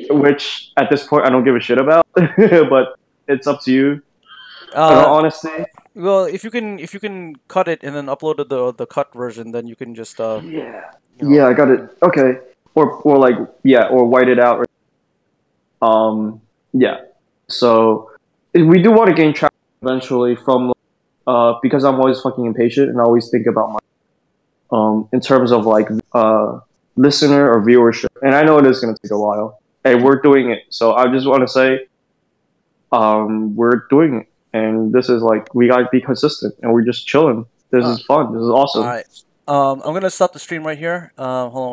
Speaker 5: which at this point I don't give a shit about. But it's up to you. In all honesty.
Speaker 1: Well, if you can cut it and then upload the cut version, then you can just
Speaker 5: Yeah, I got it. Okay, or like or white it out. Yeah. So we do want to gain traction
Speaker 4: eventually from because I'm always fucking impatient and I always think about my in terms of like listener or viewership. And I know it is gonna take a while. Hey, we're doing it. So I just want to say we're doing it, and this is like we gotta be consistent, and we're just chilling. This is fun. This is awesome.
Speaker 1: All right. I'm gonna stop the stream right here. Hold on.